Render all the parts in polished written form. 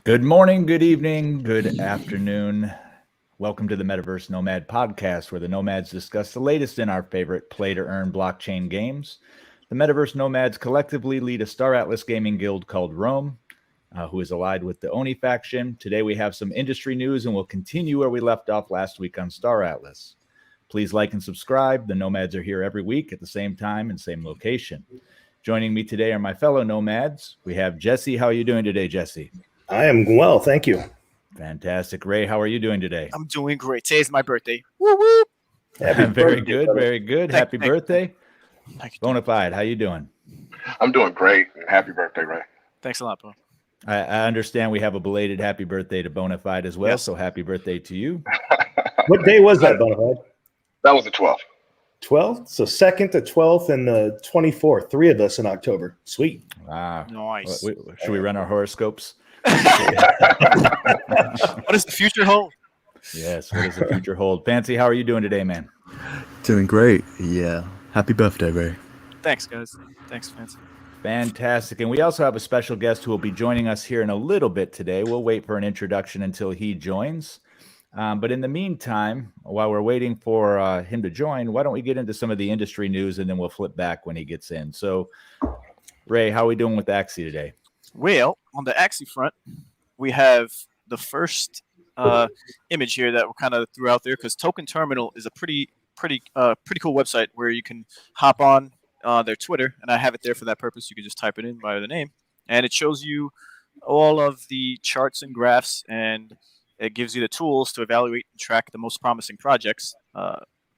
Good morning, good evening, good afternoon. Welcome to the Metaverse Nomad podcast, where the Nomads discuss the latest in our favorite play-to-earn blockchain games. The Metaverse Nomads collectively lead a Star Atlas gaming guild called Rome, who is allied with the Oni faction. Today we have some industry news, and we'll continue where we left off last week on Star Atlas. Please like and subscribe. The Nomads are here every week at the same time and same location. Joining me today are my fellow Nomads. We have Jesse. How are you doing today, Jesse? I am well, thank you. Fantastic. Ray, how are you doing today? I'm doing great. Today's my birthday. Woo woo! Very good, very good. Happy birthday. Thank you. Bonafide, how you doing? I'm doing great. Happy birthday, Ray. Thanks a lot, bro. I understand we have a belated happy birthday to Bonafide as well, Yes. so happy birthday to you. What day was that, Bonafide? That was the 12th. 12th? So 2nd to 12th and the 24th. 3 of us in October. Sweet. Wow. Nice. Should we run our horoscopes? What does the future hold? Yes, what does the future hold? Fancy, how are you doing today, man? Doing great. Yeah. Happy birthday, Ray. Thanks, guys. Thanks, Fancy. Fantastic. And we also have a special guest who will be joining us here in a little bit today. We'll wait for an introduction until he joins. But in the meantime, while we're waiting for him to join, why don't we get into some of the industry news and then we'll flip back when he gets in. So, Ray, how are we doing with Axie today? Well, on the Axie front, we have the first image here that we kind of threw out there because Token Terminal is a pretty cool website where you can hop on their Twitter, and I have it there for that purpose. You can just type it in by the name, and it shows you all of the charts and graphs, and it gives you the tools to evaluate and track the most promising projects.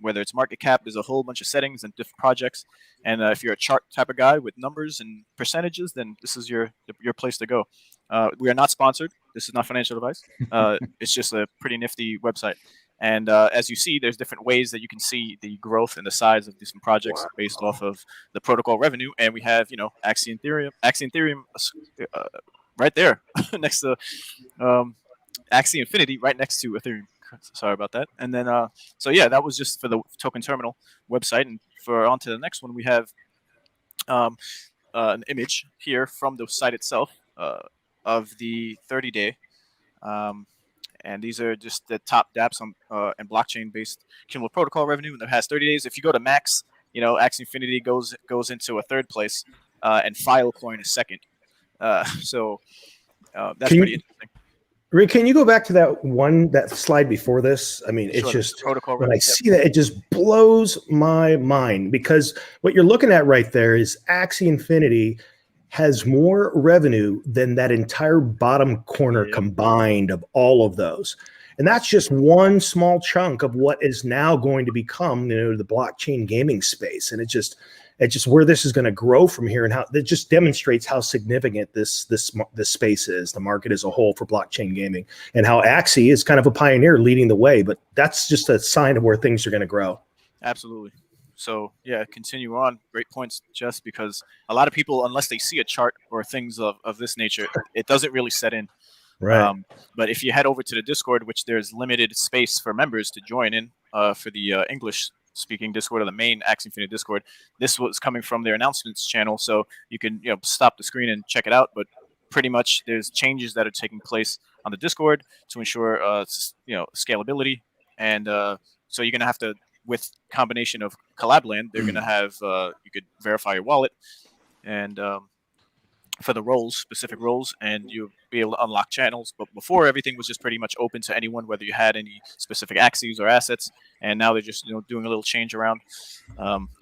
Whether it's market cap, there's a whole bunch of settings and different projects. And if you're a chart type of guy with numbers and percentages, then this is your place to go. We are not sponsored. This is not financial advice. It's just a pretty nifty website. And as you see, there's different ways that you can see the growth and the size of different projects based off of the protocol revenue. And we have, Axie Ethereum right there next to Axie Infinity right next to Ethereum. Sorry about that. And then, that was just for the Token Terminal website. And for on to the next one, we have an image here from the site itself of the 30-day. And these are just the top dApps on and blockchain-based cumulative protocol revenue. And it has 30 days. If you go to Max, Axie Infinity goes into a third place, and Filecoin is second. That's pretty interesting. Rick, can you go back to that slide before this? I mean, it's just protocol when I see that, it just blows my mind because what you're looking at right there is Axie Infinity has more revenue than that entire bottom corner combined of all of those. And that's just one small chunk of what is now going to become, the blockchain gaming space. And it's just where this is going to grow from here, and how that just demonstrates how significant this space is, the market as a whole for blockchain gaming, and how Axie is kind of a pioneer leading the way. But that's just a sign of where things are going to grow. Absolutely. So continue on. Great points, Jess, because a lot of people, unless they see a chart or things of this nature, it doesn't really set in. Right. But if you head over to the Discord, which there's limited space for members to join in for the English-speaking Discord or the main Axie Infinity Discord, this was coming from their announcements channel, so you can stop the screen and check it out. But pretty much, there's changes that are taking place on the Discord to ensure scalability, and so you're gonna have to, with combination of Collabland, they're gonna have you could verify your wallet and for the specific roles, and you'll be able to unlock channels. But before, everything was just pretty much open to anyone, whether you had any specific Axies or assets. And now they're just doing a little change around.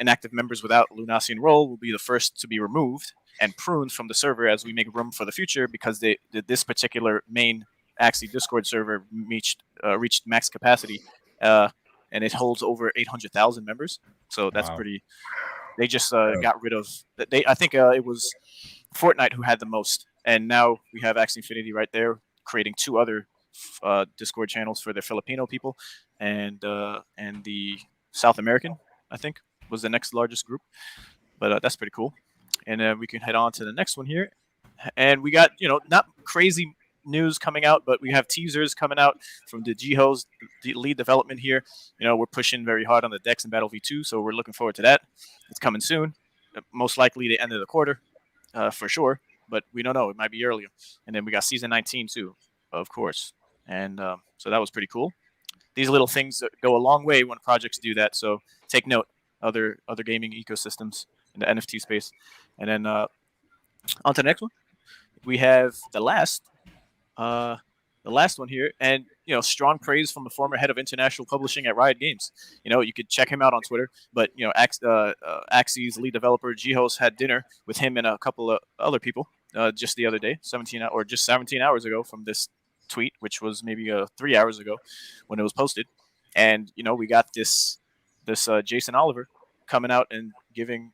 Inactive members without Lunacian role will be the first to be removed and pruned from the server as we make room for the future, because this particular main Axie Discord server reached max capacity, and it holds over 800,000 members. So that's pretty. They just got rid of. I think it was Fortnite who had the most, and now we have Axie Infinity right there, creating 2 other Discord channels for the Filipino people, and the South American, I think, was the next largest group. But that's pretty cool. And we can head on to the next one here, and we got not crazy news coming out, but we have teasers coming out from the Jiho's lead development here. We're pushing very hard on the Dex and Battle V2, so we're looking forward to that. It's coming soon, most likely the end of the quarter. For sure. but we don't know. It might be earlier. And then we got season 19 too, of course. And so that was pretty cool. These little things go a long way when projects do that. So take note, other gaming ecosystems in the NFT space. And then on to the next one. We have the last one here, and strong praise from the former head of international publishing at Riot Games. You could check him out on Twitter, but Axie's lead developer Jihos had dinner with him and a couple of other people just the other day, 17 hours ago from this tweet, which was maybe 3 hours ago when it was posted. And we got this Jason Oliver coming out and giving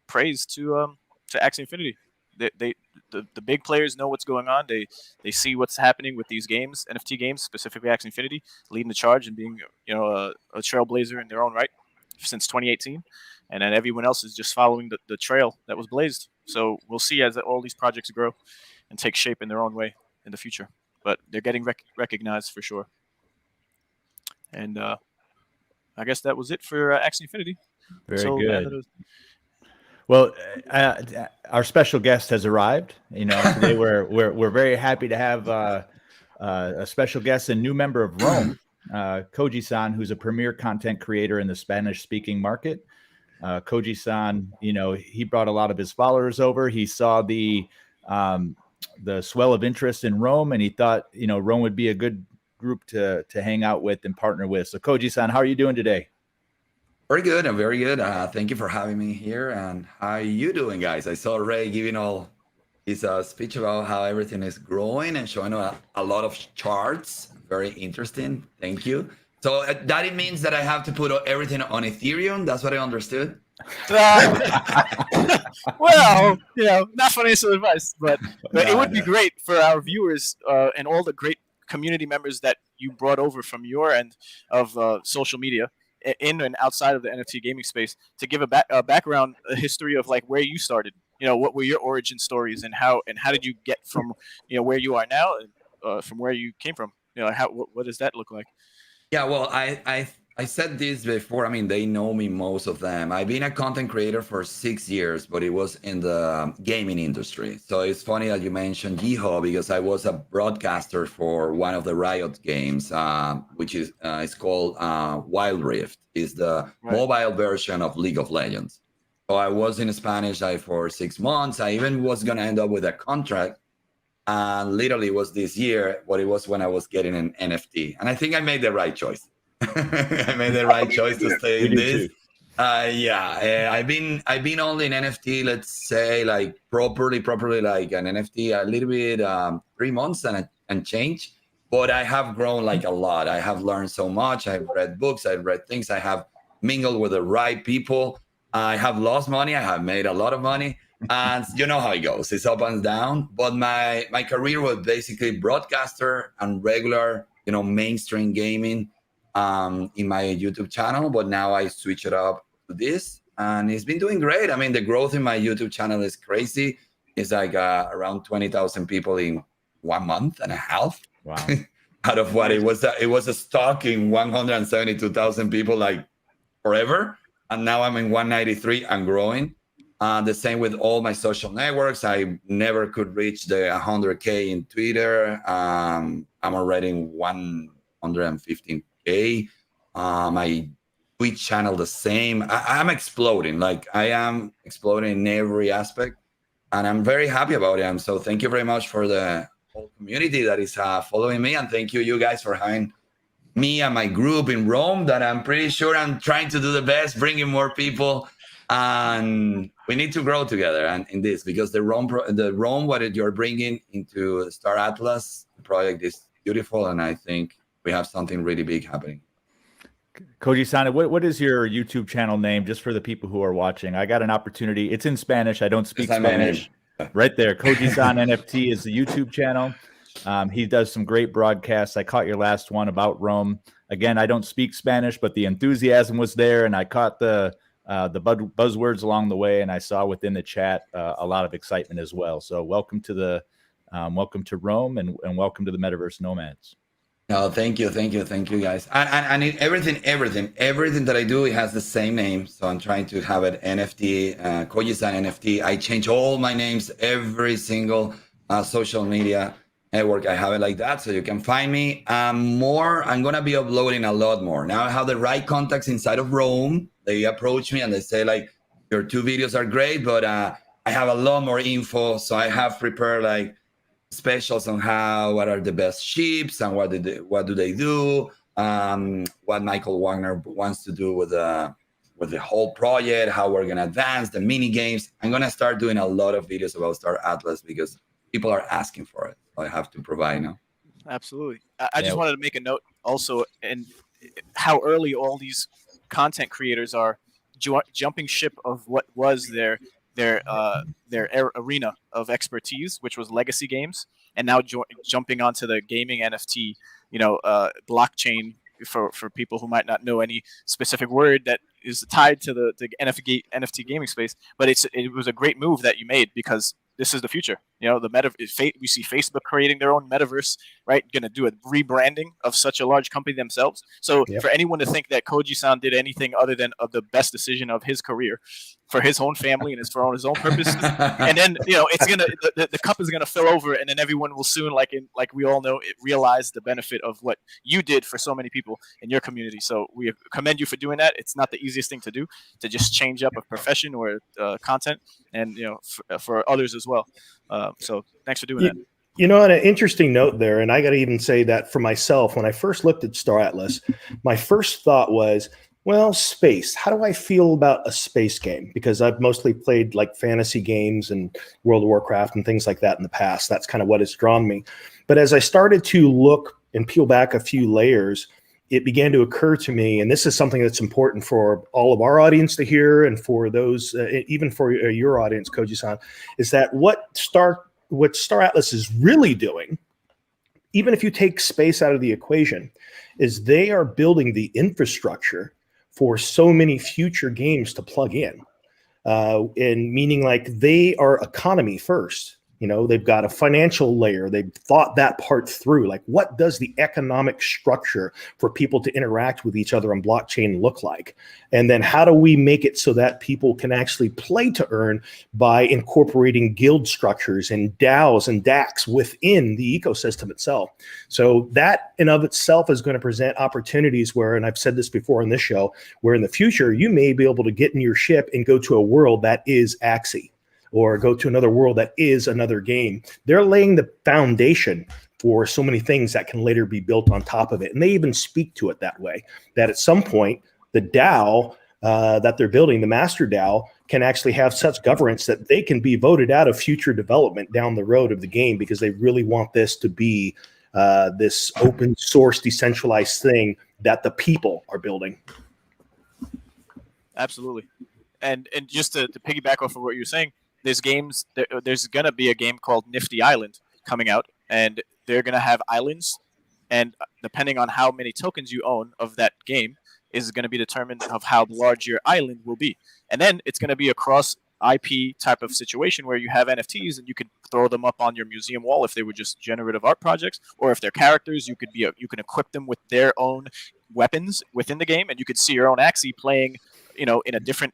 praise to Axie Infinity. The big players know what's going on. They see what's happening with these games, NFT games, specifically Axie Infinity, leading the charge and being a trailblazer in their own right since 2018. And then everyone else is just following the trail that was blazed. So we'll see as all these projects grow and take shape in their own way in the future. But they're getting recognized for sure. And I guess that was it for Axie Infinity. Very good. Well, our special guest has arrived. Today we're very happy to have a special guest and new member of Rome, Koji-san, who's a premier content creator in the Spanish-speaking market. Koji-san, he brought a lot of his followers over. He saw the swell of interest in Rome, and he thought, Rome would be a good group to hang out with and partner with. So, Koji-san, how are you doing today? Very good. I'm very good. Thank you for having me here. And how are you doing, guys? I saw Ray giving all his speech about how everything is growing and showing a lot of charts. Very interesting. Thank you. So that it means that I have to put everything on Ethereum. That's what I understood. Well, not financial advice, but it would be great for our viewers and all the great community members that you brought over from your end of social media in and outside of the NFT gaming space to give a background, a history of like where you started. What were your origin stories and how did you get from where you are now and from where you came from? What does that look like? Yeah, well, I said this before. I mean, they know me, most of them. I've been a content creator for 6 years, but it was in the gaming industry. So it's funny that you mentioned Jiho, because I was a broadcaster for one of the Riot games, which is it's called Wild Rift. It's the mobile version of League of Legends. So I was in Spanish for 6 months. I even was going to end up with a contract. And literally it was this year, but it was when I was getting an NFT. And I think I made the right choice. I made the right choice to stay in this. I've been only in NFT, let's say, like properly like an NFT a little bit 3 months and change. But I have grown like a lot. I have learned so much. I've read books, I've read things, I have mingled with the right people. I have lost money, I have made a lot of money. And you know how it goes. It's up and down. But my career was basically broadcaster and regular, mainstream gaming in my YouTube channel. But now I switch it up to this. And it's been doing great. I mean, the growth in my YouTube channel is crazy. It's like around 20,000 people in 1 month and a half. Wow. Out of what it was a stock in 172,000 people like forever. And now I'm in 193 and growing. The same with all my social networks. I never could reach the 100K in Twitter. I'm already in 115K. My Twitch channel the same. I'm exploding. Like I am exploding in every aspect, and I'm very happy about it. And so thank you very much for the whole community that is following me, and thank you guys for having me and my group in Rome. That I'm pretty sure I'm trying to do the best, bringing more people. And we need to grow together and in this, because the Rome what you're bringing into Star Atlas project is beautiful, and I think we have something really big happening. Koji-san, what is your YouTube channel name, just for the people who are watching? I got an opportunity. It's in Spanish. I don't speak Spanish. Right there, Koji-san NFT is the YouTube channel. He does some great broadcasts. I caught your last one about Rome. Again, I don't speak Spanish, but the enthusiasm was there, and I caught the buzzwords along the way, and I saw within the chat a lot of excitement as well. So welcome to Rome, and welcome to the Metaverse Nomads. No, thank you, guys. And everything that I do, it has the same name. So I'm trying to have it NFT, Koji-san NFT. I change all my names, every single social media network. I have it like that, so you can find me. I'm gonna be uploading a lot more. Now I have the right contacts inside of Rome. They approach me and they say like, your 2 videos are great, but I have a lot more info. So I have prepared like specials on what are the best ships and what do they do, what Michael Wagner wants to do with the whole project, how we're gonna advance the mini games. I'm gonna start doing a lot of videos about Star Atlas because people are asking for it. I have to provide now. Absolutely. I just wanted to make a note also, and how early all these content creators are jumping ship of what was their arena of expertise, which was legacy games, and now jumping onto the gaming NFT, blockchain, for people who might not know any specific word that is tied to the NFT gaming space. But it was a great move that you made, because this is the future. We see Facebook creating their own metaverse, right? Going to do a rebranding of such a large company themselves. So for anyone to think that Koji-san did anything other than the best decision of his career for his own family and for his own purposes, and then it's gonna the cup is gonna fill over, and then everyone will soon, like we all know, realize the benefit of what you did for so many people in your community. So we commend you for doing that. It's not the easiest thing to do, to just change up a profession or content, and for others as well. So thanks for doing that. On an interesting note there, and I got to even say that for myself, when I first looked at Star Atlas, my first thought was, well, space. How do I feel about a space game? Because I've mostly played like fantasy games and World of Warcraft and things like that in the past. That's kind of what has drawn me. But as I started to look and peel back a few layers, it began to occur to me, and this is something that's important for all of our audience to hear, and for those, even for your audience, Koji-san, is that what Star Atlas is really doing, even if you take space out of the equation, is they are building the infrastructure for so many future games to plug in, and meaning like they are economy first. They've got a financial layer. They've thought that part through. Like, what does the economic structure for people to interact with each other on blockchain look like? And then how do we make it so that people can actually play to earn by incorporating guild structures and DAOs and DACs within the ecosystem itself? So that in of itself is going to present opportunities where, and I've said this before in this show, where in the future you may be able to get in your ship and go to a world that is Axie, or go to another world that is another game. They're laying the foundation for so many things that can later be built on top of it. And they even speak to it that way, that at some point, the DAO that they're building, the master DAO, can actually have such governance that they can be voted out of future development down the road of the game, because they really want this to be this open source, decentralized thing that the people are building. Absolutely. And just to piggyback off of what you're saying, there's going to be a game called Nifty Island coming out, and they're going to have islands, and depending on how many tokens you own of that game is going to be determined of how large your island will be. And then it's going to be a cross IP type of situation where you have NFTs and you could throw them up on your museum wall if they were just generative art projects, or if they're characters, you can equip them with their own weapons within the game, and you could see your own Axie playing, in a different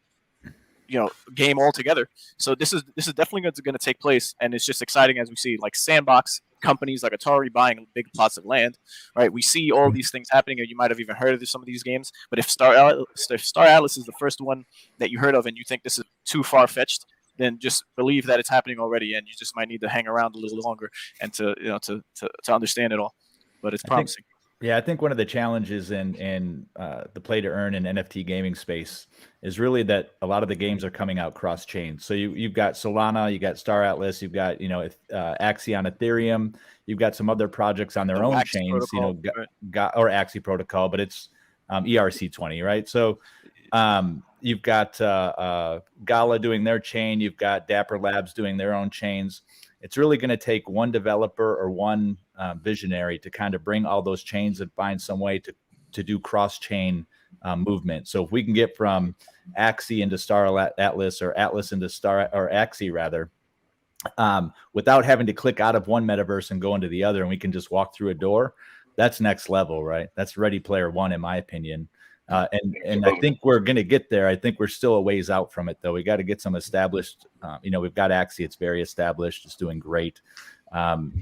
game altogether. So this is definitely going to take place, and it's just exciting as we see like sandbox companies like Atari buying big plots of land, right? We see all these things happening, and you might have even heard of some of these games. But if Star Atlas is the first one that you heard of, and you think this is too far fetched, then just believe that it's happening already, and you just might need to hang around a little longer and to understand it all. But it's promising. I think one of the challenges in the play to earn and NFT gaming space is really that a lot of the games are coming out cross chain. So you've got Solana, you got Star Atlas, you've got Axie on Ethereum, you've got some other projects on their own Axie chains, protocol, or Axie protocol, but it's ERC20, right? So you've got Gala doing their chain, you've got Dapper Labs doing their own chains. It's really going to take one developer or one visionary to kind of bring all those chains and find some way to do cross-chain movement. So if we can get from Axie into Star Atlas, or Atlas into Axie rather, without having to click out of one metaverse and go into the other, and we can just walk through a door, that's next level, right? That's Ready Player One, in my opinion. And I think we're going to get there. I think we're still a ways out from it, though. We got to get some established. We've got Axie; it's very established. It's doing great.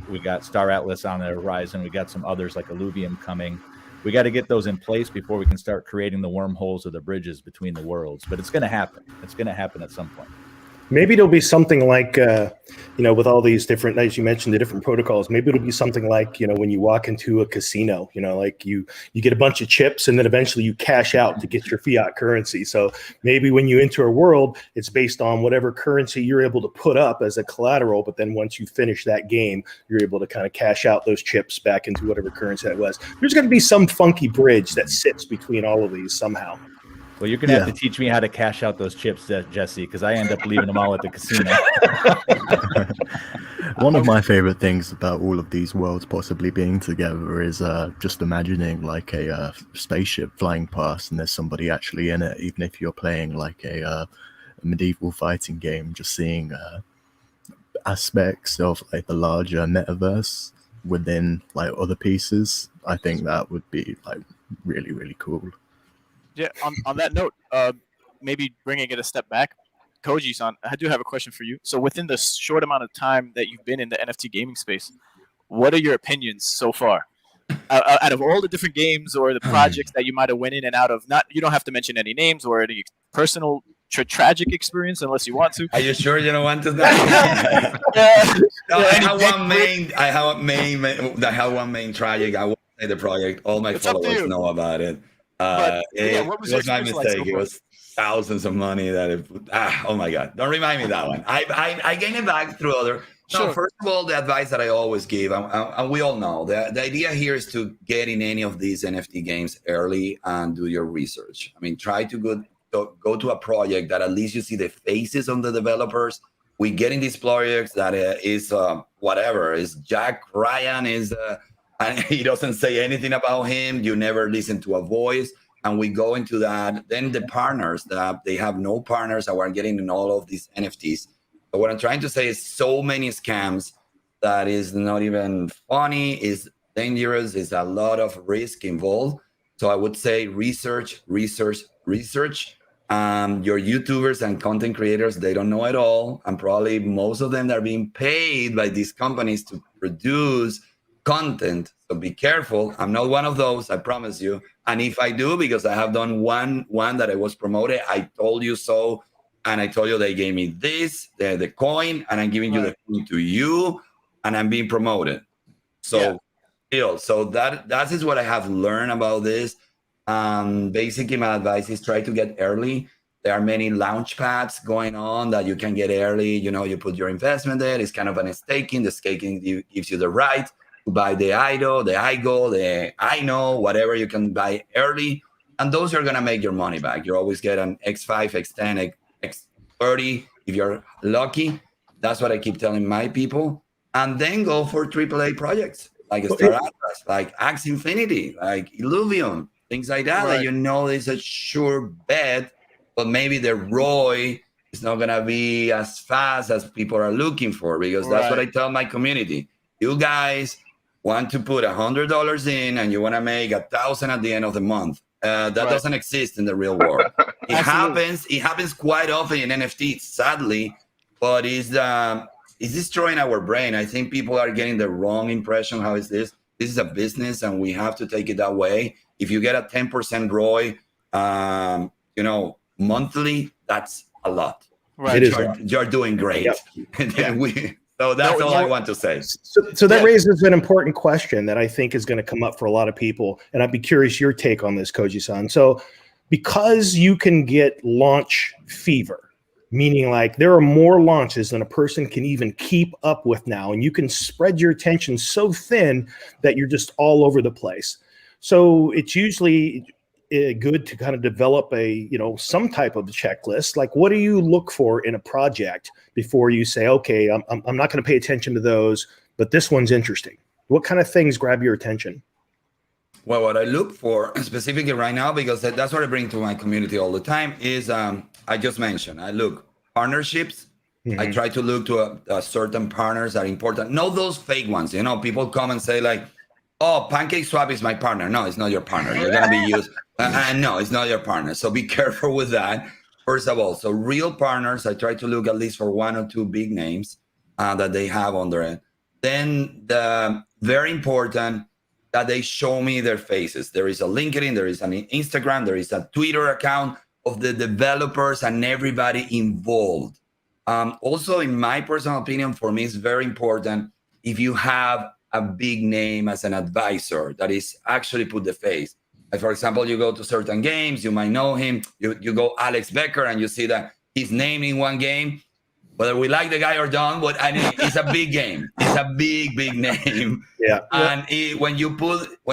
We got Star Atlas on the horizon. We got some others like Illuvium coming. We got to get those in place before we can start creating the wormholes or the bridges between the worlds. But it's going to happen. It's going to happen at some point. Maybe it'll be something like, with all these different, as you mentioned, the different protocols, maybe it'll be something like, when you walk into a casino, like you get a bunch of chips and then eventually you cash out to get your fiat currency. So maybe when you enter a world, it's based on whatever currency you're able to put up as a collateral. But then once you finish that game, you're able to kind of cash out those chips back into whatever currency that was. There's going to be some funky bridge that sits between all of these somehow. Well, you're going to have to teach me how to cash out those chips, Jesse, because I end up leaving them all at the casino. One of my favorite things about all of these worlds possibly being together is just imagining like a spaceship flying past and there's somebody actually in it, even if you're playing like a medieval fighting game, just seeing aspects of like the larger metaverse within like other pieces. I think that would be like really, really cool. Yeah, on that note, maybe bringing it a step back, Koji-san, I do have a question for you. So within the short amount of time that you've been in the NFT gaming space, what are your opinions so far? Out of all the different games or the projects that you might have went in and out of, you don't have to mention any names or any personal tragic experience unless you want to. Are you sure you don't want to know? I have one main tragic. I won't say the project. All my followers know about it. What was my mistake. Like so it was thousands of money oh my God, don't remind me that one. I gained it back through other. No, first of all, the advice that I always give, and we all know the idea here is to get in any of these NFT games early and do your research. I mean, try to go to a project that at least you see the faces of the developers. We get in these projects that is whatever is Jack Ryan is and he doesn't say anything about him. You never listen to a voice. And we go into that. Then the partners, that they have no partners that are getting in all of these NFTs. But what I'm trying to say is so many scams that is not even funny, is dangerous, is a lot of risk involved. So I would say research. Your YouTubers and content creators, they don't know it all. And probably most of them are being paid by these companies to produce content. So be careful. I'm not one of those, I promise you. And if I do, because I have done one that I was promoted, I told you so. And I told you they gave me this, the coin, and I'm giving you the coin to you, and I'm being promoted. So that is what I have learned about this. Basically, my advice is try to get early. There are many launch pads going on that you can get early. You put your investment there. It's kind of an staking. The staking gives you the right to buy the IDO, the IGO, the INO, whatever you can buy early. And those are going to make your money back. You always get an X5, X10, X30 if you're lucky. That's what I keep telling my people. And then go for AAA projects like Star Atlas, like Axie Infinity, like Illuvium, things like that. That is a sure bet, but maybe the ROI is not going to be as fast as people are looking for, because that's what I tell my community. You guys want to put $100 in and you want to make 1,000 at the end of the month. That doesn't exist in the real world. It happens quite often in NFTs, sadly, but it's destroying our brain. I think people are getting the wrong impression. How is this? This is a business, and we have to take it that way. If you get a 10% ROI, monthly, that's a lot. Right. You're doing great. Yep. And then so that's all I want to say. So that raises an important question that I think is going to come up for a lot of people. And I'd be curious your take on this, Koji-san. So because you can get launch fever, meaning like there are more launches than a person can even keep up with now, and you can spread your attention so thin that you're just all over the place. So it's usually good to kind of develop some type of checklist. Like, what do you look for in a project before you say, okay, I'm not going to pay attention to those, but this one's interesting? What kind of things grab your attention? Well, what I look for specifically right now, because that's what I bring to my community all the time, is I just mentioned, I look partnerships. Mm-hmm. I try to look to certain partners that are important. Not those fake ones. People come and say like, Oh, PancakeSwap is my partner. No, it's not your partner. You're gonna be used. No, it's not your partner. So be careful with that. First of all, so real partners, I try to look at least for 1 or 2 big names that they have under it. Then the very important that they show me their faces. There is a LinkedIn, there is an Instagram, there is a Twitter account of the developers and everybody involved. Also, in my personal opinion, for me, it's very important if you have a big name as an advisor that is actually put the face. Like, for example, you go to certain games, you might know him. You go Alex Becker and you see that his name in one game, whether we like the guy or don't, but I mean, it's a big game. It's a big name. Yeah. And when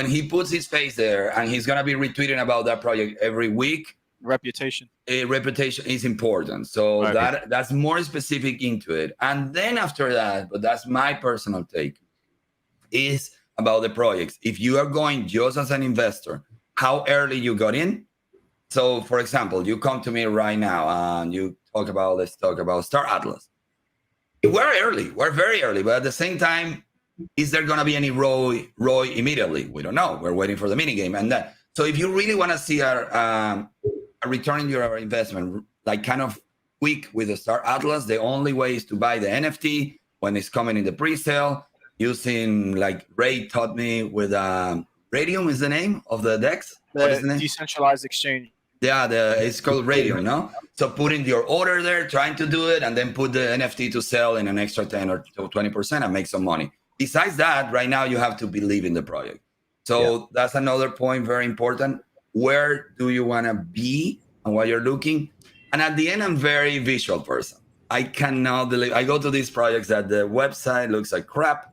he puts his face there and he's going to be retweeting about that project every week, reputation is important. So that's more specific into it. And then after that, but that's my personal take, is about the projects. If you are going just as an investor, how early you got in. So for example, you come to me right now and let's talk about Star Atlas. We're very early, but at the same time, is there going to be any ROI immediately? We don't know. We're waiting for the mini game and that. So if you really want to see a return on your investment, like kind of quick with the Star Atlas, the only way is to buy the NFT when it's coming in the pre-sale, using, like Ray taught me, with Radium is the name of the DEX. What is the name? Decentralized exchange. Yeah, it's called Radium, no? So put in your order there, trying to do it, and then put the NFT to sell in an extra 10 or 20% and make some money. Besides that, right now you have to believe in the project. So that's another point, very important. Where do you want to be and what you're looking? And at the end, I'm very visual person. I cannot believe, I go to these projects that the website looks like crap,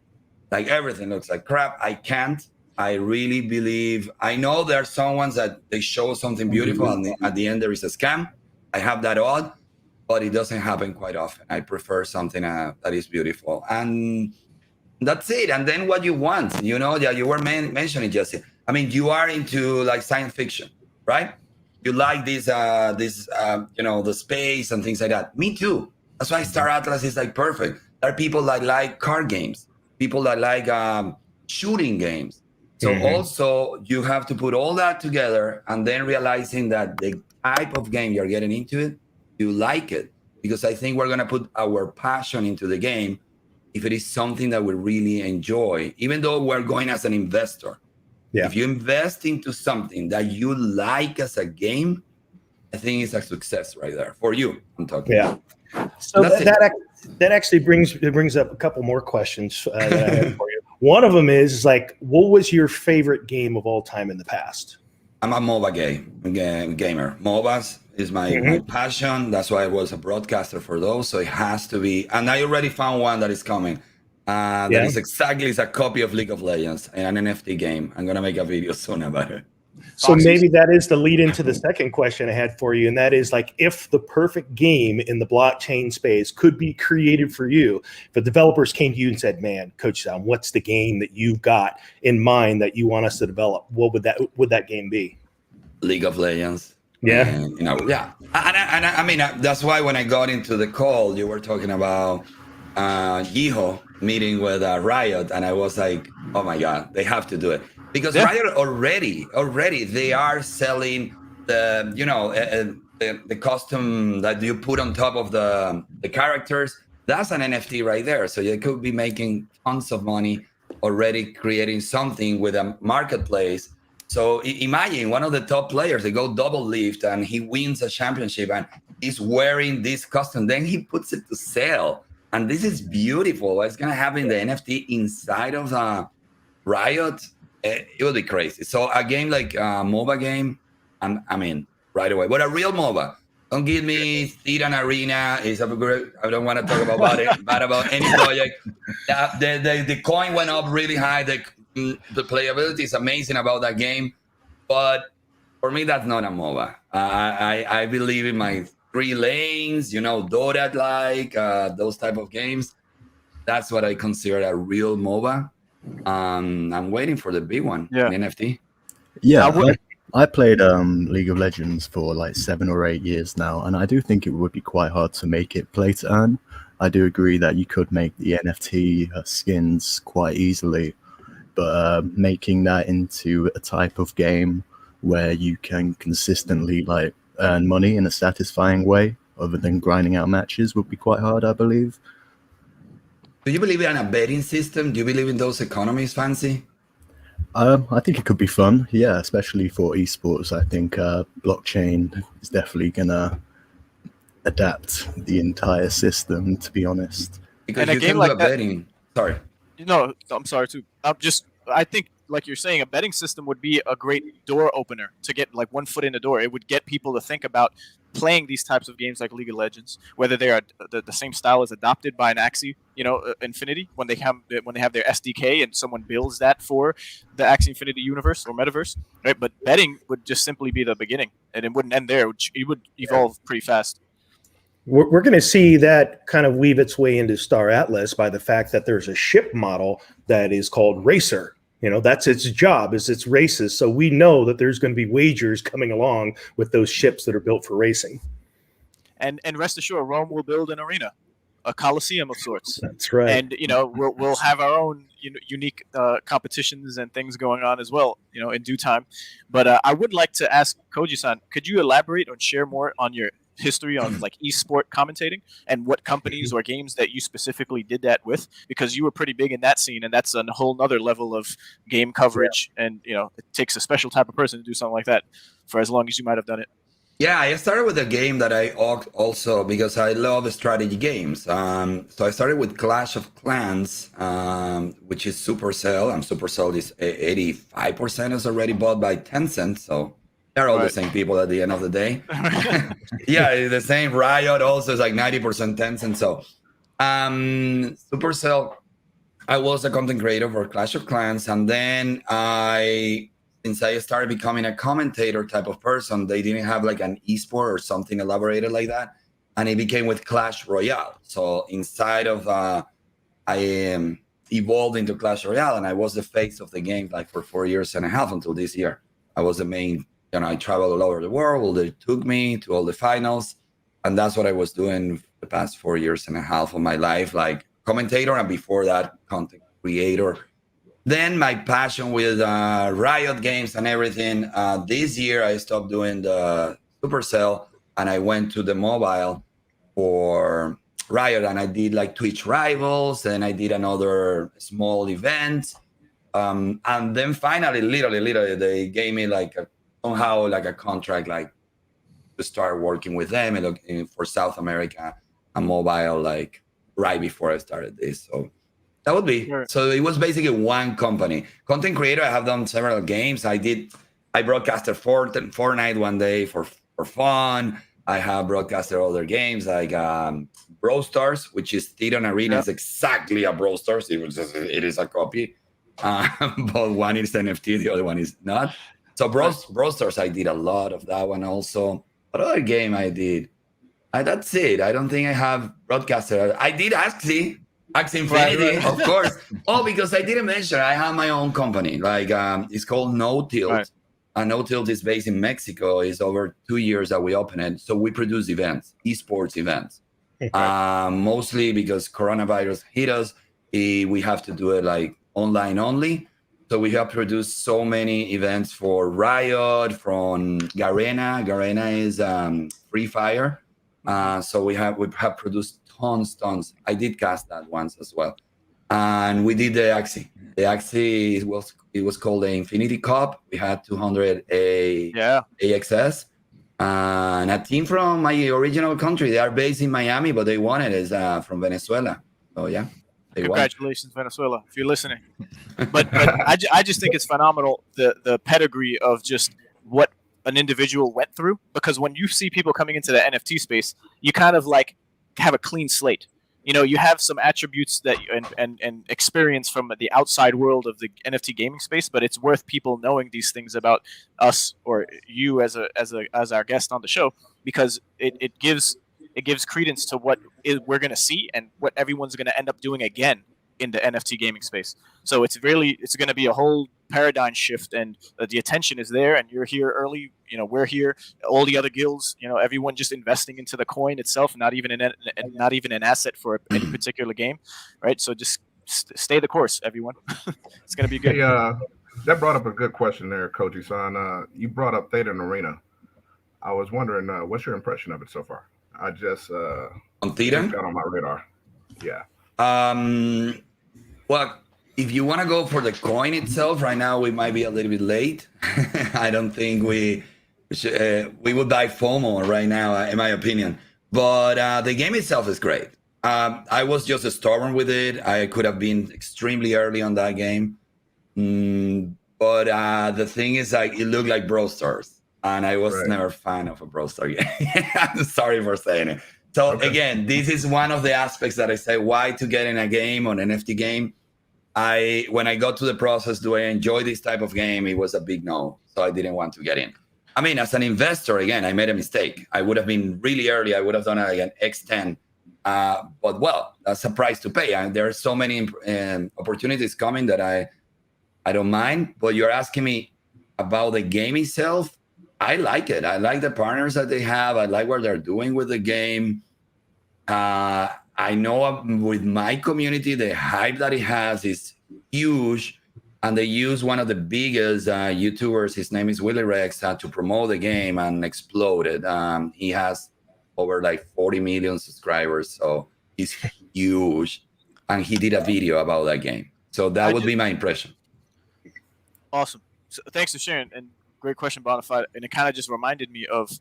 like everything looks like crap. I can't. I really believe, I know there are some ones that they show something beautiful and at the end there is a scam. I have that odd, but it doesn't happen quite often. I prefer something that is beautiful. And that's it. And then what you want, you were mentioning, Jesse. I mean, you are into like science fiction, right? You like the space and things like that. Me too. That's why Star Atlas is like perfect. There are people that like card games, people that like shooting games. So also you have to put all that together and then realizing that the type of game you're getting into it, you like it. Because I think we're going to put our passion into the game if it is something that we really enjoy, even though we're going as an investor. Yeah. If you invest into something that you like as a game, I think it's a success right there for you. I'm talking about. So that actually brings up a couple more questions that I have for you. One of them is like, what was your favorite game of all time in the past? I'm a MOBA gamer. MOBAs is my passion. That's why I was a broadcaster for those. So it has to be. And I already found one that is coming. That is it's a copy of League of Legends and an NFT game. I'm going to make a video soon about it. So maybe that is the lead into the second question I had for you. And that is like, if the perfect game in the blockchain space could be created for you, if the developers came to you and said, man, Coach Sam, what's the game that you've got in mind that you want us to develop? What would that game be? League of Legends. Yeah. And, I mean, that's why when I got into the call, you were talking about Yeehaw meeting with Riot. And I was like, oh my God, they have to do it. Because Riot already they are selling the the custom that you put on top of the characters. That's an NFT right there. So you could be making tons of money already creating something with a marketplace. So imagine one of the top players, they go double lift and he wins a championship and he's wearing this custom. Then he puts it to sale. And this is beautiful. What's going to happen, the NFT inside of Riot? It would be crazy. So a game like a MOBA game, I mean, right away. But a real MOBA. Don't give me Titan Arena. I don't want to talk about it, bad about any project. The coin went up really high. The playability is amazing about that game. But for me, that's not a MOBA. I believe in my 3 lanes, Dota-like, those type of games. That's what I consider a real MOBA. I'm waiting for the big one, NFT. Yeah, I played League of Legends for like 7 or 8 years now, and I do think it would be quite hard to make it play to earn. I do agree that you could make the NFT skins quite easily, but making that into a type of game where you can consistently like earn money in a satisfying way other than grinding out matches would be quite hard, I believe. Do you believe in a betting system? Do you believe in those economies, Fancy? I think it could be fun, yeah, especially for esports. I think blockchain is definitely gonna adapt the entire system, to be honest. Because and you can do a betting. Sorry. No, I'm sorry too. I think, like you're saying, a betting system would be a great door opener to get like one foot in the door. It would get people to think about playing these types of games like League of Legends, whether they are the same style as adopted by an Axie, Infinity, when they have their SDK and someone builds that for the Axie Infinity universe or metaverse, right? But betting would just simply be the beginning, and it wouldn't end there. It would evolve pretty fast. We're going to see that kind of weave its way into Star Atlas by the fact that there's a ship model that is called Racer. That's its job, is its races. So we know that there's going to be wagers coming along with those ships that are built for racing. And rest assured, Rome will build an arena, a coliseum of sorts. That's right. And we'll have our own unique competitions and things going on as well, in due time. But I would like to ask Koji-san, could you elaborate or share more on your history on like esport commentating and what companies or games that you specifically did that with, because you were pretty big in that scene, and that's a whole nother level of game coverage. Yeah. And it takes a special type of person to do something like that for as long as you might have done it. Yeah, I started with a game that I also, because I love strategy games. So I started with Clash of Clans, which is Supercell, and Supercell is 85% is already bought by Tencent, so they're all the same people at the end of the day. Yeah, the same. Riot also is like 90% Tencent. So Supercell, I was a content creator for Clash of Clans. And then since I started becoming a commentator type of person, they didn't have like an esport or something elaborated like that. And it became with Clash Royale. So inside of, I evolved into Clash Royale, and I was the face of the game like for 4.5 years until this year. I was the main. I traveled all over the world. They took me to all the finals. And that's what I was doing the past 4.5 years of my life, like commentator, and before that, content creator. Then my passion with Riot games and everything. This year, I stopped doing the Supercell, and I went to the mobile for Riot, and I did like Twitch Rivals, and I did another small event. And then finally, literally, they gave me like somehow like a contract, like to start working with them and for South America and mobile, like right before I started this. So that would be, so it was basically one company. Content creator, I have done several games. I broadcasted Fortnite one day for fun. I have broadcasted other games like Brawl Stars, which is Theron Arena. It's exactly a Brawl Stars. It is a copy. But one is NFT, the other one is not. So Brawl Stars, I did a lot of that one also. What other game I did? That's it. I don't think I have broadcaster. I did Axie Infinity, of course. Oh, because I didn't mention, I have my own company. Like it's called No Tilt. Right. And No Tilt is based in Mexico. It's over 2 years that we open it. So we produce events, esports events. Mostly because coronavirus hit us. We have to do it like online only. So we have produced so many events for Riot, from Garena. Garena is Free Fire. So we have produced tons. I did cast that once as well. And we did the Axie. The Axie was called the Infinity Cup. We had 200 AXS. And a team from my original country. They are based in Miami, but they won it, is from Venezuela. So yeah. Congratulations, Venezuela, if you're listening. But I just think it's phenomenal, the pedigree of just what an individual went through. Because when you see people coming into the NFT space, you kind of like have a clean slate. You have some attributes that and experience from the outside world of the NFT gaming space, but it's worth people knowing these things about us or you as our guest on the show, because it gives credence to what we're going to see and what everyone's going to end up doing again in the NFT gaming space. So it's going to be a whole paradigm shift, and the attention is there, and you're here early. We're here, all the other guilds, everyone just investing into the coin itself, not even an asset for any particular game, right? So just stay the course, everyone. It's going to be good. Hey, that brought up a good question there, Koji-san. You brought up Theta and Arena. I was wondering, what's your impression of it so far? I just on Theta got on my radar. Yeah. Well, if you want to go for the coin itself, right now we might be a little bit late. I don't think we would buy FOMO right now, in my opinion. But the game itself is great. I was just stubborn with it. I could have been extremely early on that game. But the thing is, like, it looked like Brawl Stars, and I was never a fan of a Brawl Star game. I'm sorry for saying it. So again, this is one of the aspects that I say why to get in a game, on an NFT game. When I got to the process, do I enjoy this type of game? It was a big no, so I didn't want to get in. I mean, as an investor, again, I made a mistake. I would have been really early. I would have done like an X10. But well, that's a price to pay. And there are so many opportunities coming that I don't mind. But you're asking me about the game itself. I like it. I like the partners that they have. I like what they're doing with the game. I know with my community, the hype that it has is huge. And they use one of the biggest YouTubers, his name is Willy Rex, to promote the game and exploded. He has over like 40 million subscribers. So he's huge. And he did a video about that game. So that would be my impression. Awesome. So thanks for sharing. And great question, Bonafide. And it kind of just reminded me of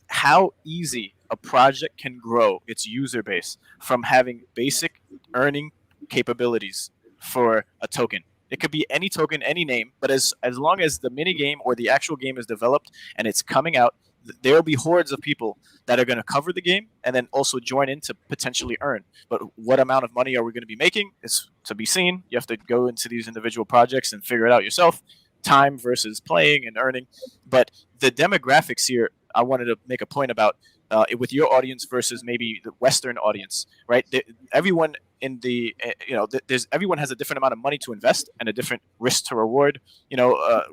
how easy a project can grow its user base from having basic earning capabilities for a token. It could be any token, any name, but as long as the mini game or the actual game is developed and it's coming out, there will be hordes of people that are going to cover the game and then also join in to potentially earn. But what amount of money are we going to be making is to be seen. You have to go into these individual projects and figure it out yourself. Time versus playing and earning. But the demographics here, I wanted to make a point about with your audience versus maybe the Western audience, right? Everyone in the, everyone has a different amount of money to invest and a different risk to reward,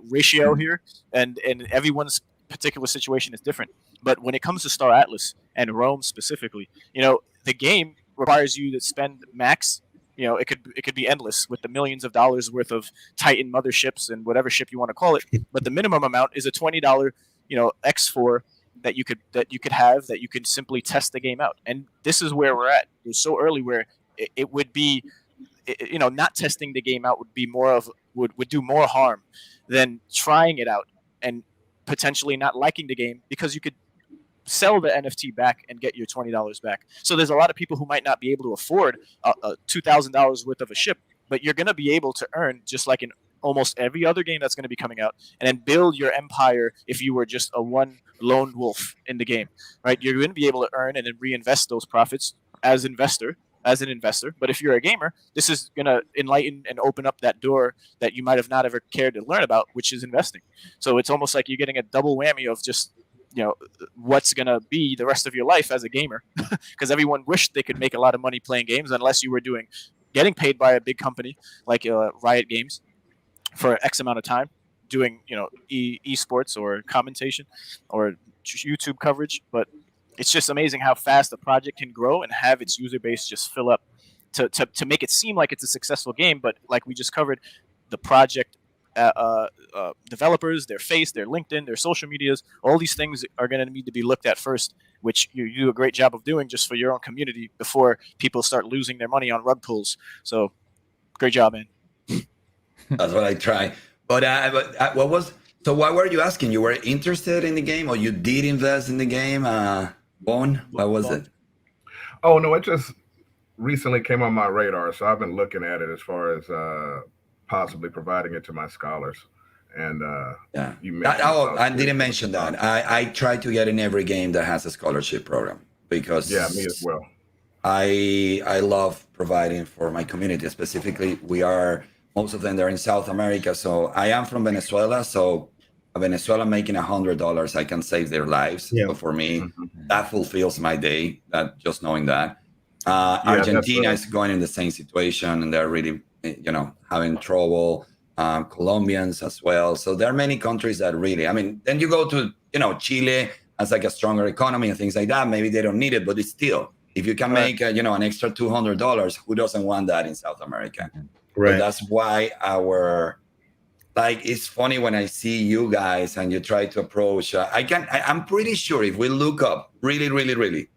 ratio here. And everyone's particular situation is different. But when it comes to Star Atlas and Rome specifically, the game requires you to spend max. It could be endless with the millions of dollars worth of Titan motherships and whatever ship you want to call it. But the minimum amount is a $20, X4 that you could have that you could simply test the game out. And this is where we're at. It's so early where it would be, not testing the game out would be would do more harm than trying it out and potentially not liking the game, because you could sell the NFT back and get your $20 back. So there's a lot of people who might not be able to afford a $2,000 worth of a ship, but you're going to be able to earn just like in almost every other game that's going to be coming out, and then build your empire if you were just a one lone wolf in the game, right? You're going to be able to earn and then reinvest those profits as an investor. But if you're a gamer, this is going to enlighten and open up that door that you might have not ever cared to learn about, which is investing. So it's almost like you're getting a double whammy of just what's going to be the rest of your life as a gamer, because everyone wished they could make a lot of money playing games unless you were getting paid by a big company like Riot Games for X amount of time doing esports or commentation or YouTube coverage. But it's just amazing how fast a project can grow and have its user base just fill up to make it seem like it's a successful game. But like we just covered, the project developers, their face, their LinkedIn, their social medias, all these things are going to need to be looked at first, which you do a great job of doing just for your own community before people start losing their money on rug pulls. So great job, man. That's what I try. But what were you asking? You were interested in the game, or you did invest in the game? What was it? Oh, no, it just recently came on my radar. So I've been looking at it as far as possibly providing it to my scholars. And I didn't mention that. I try to get in every game that has a scholarship program, because me as well. I love providing for my community. Specifically, most of them, they're in South America. So I am from Venezuela. So Venezuela making $100, I can save their lives. Yeah. So for me, that fulfills my day, that just knowing that. Argentina is going in the same situation, and they're really, having trouble. Colombians as well. So there are many countries that really, then you go to, Chile has like a stronger economy and things like that. Maybe they don't need it, but it's still, If you can make an extra $200, who doesn't want that in South America? Right. So that's why it's funny when I see you guys and you try to approach. I'm pretty sure if we look up really,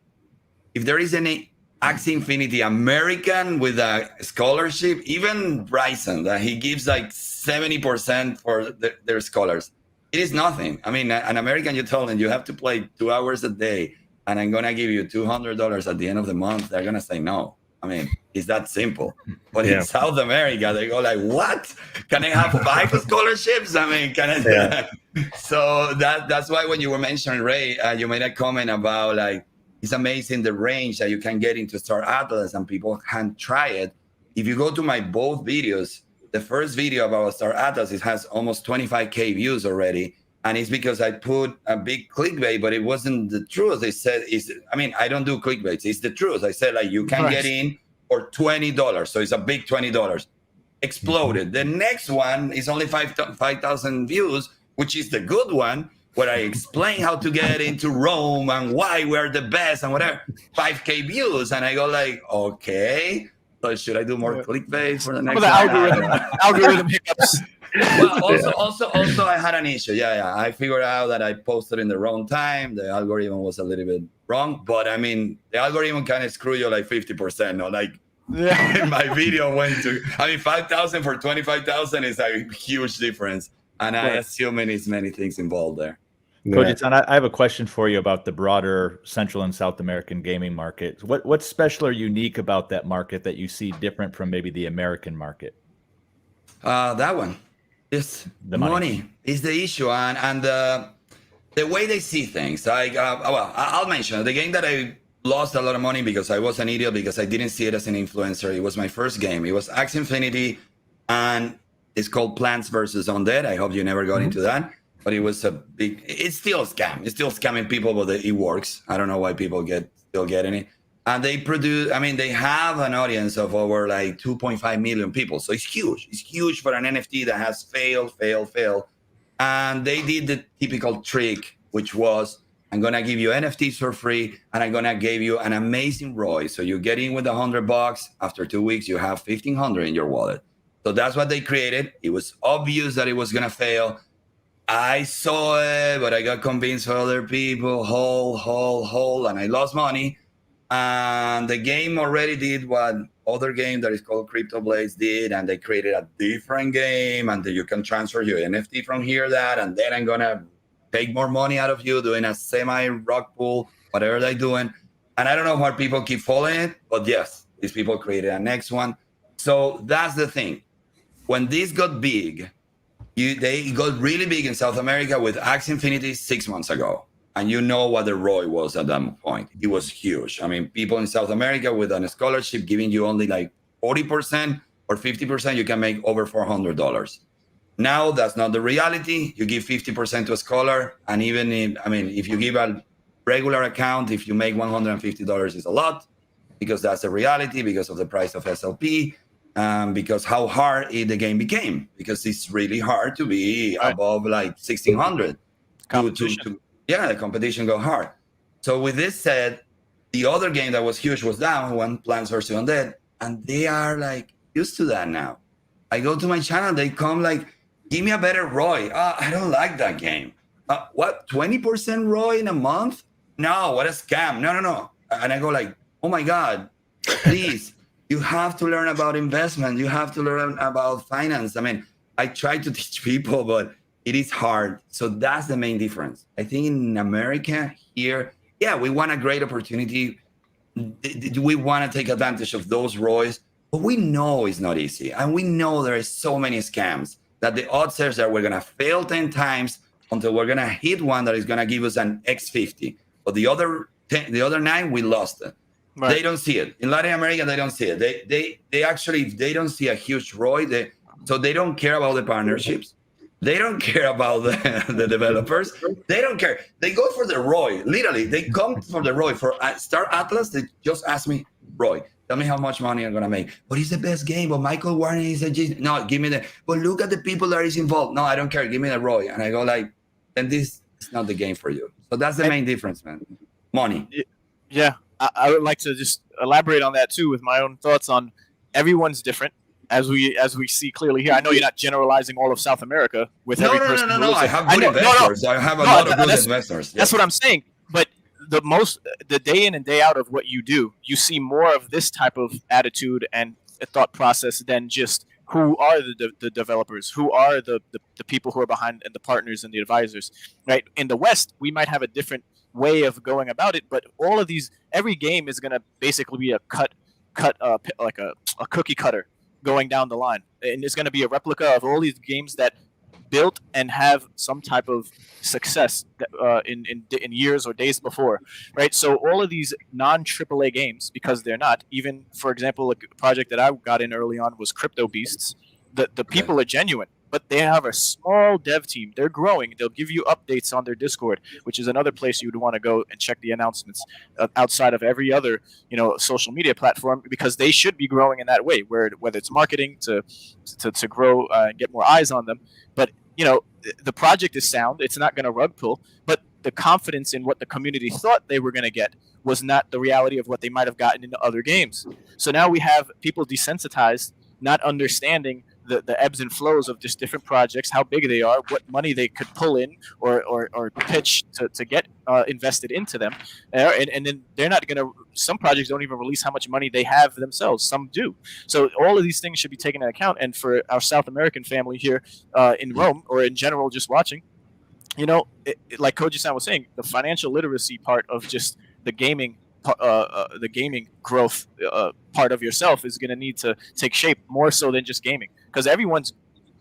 if there is any Axie Infinity American with a scholarship, even Bryson, that he gives like 70% for their scholars, it is nothing. I mean, an American, you tell them you have to play 2 hours a day, and I'm gonna give you $200 at the end of the month. They're gonna say no. I mean, it's that simple. But in South America, they go like, what? Can I have 5 scholarships? I mean, can I do that? So that's why when you were mentioning, Ray, you made a comment about like, it's amazing the range that you can get into Star Atlas and people can try it. If you go to my both videos, the first video about Star Atlas, it has almost 25K views already. And it's because I put a big clickbait, but it wasn't the truth. They said, I don't do clickbaits. It's the truth. I said, like, you can get in for $20. So it's a big $20. Exploded. The next one is only 5,000 views, which is the good one, where I explain how to get into Rome and why we're the best and whatever. 5K views. And I go like, okay, so should I do more clickbait for the next one? Algorithm hiccups. Well, also, I had an issue. Yeah. I figured out that I posted in the wrong time. The algorithm was a little bit wrong, but I mean, the algorithm kind of screw you like 50%. No, like my video went to. 5,000 for 25,000 is a huge difference, and I assume it's many things involved there. Coach, I have a question for you about the broader Central and South American gaming market. What's special or unique about that market that you see different from maybe the American market? That one. Just the money is the issue, and the way they see things. Like, I'll mention the game that I lost a lot of money because I was an idiot because I didn't see it as an influencer. It was my first game. It was Axie Infinity, and it's called Plants vs. Undead. I hope you never got into that, but it was it's still a scam. It's still scamming people, but it works. I don't know why people still getting it. And they they have an audience of over like 2.5 million people. So it's huge. It's huge for an NFT that has failed. And they did the typical trick, which was, I'm going to give you NFTs for free, and I'm going to give you an amazing ROI. So you get in with $100. After 2 weeks, you have 1,500 in your wallet. So that's what they created. It was obvious that it was going to fail. I saw it, but I got convinced by other people, hold, and I lost money. And the game already did what other game that is called Crypto Blades did, and they created a different game, and you can transfer your NFT from here, and then I'm gonna take more money out of you doing a semi-rock pool, whatever they're doing. And I don't know why people keep following it, but yes, these people created a next one. So that's the thing. When this got big, they got really big in South America with Axie Infinity 6 months ago. And you know what the ROI was at that point. It was huge. I mean, people in South America with a scholarship giving you only like 40% or 50%, you can make over $400. Now, that's not the reality. You give 50% to a scholar. And even if you give a regular account, if you make $150 is a lot, because that's the reality, because of the price of SLP, because how hard the game became, because it's really hard to be above like 1,600. The competition go hard. So with this said, the other game that was huge was that one, Plants vs. Undead, and they are like used to that now. I go to my channel, they come like, give me a better ROI. I don't like that game. What, 20% ROI in a month? No, what a scam. No. And I go like, oh my God, please, you have to learn about investment. You have to learn about finance. I mean, I try to teach people, but it is hard. So that's the main difference. I think in America here, we want a great opportunity. We want to take advantage of those ROIs, but we know it's not easy. And we know there is so many scams that the odds are that we're going to fail 10 times until we're going to hit one that is going to give us an X50. But the other 9, we lost it. Right. They don't see it. In Latin America, they don't see it. They actually, they don't see a huge ROI. So they don't care about the partnerships. They don't care about the developers. They don't care. They go for the ROI. Literally, they come for the ROI. For Star Atlas, they just ask me, ROI, tell me how much money I'm going to make. But it's the best game. But Michael Warren is a genius. No, give me the. But look at the people that is involved. No, I don't care. Give me the ROI. And I go like, then this is not the game for you. So that's the main difference, man. Money. Yeah. I would like to just elaborate on that too with my own thoughts on everyone's different. As we see clearly here, I know you're not generalizing all of South America with every person. No. I have good investors. I have a lot of good investors. That's what I'm saying. But the day in and day out of what you do, you see more of this type of attitude and thought process than just who are the developers, who are the people who are behind, and the partners and the advisors, right? In the West, we might have a different way of going about it, but all of these, every game is going to basically be a like a cookie cutter going down the line, and it's going to be a replica of all these games that built and have some type of success in years or days before, right? So all of these non-AAA games, because they're not, even for example, a project that I got in early on was Crypto Beasts. The people are genuine, but they have a small dev team. They're growing. They'll give you updates on their Discord, which is another place you would want to go and check the announcements outside of every other, social media platform, because they should be growing in that way, whether it's marketing to grow and get more eyes on them. But, the project is sound. It's not going to rug pull, but the confidence in what the community thought they were going to get was not the reality of what they might have gotten in other games. So now we have people desensitized, not understanding the ebbs and flows of just different projects, how big they are, what money they could pull in or pitch to get invested into them. And then they're not going to, some projects don't even release how much money they have themselves. Some do. So all of these things should be taken into account. And for our South American family here in Rome, or in general, just watching, like Koji-san was saying, the financial literacy part of just the gaming growth part of yourself is going to need to take shape more so than just gaming, because everyone's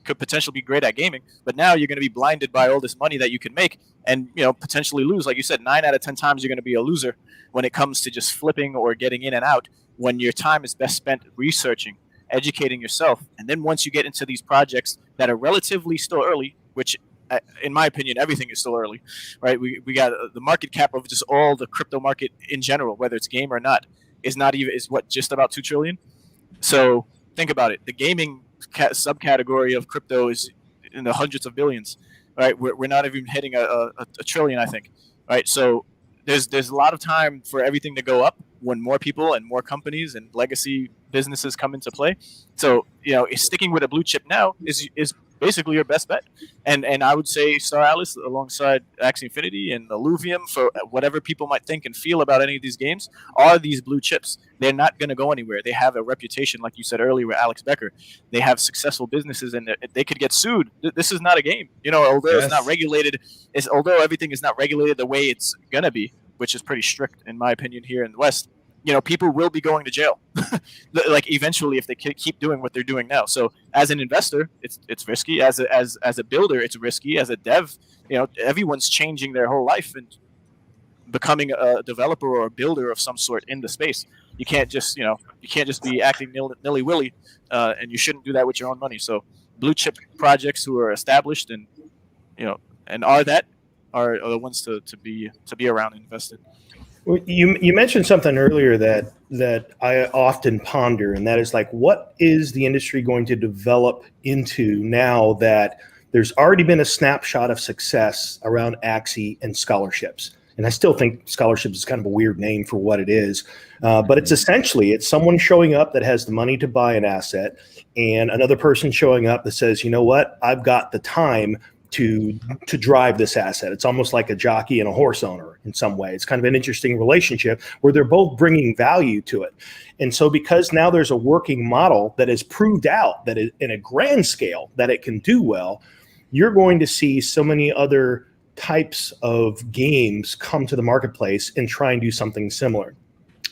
could potentially be great at gaming, but now you're going to be blinded by all this money that you can make and potentially lose. Like you said, 9 out of 10 times you're going to be a loser when it comes to just flipping or getting in and out, when your time is best spent researching, educating yourself. And then once you get into these projects that are relatively still early, which in my opinion, everything is still early, right? We got the market cap of just all the crypto market in general, whether it's game or not, is just about 2 trillion. So think about it. The gaming subcategory of crypto is in the hundreds of billions, right? We're not even hitting a trillion, I think, right? So there's a lot of time for everything to go up when more people and more companies and legacy businesses come into play. So sticking with a blue chip now is basically your best bet. And I would say Star Atlas alongside Axie Infinity and Illuvium, for whatever people might think and feel about any of these games, are these blue chips. They're not going to go anywhere. They have a reputation, like you said earlier with Alex Becker. They have successful businesses, and they could get sued. This is not a game. Although It's not regulated, although everything is not regulated the way it's going to be, which is pretty strict in my opinion here in the West, people will be going to jail, like eventually, if they keep doing what they're doing now. So as an investor, it's risky. As a builder, it's risky. As a dev, everyone's changing their whole life and becoming a developer or a builder of some sort in the space. You can't just be acting nilly-willy, and you shouldn't do that with your own money. So blue chip projects who are established and are the ones to be around and invested. Well, you mentioned something earlier that I often ponder, and that is like, what is the industry going to develop into now that there's already been a snapshot of success around Axie and scholarships? And I still think scholarships is kind of a weird name for what it is, but it's someone showing up that has the money to buy an asset, and another person showing up that says, you know what, I've got the time to drive this asset. It's almost like a jockey and a horse owner in some way. It's kind of an interesting relationship where they're both bringing value to it. And so because now there's a working model that is proved out that in a grand scale that it can do well, you're going to see so many other types of games come to the marketplace and try and do something similar.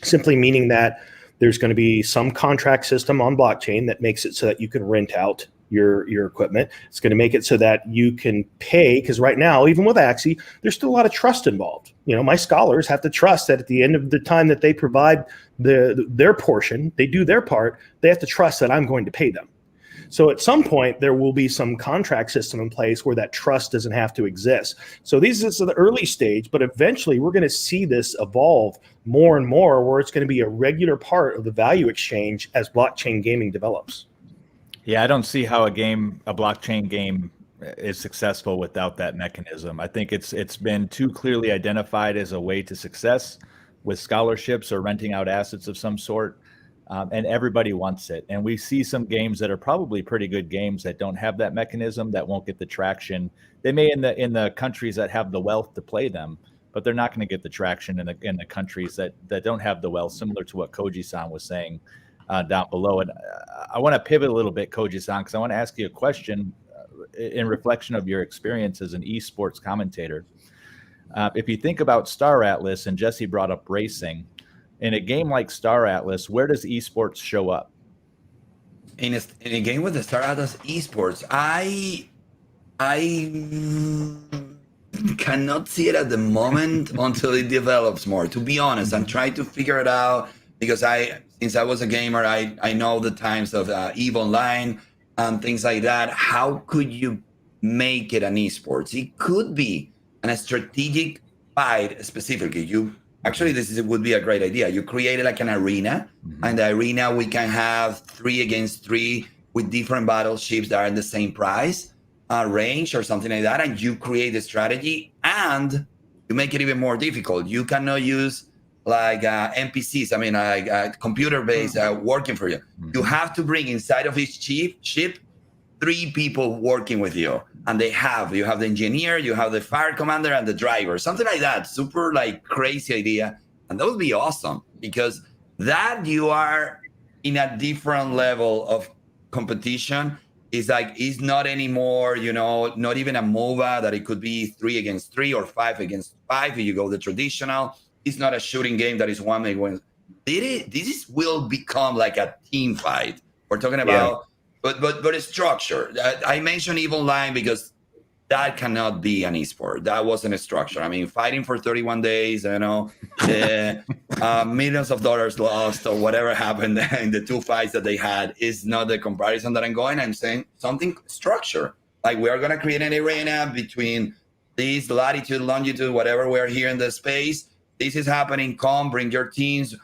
Simply meaning that there's going to be some contract system on blockchain that makes it so that you can rent out your equipment. It's going to make it so that you can pay, because right now, even with Axie, there's still a lot of trust involved. My scholars have to trust that at the end of the time that they provide their portion, they do their part, they have to trust that I'm going to pay them. So at some point, there will be some contract system in place where that trust doesn't have to exist. So this is the early stage, but eventually we're going to see this evolve more and more, where it's going to be a regular part of the value exchange as blockchain gaming develops. Yeah, I don't see how a blockchain game is successful without that mechanism. I think it's been too clearly identified as a way to success with scholarships or renting out assets of some sort. And everybody wants it. And we see some games that are probably pretty good games that don't have that mechanism, that won't get the traction. They may in the countries that have the wealth to play them, but they're not going to get the traction in the countries that don't have the wealth, similar to what Koji-san was saying down below. And I want to pivot a little bit, Koji-san, because I want to ask you a question in reflection of your experience as an esports commentator. If you think about Star Atlas, and Jesse brought up racing, in a game like Star Atlas, where does esports show up? In a game with the Star Atlas esports, I cannot see it at the moment until it develops more. To be honest, I'm trying to figure it out because since I was a gamer, I know the times of EVE Online and things like that. How could you make it an esports? It could be a strategic fight specifically. Actually, would be a great idea. You create like an arena, and the arena we can have 3 against 3 with different battleships that are in the same price range or something like that, and you create a strategy and you make it even more difficult. You cannot use like NPCs. I mean, like computer-based working for you. You have to bring inside of each ship 3 people working with you, and you have the engineer, you have the fire commander, and the driver, something like that. Super like crazy idea, and that would be awesome because that you are in a different level of competition. It's not anymore, not even a MOBA that it could be 3 against 3 or 5 against 5. If you go the traditional, it's not a shooting game that is one make wins. This will become like a team fight. We're talking about. Yeah. But it's structure. I mentioned EVE Online because that cannot be an esport. That wasn't a structure. I mean, fighting for 31 days, millions of dollars lost or whatever happened in the 2 fights that they had is not the comparison that I'm going. I'm saying something structure. Like we are going to create an arena between this latitude, longitude, whatever we're here in the space. This is happening. Come, bring your teams.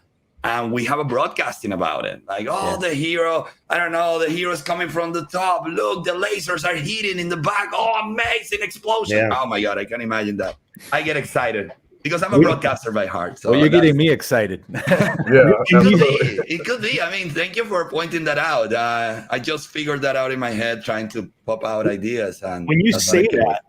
And we have a broadcasting about it. Like, the hero, I don't know, the hero's coming from the top. Look, the lasers are hitting in the back. Oh, amazing explosion. Yeah. Oh, my God, I can imagine that. I get excited because I'm a broadcaster by heart. So you're getting me excited. It could be. I mean, thank you for pointing that out. I just figured that out in my head, trying to pop out ideas. And when you say that,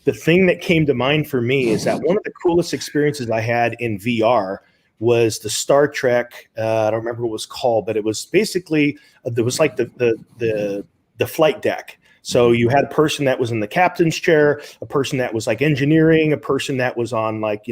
the thing that came to mind for me is that one of the coolest experiences I had in VR was the Star Trek. I don't remember what it was called, but it was basically there was like the flight deck. So you had a person that was in the captain's chair, a person that was like engineering, a person that was on like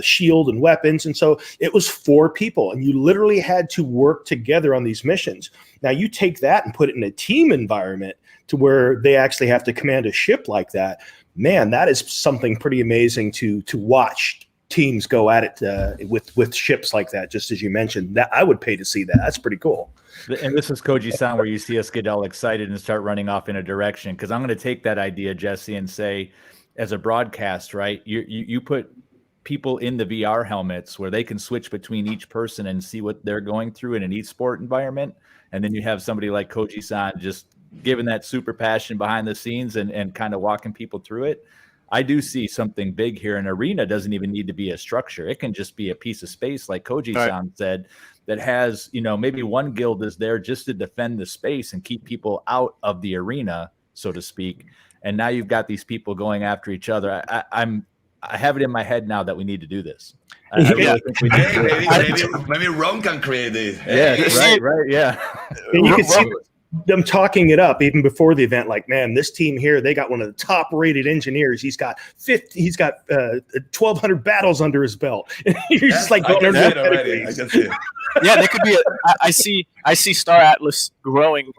shield and weapons, and so it was 4 people, and you literally had to work together on these missions. Now you take that and put it in a team environment to where they actually have to command a ship like that. Man, that is something pretty amazing to watch teams go at it with ships like that, just as you mentioned. That I would pay to see that. That's pretty cool. And this is Koji-san where you see us get all excited and start running off in a direction, because I'm going to take that idea, Jesse, and say, as a broadcast, right, you put people in the VR helmets where they can switch between each person and see what they're going through in an esport environment, and then you have somebody like Koji-san just giving that super passion behind the scenes and kind of walking people through it. I do see something big here. An arena doesn't even need to be a structure. It can just be a piece of space, like Koji-san said, that has, maybe one guild is there just to defend the space and keep people out of the arena, so to speak. And now you've got these people going after each other. I have it in my head now that we need to do this. I really think we need to do it. Maybe Rome can create this. Yeah, right, yeah. And you can see them talking it up even before the event, like, man, this team here, they got one of the top rated engineers. He's got 1,200 battles under his belt. You're just like, I can see it already. I can see it. Yeah, there could be I see Star Atlas growing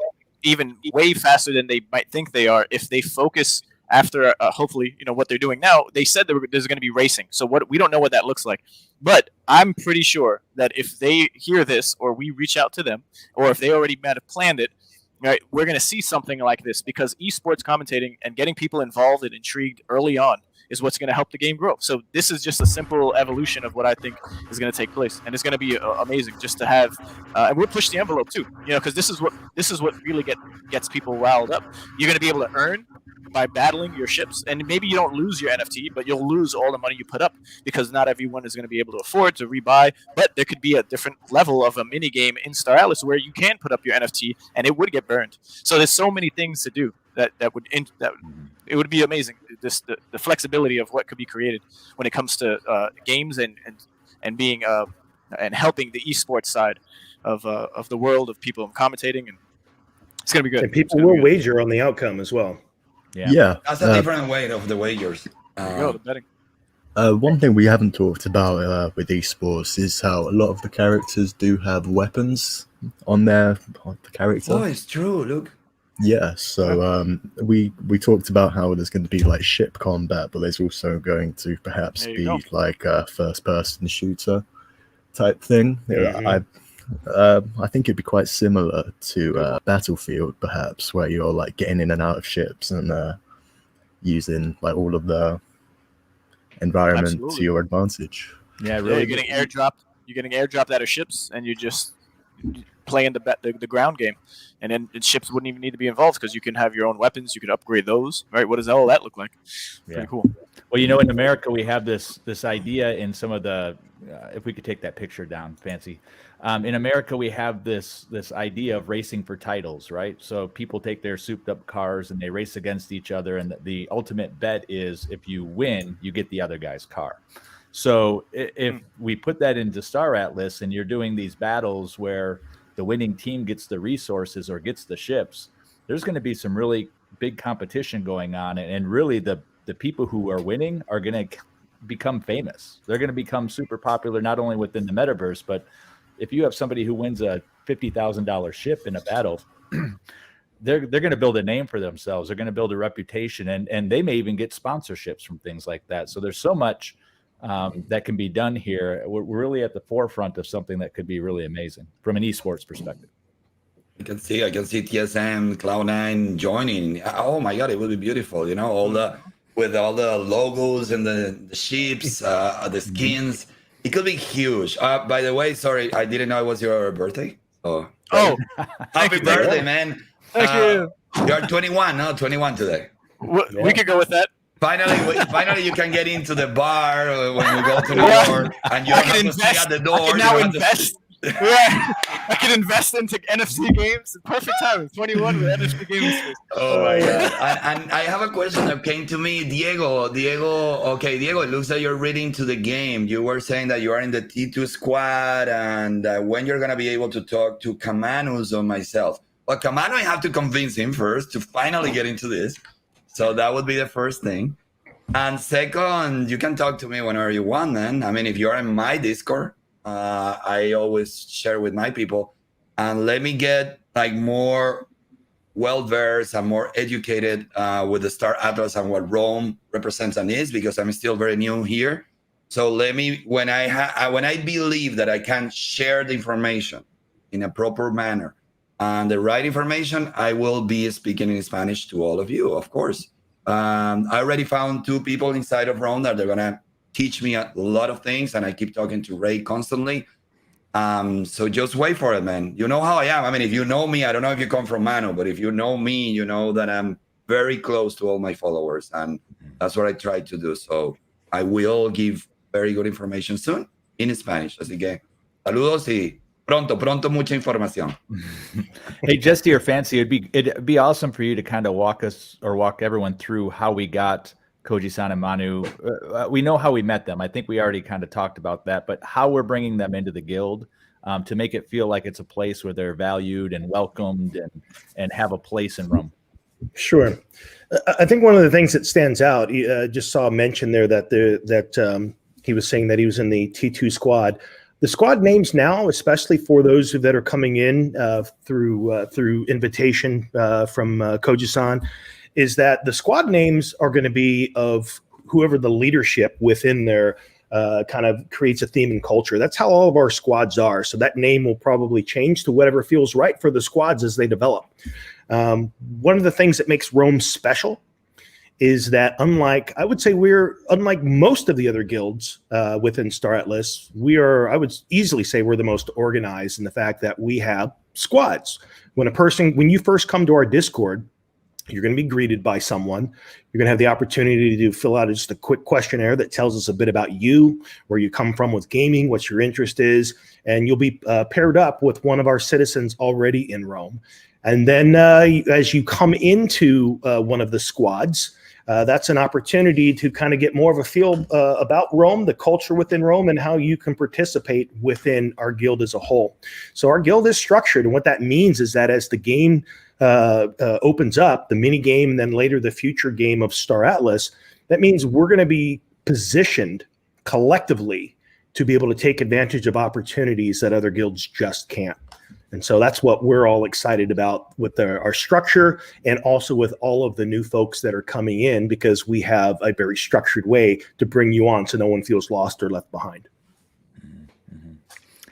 even way faster than they might think they are if they focus after hopefully what they're doing now. They said there's going to be racing, so we don't know what that looks like, but I'm pretty sure that if they hear this or we reach out to them, or if they already might have planned it, right, we're going to see something like this, because esports commentating and getting people involved and intrigued early on is what's going to help the game grow. So this is just a simple evolution of what I think is going to take place, and it's going to be amazing just to have. And we'll push the envelope too, because this is what really gets people riled up. You're going to be able to earn by battling your ships, and maybe you don't lose your NFT, but you'll lose all the money you put up because not everyone is going to be able to afford to rebuy. But there could be a different level of a mini game in Star Atlas where you can put up your NFT and it would get burned. So there's so many things to do that it would be amazing. The flexibility of what could be created when it comes to games and being and helping the esports side of the world of people commentating, and it's gonna be good. And people will wager on the outcome as well. Yeah. That's a different way of the wagers. The betting. One thing we haven't talked about with esports is how a lot of the characters do have weapons on the character. Oh, it's true. Look. Yeah, so we talked about how there's going to be like ship combat, but there's also going to perhaps be like a first-person shooter type thing. Mm-hmm. I think it'd be quite similar to Battlefield, perhaps, where you're like getting in and out of ships and using like all of the environment to your advantage. Yeah, really. You're getting airdropped. You're getting airdropped out of ships, and you just playing the ground game, and then ships wouldn't even need to be involved because you can have your own weapons. You could upgrade those. Right? What does all that look like? Pretty cool. Well, in America we have this idea in some of the. If we could take that picture down, Fancy. In America, we have this idea of racing for titles, right? So people take their souped up cars and they race against each other, and the ultimate bet is if you win, you get the other guy's car. So if we put that into Star Atlas and you're doing these battles where the winning team gets the resources or gets the ships, there's going to be some really big competition going on, and really the people who are winning are going to become famous. They're going to become super popular, not only within the metaverse, but if you have somebody who wins a $50,000 ship in a battle, they're going to build a name for themselves. They're going to build a reputation, and they may even get sponsorships from things like that. So there's so much that can be done here. We're really at the forefront of something that could be really amazing from an esports perspective. I can see TSM, Cloud9 joining. Oh my God, it would be beautiful. With all the logos and the ships, the skins. It could be huge. By the way, sorry, I didn't know it was your birthday. Happy birthday, man. Thank you. You're 21, no? 21 today. We could go with that. Finally, you can get into the bar when we go to the door, and you don't have to stay at the door. I can now invest. I can invest into NFC games. Perfect time. 21 with NFC games. Oh my God. And I have a question that came to me. Diego. Okay, Diego, it looks like you're reading to the game. You were saying that you are in the T2 squad, and when you're going to be able to talk to Kamanus or myself. Well, Kamanu, I have to convince him first to finally get into this. So that would be the first thing. And second, you can talk to me whenever you want, man. I mean, if you're in my Discord, I always share with my people, and let me get like more well-versed and more educated with the Star Atlas and what Rome represents and is, because I'm still very new here. So let me, when I believe that I can share the information in a proper manner and the right information, I will be speaking in Spanish to all of you, of course. I already found 2 people inside of Rome that they're gonna teach me a lot of things, and I keep talking to Ray constantly. So just wait for it, man. You know how I am. I mean, if you know me, I don't know if you come from Mano, but if you know me, you know that I'm very close to all my followers, and that's what I try to do. So I will give very good information soon in Spanish. Así que saludos y pronto mucha información. Hey, Jesse or Fancy, it'd be awesome for you to kind of walk everyone through how we got Koji-san and Manu. We know how we met them. I think we already kind of talked about that, but how we're bringing them into the guild to make it feel like it's a place where they're valued and welcomed and have a place in Rome. Sure. I think one of the things that stands out, just saw a mention there that he was saying that he was in the T2 squad. The squad names now, especially for those that are coming in through invitation from Koji-san, is that the squad names are going to be of whoever the leadership within their kind of creates a theme and culture. That's how all of our squads are. So that name will probably change to whatever feels right for the squads as they develop. One of the things that makes Rome special is that unlike most of the other guilds within Star Atlas, I would easily say we're the most organized in the fact that we have squads. When you first come to our Discord, you're going to be greeted by someone. You're going to have the opportunity to fill out just a quick questionnaire that tells us a bit about you, where you come from with gaming, what your interest is, and you'll be paired up with one of our citizens already in Rome. And then as you come into one of the squads, that's an opportunity to kind of get more of a feel about Rome, the culture within Rome, and how you can participate within our guild as a whole. So our guild is structured, and what that means is that as the game opens up, the mini game, and then later the future game of Star Atlas, that means we're going to be positioned collectively to be able to take advantage of opportunities that other guilds just can't. And so that's what we're all excited about with our structure, and also with all of the new folks that are coming in, because we have a very structured way to bring you on so no one feels lost or left behind. Mm-hmm.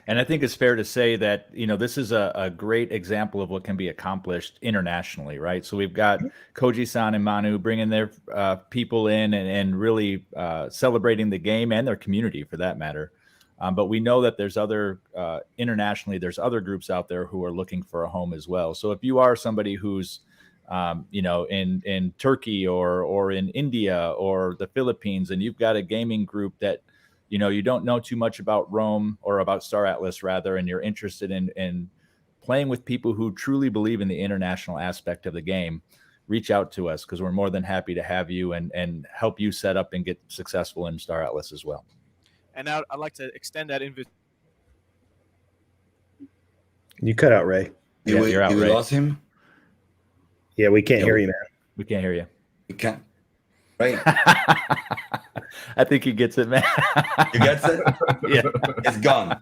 And I think it's fair to say that, this is a great example of what can be accomplished internationally, right? So we've got Koji-san and Manu bringing their people in and really celebrating the game and their community for that matter. But we know that there's internationally, there's other groups out there who are looking for a home as well. So if you are somebody who's, in Turkey or in India or the Philippines, and you've got a gaming group that, you don't know too much about Rome, or about Star Atlas rather, and you're interested in playing with people who truly believe in the international aspect of the game, reach out to us, because we're more than happy to have you and help you set up and get successful in Star Atlas as well. And now I'd like to extend that invitation. You cut out, Ray. You're out, Ray. You lost him? Yeah, we can't hear you, man. We can't hear you. You can't. Right. I think he gets it, man. You gets it? Yeah. It's gone.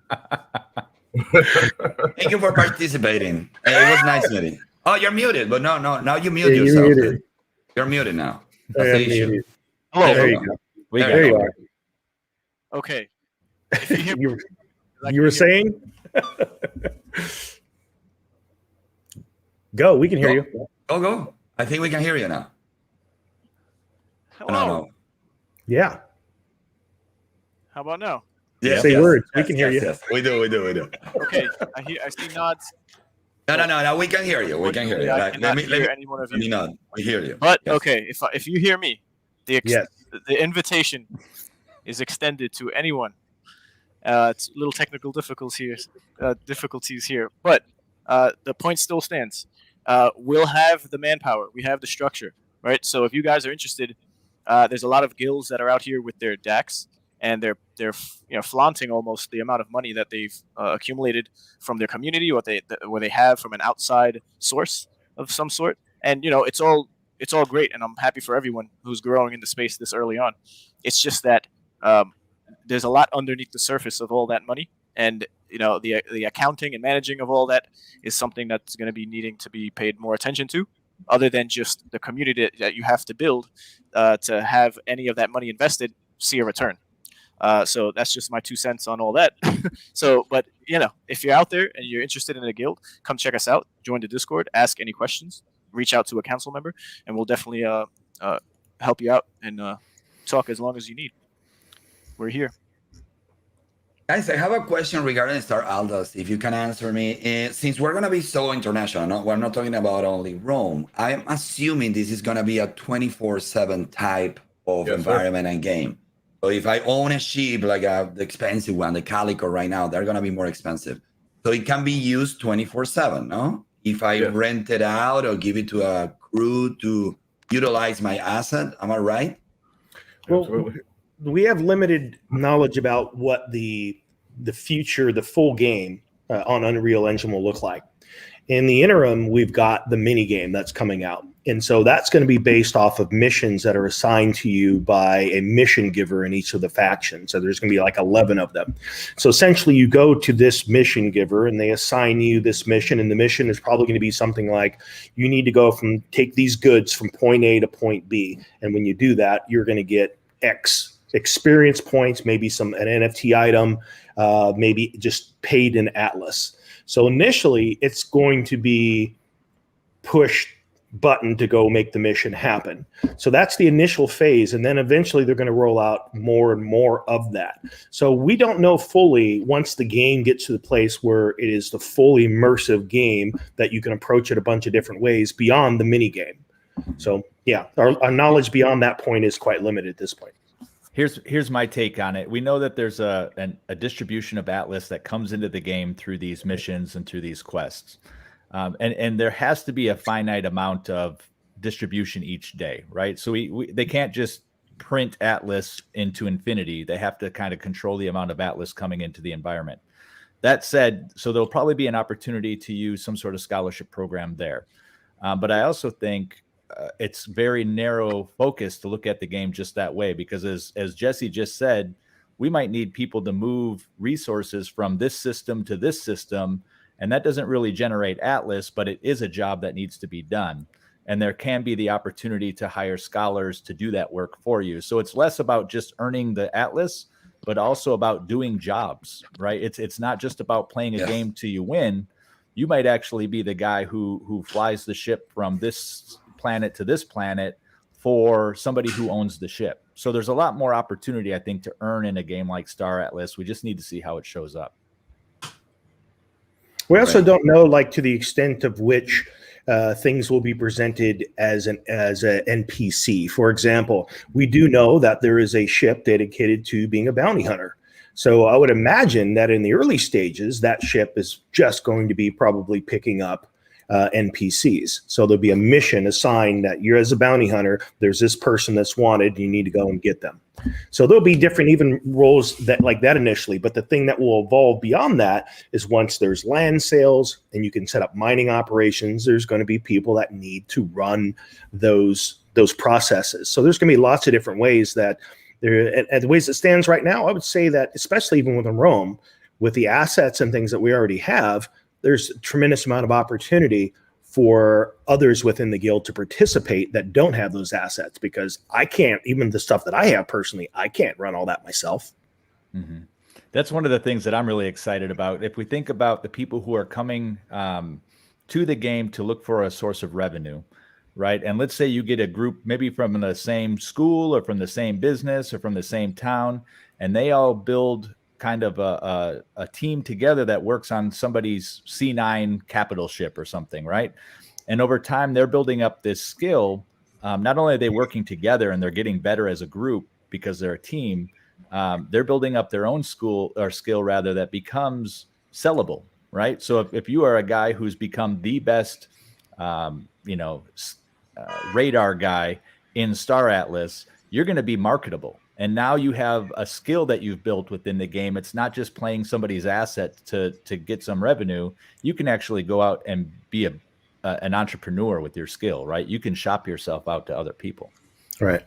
Thank you for participating. It was nice meeting. Oh, you're muted, but no. Now you mute yourself. You're muted now. That's the issue. Hello. There you go. There you are. Okay. You were saying? Go. We can hear you. Go. I think we can hear you now. Hello. No. Yeah. How about now? Yeah. Say words. We can hear you. Yes. We do. Okay. I see nods. No. We can hear you. We can hear you. Let me hear any one of you. Let me nod. We hear you. But okay, if you hear me, the invitation is extended to anyone. It's little technical difficulties here, but the point still stands. We'll have the manpower. We have the structure, right? So if you guys are interested, there's a lot of guilds that are out here with their decks, and they're flaunting almost the amount of money that they've accumulated from their community, or what they have from an outside source of some sort. And it's all great, and I'm happy for everyone who's growing in the space this early on. It's just that there's a lot underneath the surface of all that money, and the accounting and managing of all that is something that's going to be needing to be paid more attention to, other than just the community that you have to build to have any of that money invested see a return. So that's just my 2 cents on all that. But if you're out there and you're interested in a guild, come check us out, join the Discord, ask any questions, reach out to a council member, and we'll definitely help you out and talk as long as you need. We're here. Guys, I have a question regarding Star Atlas, if you can answer me. Since we're going to be so international, we're not talking about only Rome, I'm assuming this is going to be a 24/7 type of environment and game. So if I own a ship, like the expensive one, the Calico right now, they're going to be more expensive. So it can be used 24/7, no? If I rent it out or give it to a crew to utilize my asset, am I right? Well, Absolutely. we have limited knowledge about what the future, the full game on Unreal Engine will look like. In the interim, we've got the mini game that's coming out. And so that's going to be based off of missions that are assigned to you by a mission giver in each of the factions. So there's going to be like 11 of them. So essentially you go to this mission giver and they assign you this mission. And the mission is probably going to be something like, you need to go take these goods from point A to point B. And when you do that, you're going to get X experience points, maybe an NFT item, maybe just paid in Atlas. So initially it's going to be pushed button to go make the mission happen. So that's the initial phase. And then eventually they're going to roll out more and more of that. So we don't know fully once the game gets to the place where it is the fully immersive game that you can approach it a bunch of different ways beyond the mini game. So yeah, our knowledge beyond that point is quite limited at this point. Here's my take on it. We know that there's a distribution of Atlas that comes into the game through these missions and through these quests. And there has to be a finite amount of distribution each day, right? So they can't just print Atlas into infinity. They have to kind of control the amount of Atlas coming into the environment. That said, so there'll probably be an opportunity to use some sort of scholarship program there. But I also think it's very narrow focus to look at the game just that way, because as Jesse just said, we might need people to move resources from this system to this system. And that doesn't really generate Atlas, but it is a job that needs to be done. And there can be the opportunity to hire scholars to do that work for you. So it's less about just earning the Atlas, but also about doing jobs, right? It's not just about playing a game till you win. You might actually be the guy who flies the ship from this planet to this planet for somebody who owns the ship. So there's a lot more opportunity, I think, to earn in a game like Star Atlas. We just need to see how it shows up. We also don't know, like, to the extent of which things will be presented as an NPC. For example, we do know that there is a ship dedicated to being a bounty hunter. So I would imagine that in the early stages, that ship is just going to be probably picking up NPCs. So there'll be a mission assigned that you're, as a bounty hunter, there's this person that's wanted, you need to go and get them. So there'll be different even roles that like that initially, but the thing that will evolve beyond that is once there's land sales and you can set up mining operations, there's going to be people that need to run those processes. So there's going to be lots of different ways that there, and the ways it stands right now, I would say that especially even within Rome, with the assets and things that we already have, there's a tremendous amount of opportunity for others within the guild to participate that don't have those assets, because I can't, even the stuff that I have personally, I can't run all that myself. Mm-hmm. That's one of the things that I'm really excited about. If we think about the people who are coming to the game to look for a source of revenue, right? And let's say you get a group maybe from the same school or from the same business or from the same town, and they all build kind of a team together that works on somebody's C9 capital ship or something, right? And over time, they're building up this skill. Not only are they working together and they're getting better as a group because they're a team, they're building up their own skill rather, that becomes sellable, right? So if you are a guy who's become the best, radar guy in Star Atlas, you're going to be marketable. And now you have a skill that you've built within the game. It's not just playing somebody's asset to get some revenue. You can actually go out and be an entrepreneur with your skill, right? You can shop yourself out to other people. Right.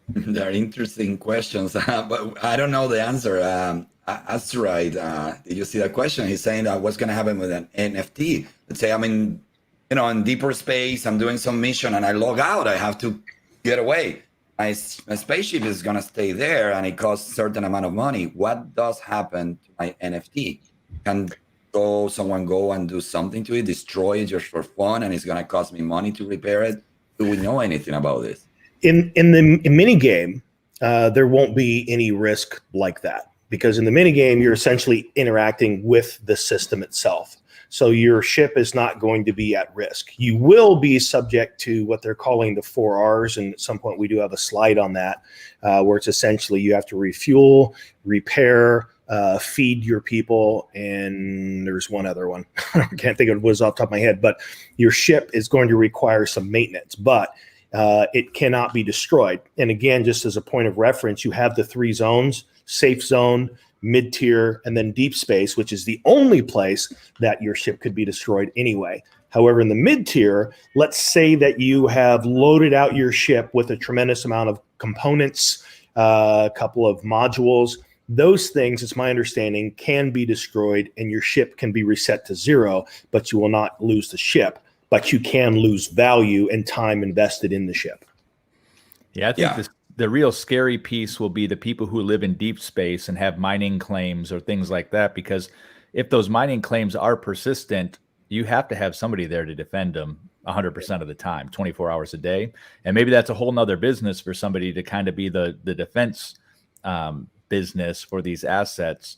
They're interesting questions, but I don't know the answer. Asteroid, did you see that question? He's saying that what's going to happen with an NFT? Let's say I'm in deeper space, I'm doing some mission and I log out, I have to get away. My spaceship is going to stay there and it costs a certain amount of money. What does happen to my NFT? Can someone go and do something to it, destroy it just for fun, and it's going to cost me money to repair it? Do we know anything about this? In the mini game, there won't be any risk like that, because in the mini game, you're essentially interacting with the system itself. So your ship is not going to be at risk. You will be subject to what they're calling the 4 Rs. And at some point we do have a slide on that, where it's essentially you have to refuel, repair, feed your people. And there's one other one. I can't think of what was off the top of my head, but your ship is going to require some maintenance, but it cannot be destroyed. And again, just as a point of reference, you have the 3 zones: safe zone, mid-tier, and then deep space, which is the only place that your ship could be destroyed anyway. However, in the mid-tier, let's say that you have loaded out your ship with a tremendous amount of components, a couple of modules. Those things, it's my understanding, can be destroyed and your ship can be reset to 0, but you will not lose the ship, but you can lose value and time invested in the ship. Yeah, I think the real scary piece will be the people who live in deep space and have mining claims or things like that, because if those mining claims are persistent, you have to have somebody there to defend them 100% of the time, 24 hours a day. And maybe that's a whole nother business for somebody to kind of be the defense business for these assets.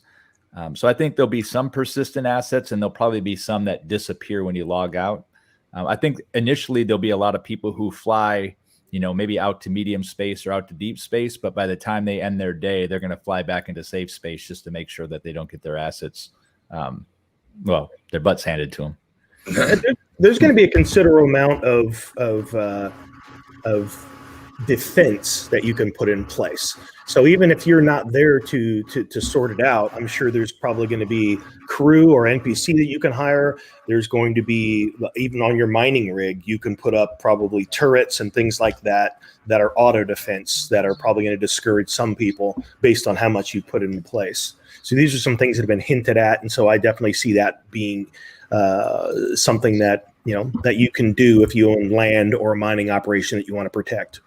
So I think there'll be some persistent assets, and there'll probably be some that disappear when you log out. I think initially there'll be a lot of people who fly, maybe out to medium space or out to deep space, but by the time they end their day, they're going to fly back into safe space just to make sure that they don't get their assets, their butts handed to them. There's going to be a considerable amount of defense that you can put in place. So even if you're not there to sort it out, I'm sure there's probably going to be crew or NPC that you can hire. There's going to be, even on your mining rig, you can put up probably turrets and things like that are auto defense that are probably going to discourage some people based on how much you put in place. So these are some things that have been hinted at, and so I definitely see that being something that that you can do if you own land or a mining operation that you want to protect.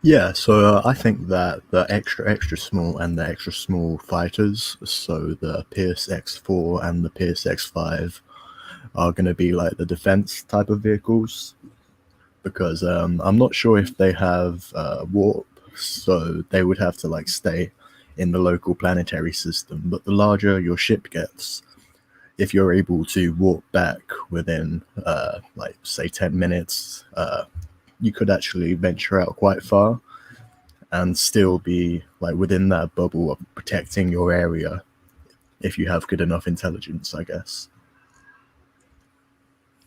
Yeah, so I think that the extra small and the extra small fighters, so the Pierce X4 and the Pierce X5, are going to be like the defense type of vehicles, because I'm not sure if they have warp, so they would have to like stay in the local planetary system. But the larger your ship gets, if you're able to warp back within like say 10 minutes, you could actually venture out quite far and still be like within that bubble of protecting your area if you have good enough intelligence, I guess.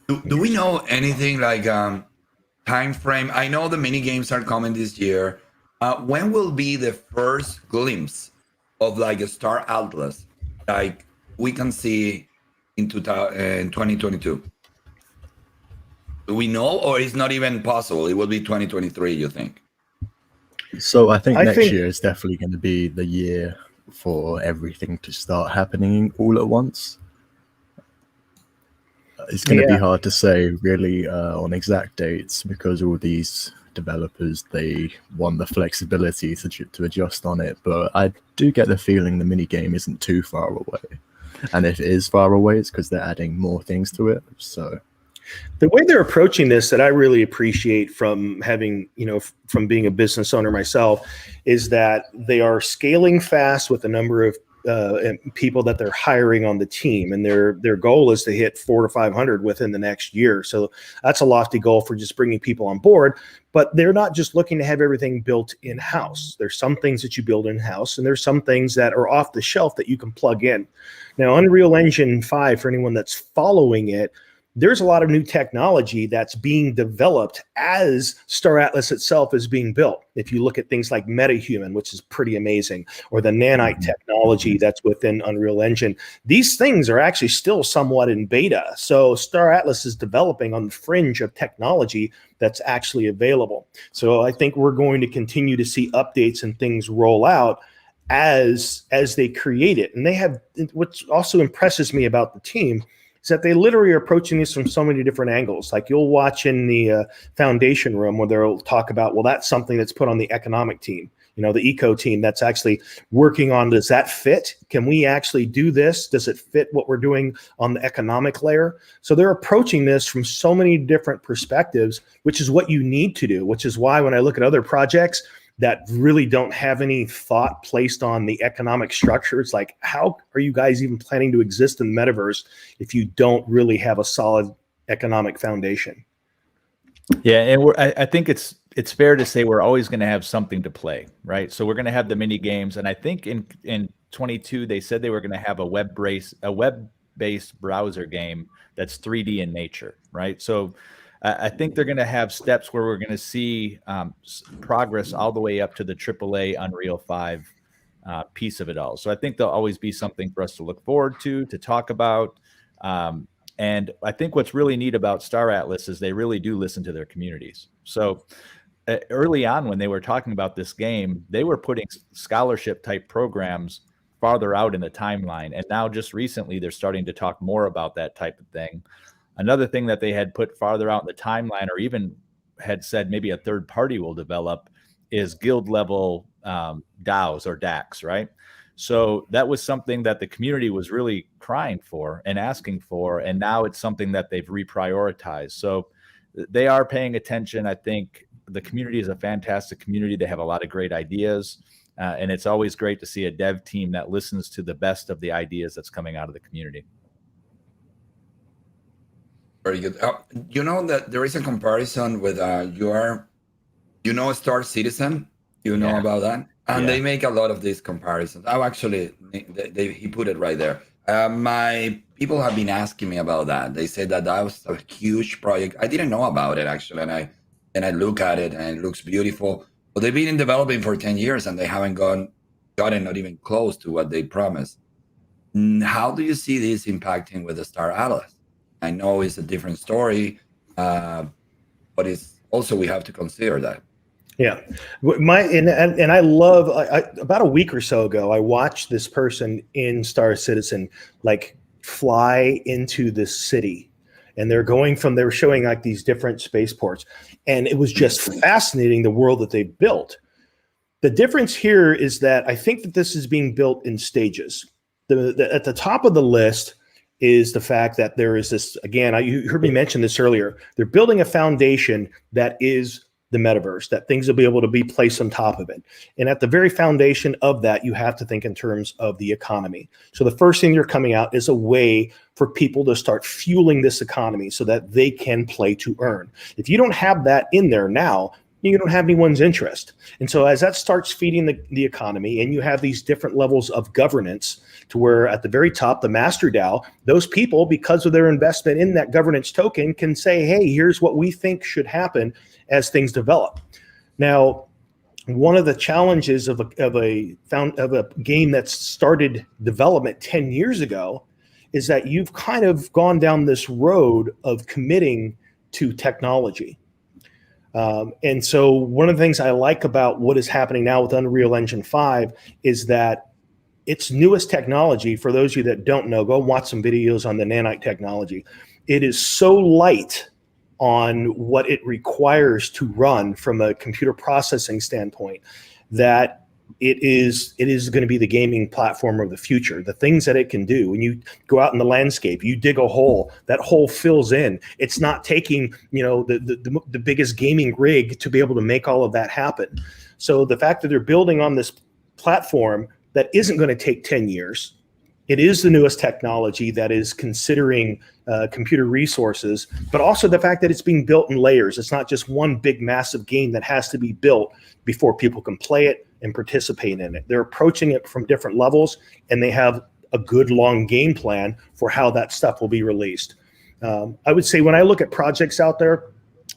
Do we know anything like time frame? I know the mini games are coming this year. When will be the first glimpse of like a Star Atlas like we can see in 2022? Do we know, or it's not even possible? It will be 2023, you think? So I think next year is definitely going to be the year for everything to start happening all at once. It's going to be hard to say really on exact dates, because all these developers, they want the flexibility to adjust on it. But I do get the feeling the mini game isn't too far away. And if it is far away, it's because they're adding more things to it. So the way they're approaching this that I really appreciate from having, from being a business owner myself, is that they are scaling fast with the number of people that they're hiring on the team, and their goal is to hit 400 to 500 within the next year. So that's a lofty goal for just bringing people on board. But they're not just looking to have everything built in-house. There's some things that you build in-house, and there's some things that are off the shelf that you can plug in. Now, Unreal Engine 5, for anyone that's following it, there's a lot of new technology that's being developed as Star Atlas itself is being built. If you look at things like MetaHuman, which is pretty amazing, or the nanite technology that's within Unreal Engine, these things are actually still somewhat in beta. So Star Atlas is developing on the fringe of technology that's actually available. So I think we're going to continue to see updates and things roll out as they create it. And they have, what also impresses me about the team is that they literally are approaching this from so many different angles. Like you'll watch in the foundation room where they'll talk about, well, that's something that's put on the economic team, the eco team that's actually working on, does that fit? Can we actually do this? Does it fit what we're doing on the economic layer? So they're approaching this from so many different perspectives, which is what you need to do, which is why when I look at other projects that really don't have any thought placed on the economic structure, it's like, how are you guys even planning to exist in the metaverse if you don't really have a solid economic foundation? Yeah, and I think it's fair to say we're always going to have something to play, right? So we're going to have the mini games, and I think in 22 they said they were going to have a web-based browser game that's 3D in nature, right? So I think they're going to have steps where we're going to see progress all the way up to the AAA Unreal 5 piece of it all. So I think there'll always be something for us to look forward to talk about. And I think what's really neat about Star Atlas is they really do listen to their communities. So early on when they were talking about this game, they were putting scholarship type programs farther out in the timeline. And now just recently, they're starting to talk more about that type of thing. Another thing that they had put farther out in the timeline, or even had said maybe a third party will develop, is guild level DAOs or DACs, right? So that was something that the community was really crying for and asking for, and now it's something that they've reprioritized. So they are paying attention. I think the community is a fantastic community. They have a lot of great ideas, and it's always great to see a dev team that listens to the best of the ideas that's coming out of the community. Very good. You know that there is a comparison with Star Citizen. You know about that, and they make a lot of these comparisons. Oh, actually, he put it right there. My people have been asking me about that. They said that was a huge project. I didn't know about it actually, and I look at it and it looks beautiful. But they've been in developing for 10 years and they haven't gotten not even close to what they promised. How do you see this impacting with the Star Atlas? I know it's a different story, but it's also we have to consider that. Yeah, and I love. About a week or so ago, I watched this person in Star Citizen like fly into this city, and they were showing like these different spaceports, and it was just fascinating the world that they built. The difference here is that I think that this is being built in stages. At the top of the list is the fact that there is this, again, you heard me mention this earlier, they're building a foundation that is the metaverse, that things will be able to be placed on top of it. And at the very foundation of that, you have to think in terms of the economy. So the first thing you're coming out is a way for people to start fueling this economy so that they can play to earn. If you don't have that in there now, you don't have anyone's interest. And so as that starts feeding the economy, and you have these different levels of governance to where at the very top, the master DAO, those people, because of their investment in that governance token, can say, hey, here's what we think should happen as things develop. Now, one of the challenges of a game that started development 10 years ago is that you've kind of gone down this road of committing to technology. And so one of the things I like about what is happening now with Unreal Engine 5 is that its newest technology, for those of you that don't know, go watch some videos on the nanite technology. It is so light on what it requires to run from a computer processing standpoint that it is going to be the gaming platform of the future. The things that it can do, when you go out in the landscape, you dig a hole, that hole fills in. It's not taking, the biggest gaming rig to be able to make all of that happen. So the fact that they're building on this platform that isn't going to take 10 years, it is the newest technology that is considering computer resources, but also the fact that it's being built in layers. It's not just one big massive game that has to be built before people can play it and participate in it. They're approaching it from different levels, and they have a good long game plan for how that stuff will be released. I would say when I look at projects out there,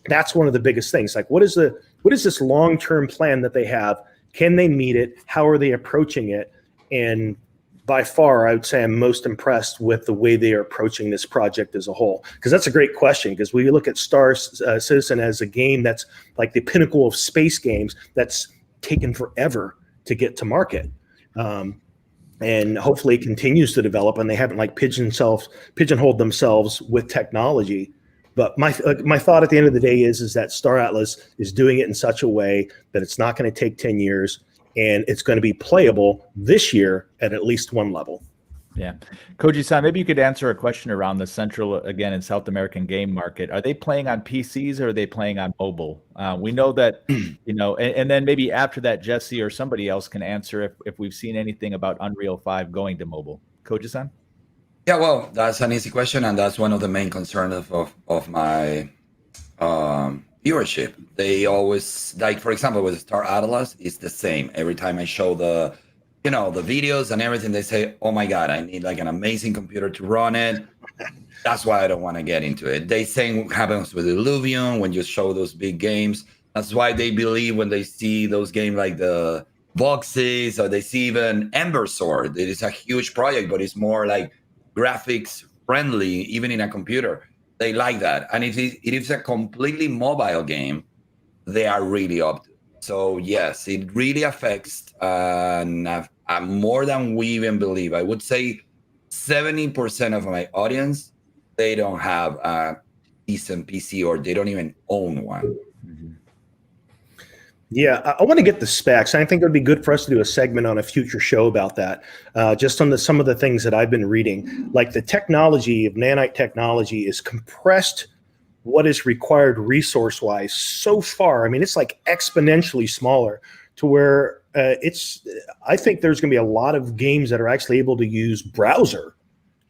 that's one of the biggest things. Like, what is this long-term plan that they have? Can they meet it? How are they approaching it? And by far, I would say I'm most impressed with the way they are approaching this project as a whole. Because that's a great question, because we look at Star Citizen as a game that's like the pinnacle of space games that's taken forever to get to market. And hopefully it continues to develop, and they haven't like pigeonholed themselves with technology. But my thought at the end of the day is that Star Atlas is doing it in such a way that it's not going to take 10 years, and it's going to be playable this year at least one level. Yeah. Koji-san, maybe you could answer a question around the Central, again, and South American game market. Are they playing on PCs or are they playing on mobile? We know that, and then maybe after that, Jesse or somebody else can answer if we've seen anything about Unreal 5 going to mobile. Koji-san? Yeah, well, that's an easy question, and that's one of the main concerns of my viewership. They always, like, for example, with Star Atlas, it's the same. Every time I show the videos and everything, they say, oh my God, I need like an amazing computer to run it. That's why I don't want to get into it. They say what happens with Illuvium when you show those big games. That's why they believe when they see those games like the Voxes, or they see even Ember Sword. It is a huge project, but it's more like graphics friendly, even in a computer. They like that. And if it is a completely mobile game, they are really up to it. So yes, it really affects more than we even believe. I would say 70% of my audience, they don't have a decent PC, or they don't even own one. Yeah, I want to get the specs. I think it would be good for us to do a segment on a future show about that. Just on some of the things that I've been reading, like the technology of nanite technology is compressed what is required resource-wise so far. I mean, it's like exponentially smaller to where I think there's going to be a lot of games that are actually able to use browser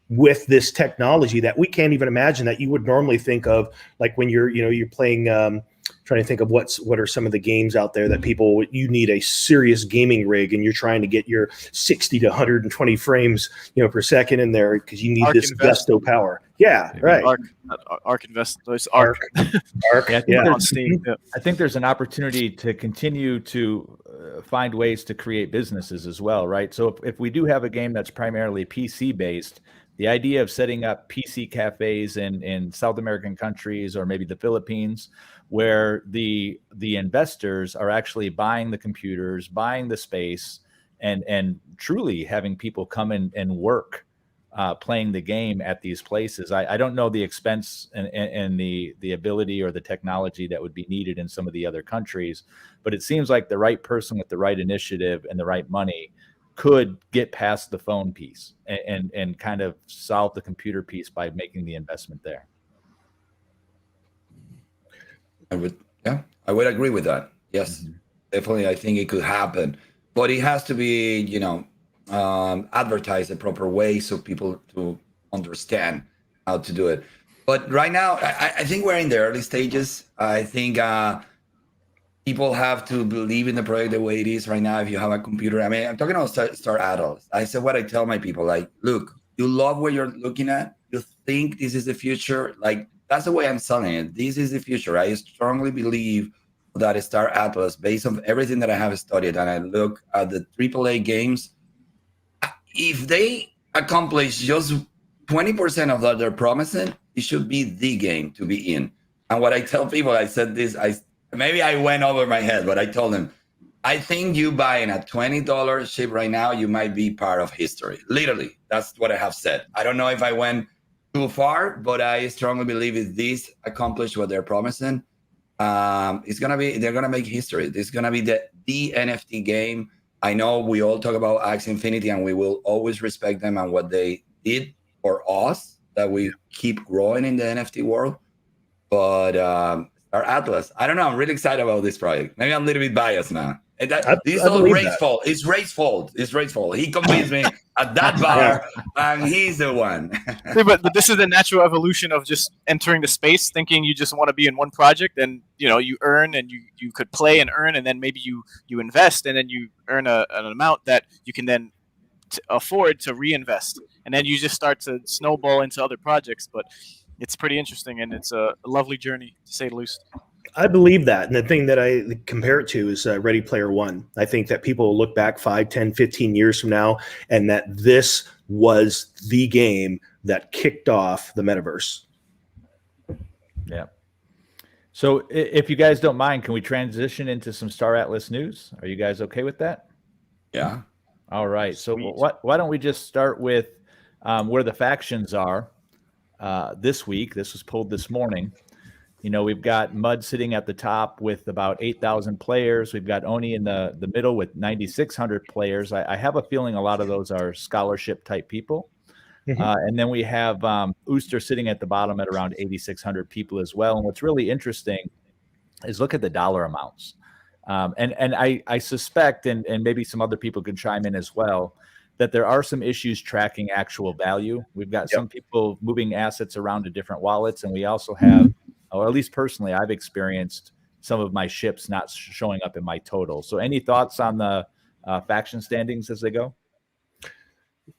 with this technology that we can't even imagine that you would normally think of, like when you're playing. Trying to think of what are some of the games out there that you need a serious gaming rig and you're trying to get your 60 to 120 frames per second in there because you need this gusto power. Yeah, right. Arc Invest. Arc. Yeah, on Steam. Yeah. I think there's an opportunity to continue to find ways to create businesses as well, right? So if we do have a game that's primarily PC based, the idea of setting up PC cafes in South American countries or maybe the Philippines, where the investors are actually buying the computers, buying the space, and truly having people come in and work playing the game at these places. I don't know the expense and the ability or the technology that would be needed in some of the other countries, but it seems like the right person with the right initiative and the right money could get past the phone piece and kind of solve the computer piece by making the investment there. I would agree with that. Yes, definitely. I think it could happen, but it has to be, advertised the proper way so people to understand how to do it. But right now, I think we're in the early stages. I think people have to believe in the project the way it is right now. If you have a computer, I mean, I'm talking about Star Adults. I said what I tell my people, like, look, you love what you're looking at. You think this is the future. Like, that's the way I'm selling it. This is the future. I strongly believe that Star Atlas, based on everything that I have studied, and I look at the AAA games, if they accomplish just 20% of what they're promising, it should be the game to be in. And what I tell people, I said this, maybe I went over my head, but I told them, I think you buying a $20 ship right now, you might be part of history. Literally, that's what I have said. I don't know if I went too far, but I strongly believe if these accomplish what they're promising, they're gonna make history. This is gonna be the NFT game. I know we all talk about Axie Infinity, and we will always respect them and what they did for us, that we keep growing in the NFT world. But our Atlas, I don't know. I'm really excited about this project. Maybe I'm a little bit biased now. This is all Ray's fault. It's Ray's fault. It's Ray's fault. He convinced me at that bar, and he's the one. See, but this is the natural evolution of just entering the space, thinking you just want to be in one project, and you earn, and you could play and earn, and then maybe you invest, and then you earn an amount that you can then afford to reinvest, and then you just start to snowball into other projects. But it's pretty interesting, and it's a lovely journey, to say the least. I believe that. And the thing that I compare it to is Ready Player One. I think that people will look back 5, 10, 15 years from now, and that this was the game that kicked off the metaverse. Yeah. So if you guys don't mind, can we transition into some Star Atlas news? Are you guys okay with that? Yeah. All right. So why don't we just start with where the factions are this week? This was pulled this morning. We've got Mud sitting at the top with about 8,000 players. We've got Oni in the middle with 9,600 players. I have a feeling a lot of those are scholarship type people. And then we have Ooster sitting at the bottom at around 8,600 people as well. And what's really interesting is look at the dollar amounts. And I suspect, and maybe some other people could chime in as well, that there are some issues tracking actual value. We've got some people moving assets around to different wallets, and we also have, or at least personally, I've experienced some of my ships not showing up in my total. So any thoughts on the faction standings as they go?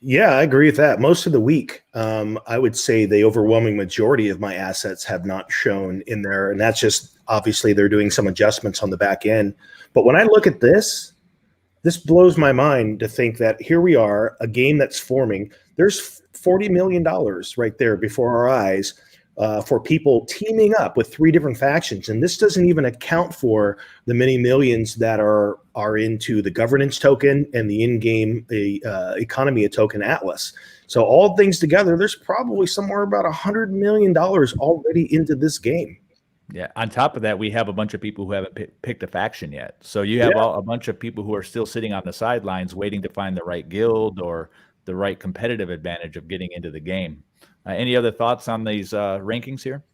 Yeah, I agree with that. Most of the week, I would say the overwhelming majority of my assets have not shown in there. And that's just, obviously, they're doing some adjustments on the back end. But when I look at this blows my mind to think that here we are, a game that's forming. There's $40 million right there before our eyes for people teaming up with 3 different factions. And this doesn't even account for the many millions that are into the governance token and the in-game economy token Atlas. So all things together, there's probably somewhere about $100 million already into this game. Yeah. On top of that, we have a bunch of people who haven't picked a faction yet. So you have a bunch of people who are still sitting on the sidelines waiting to find the right guild or the right competitive advantage of getting into the game. Any other thoughts on these rankings here?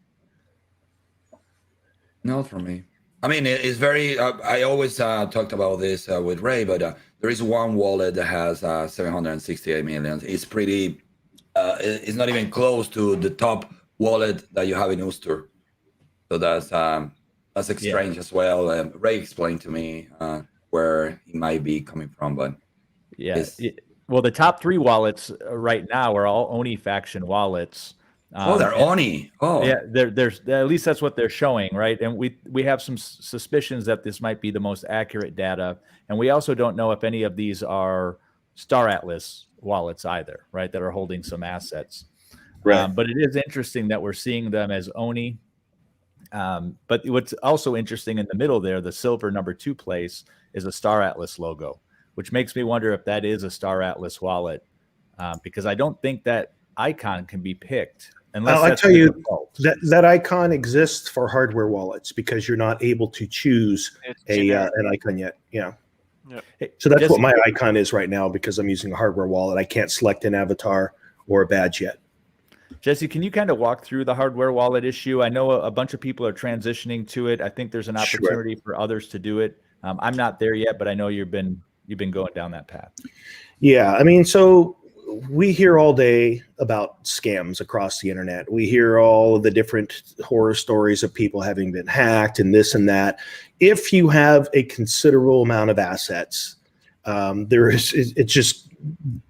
Not for me. I mean, it's very. I always talked about this with Ray, but there is one wallet that has 768 million. It's pretty. It's not even close to the top wallet that you have in Ooster. So that's strange as well. Ray explained to me where he might be coming from, but well, the top 3 wallets right now are all Oni faction wallets. They're Oni. Yeah, there's at least that's what they're showing, right? And we have some suspicions that this might be the most accurate data, and we also don't know if any of these are Star Atlas wallets either, right? That are holding some assets. Right. But it is interesting that we're seeing them as Oni. But what's also interesting in the middle there, the silver number 2 place is a Star Atlas logo, which makes me wonder if that is a Star Atlas wallet, because I don't think that icon can be picked. I tell you that icon exists for hardware wallets because you're not able to choose an icon yet. Yeah. So that's what my icon is right now because I'm using a hardware wallet. I can't select an avatar or a badge yet. Jesse, can you kind of walk through the hardware wallet issue? I know a bunch of people are transitioning to it. I think there's an opportunity for others to do it. I'm not there yet, but I know you've been going down that path. Yeah, I mean, so we hear all day about scams across the internet. We hear all the different horror stories of people having been hacked and this and that. If you have a considerable amount of assets, it's just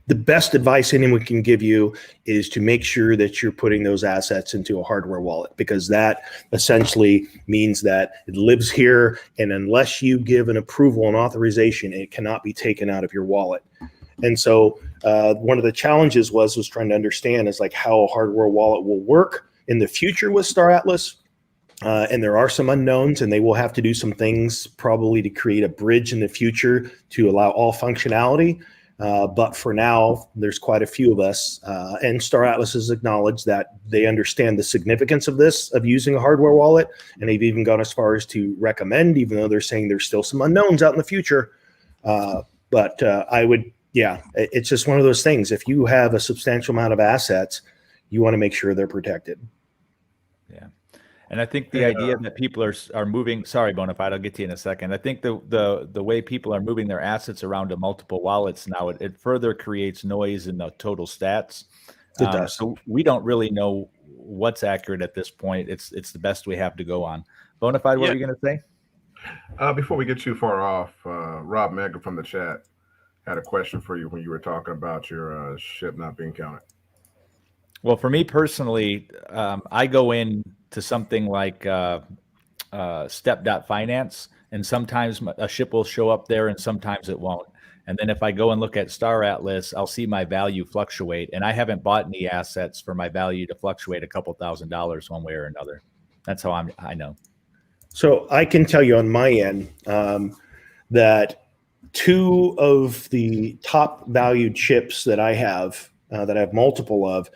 the best advice anyone can give you is to make sure that you're putting those assets into a hardware wallet, because that essentially means that it lives here, and unless you give an approval and authorization, it cannot be taken out of your wallet. And so one of the challenges was trying to understand is like how a hardware wallet will work in the future with Star Atlas. And there are some unknowns, and they will have to do some things probably to create a bridge in the future to allow all functionality. But for now, there's quite a few of us, and Star Atlas has acknowledged that they understand the significance of this, of using a hardware wallet, and they've even gone as far as to recommend, even though they're saying there's still some unknowns out in the future. But I would, it's just one of those things. If you have a substantial amount of assets, you want to make sure they're protected. Yeah. And I think the idea that people are moving, sorry, Bonafide, I'll get to you in a second. I think the way people are moving their assets around to multiple wallets now, it further creates noise in the total stats. It does. So we don't really know what's accurate at this point. It's the best we have to go on. Bonafide, what are you going to say? Before we get too far off, Rob Mega from the chat had a question for you when you were talking about your ship not being counted. Well, for me personally, I go in to something like step.finance, and sometimes a ship will show up there and sometimes it won't. And then if I go and look at Star Atlas, I'll see my value fluctuate, and I haven't bought any assets for my value to fluctuate a couple $1,000s one way or another. That's how I know. So I can tell you on my end that 2 of the top valued chips that I have multiple of,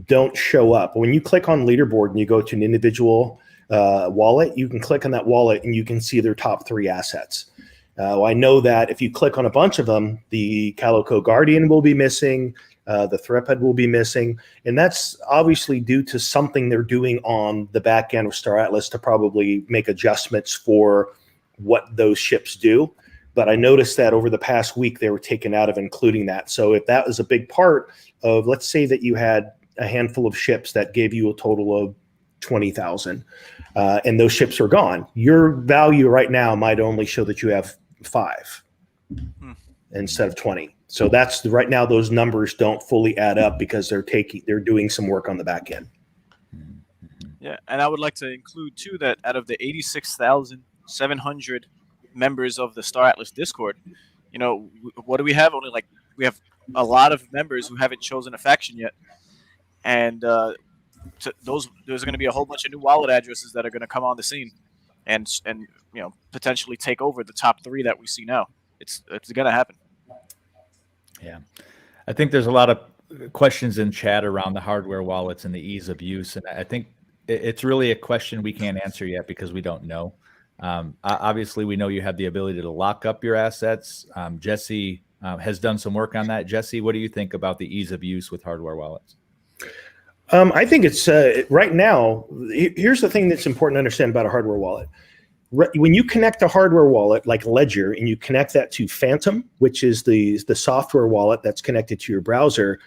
don't show up. When you click on leaderboard and you go to an individual wallet, you can click on that wallet and you can see their top 3 assets. I know that if you click on a bunch of them, the Calico Guardian will be missing, the Threpid will be missing, and that's obviously due to something they're doing on the back end of Star Atlas to probably make adjustments for what those ships do. But I noticed that over the past week, they were taken out of including that. So if that was a big part of, let's say that you had a handful of ships that gave you a total of 20,000, and those ships are gone, your value right now might only show that you have 5 instead of 20. So that's right now, those numbers don't fully add up because they're doing some work on the back end. Yeah, and I would like to include too that out of the 86,700 members of the Star Atlas Discord, what do we have? We have a lot of members who haven't chosen a faction yet, and there's going to be a whole bunch of new wallet addresses that are going to come on the scene, and potentially take over the top 3 that we see now. It's going to happen. Yeah, I think there's a lot of questions in chat around the hardware wallets and the ease of use, and I think it's really a question we can't answer yet because we don't know. Obviously, we know you have the ability to lock up your assets. Jesse has done some work on that. Jesse, what do you think about the ease of use with hardware wallets? I think it's right now. Here's the thing that's important to understand about a hardware wallet. When you connect a hardware wallet like Ledger and you connect that to Phantom, which is the software wallet that's connected to your browser,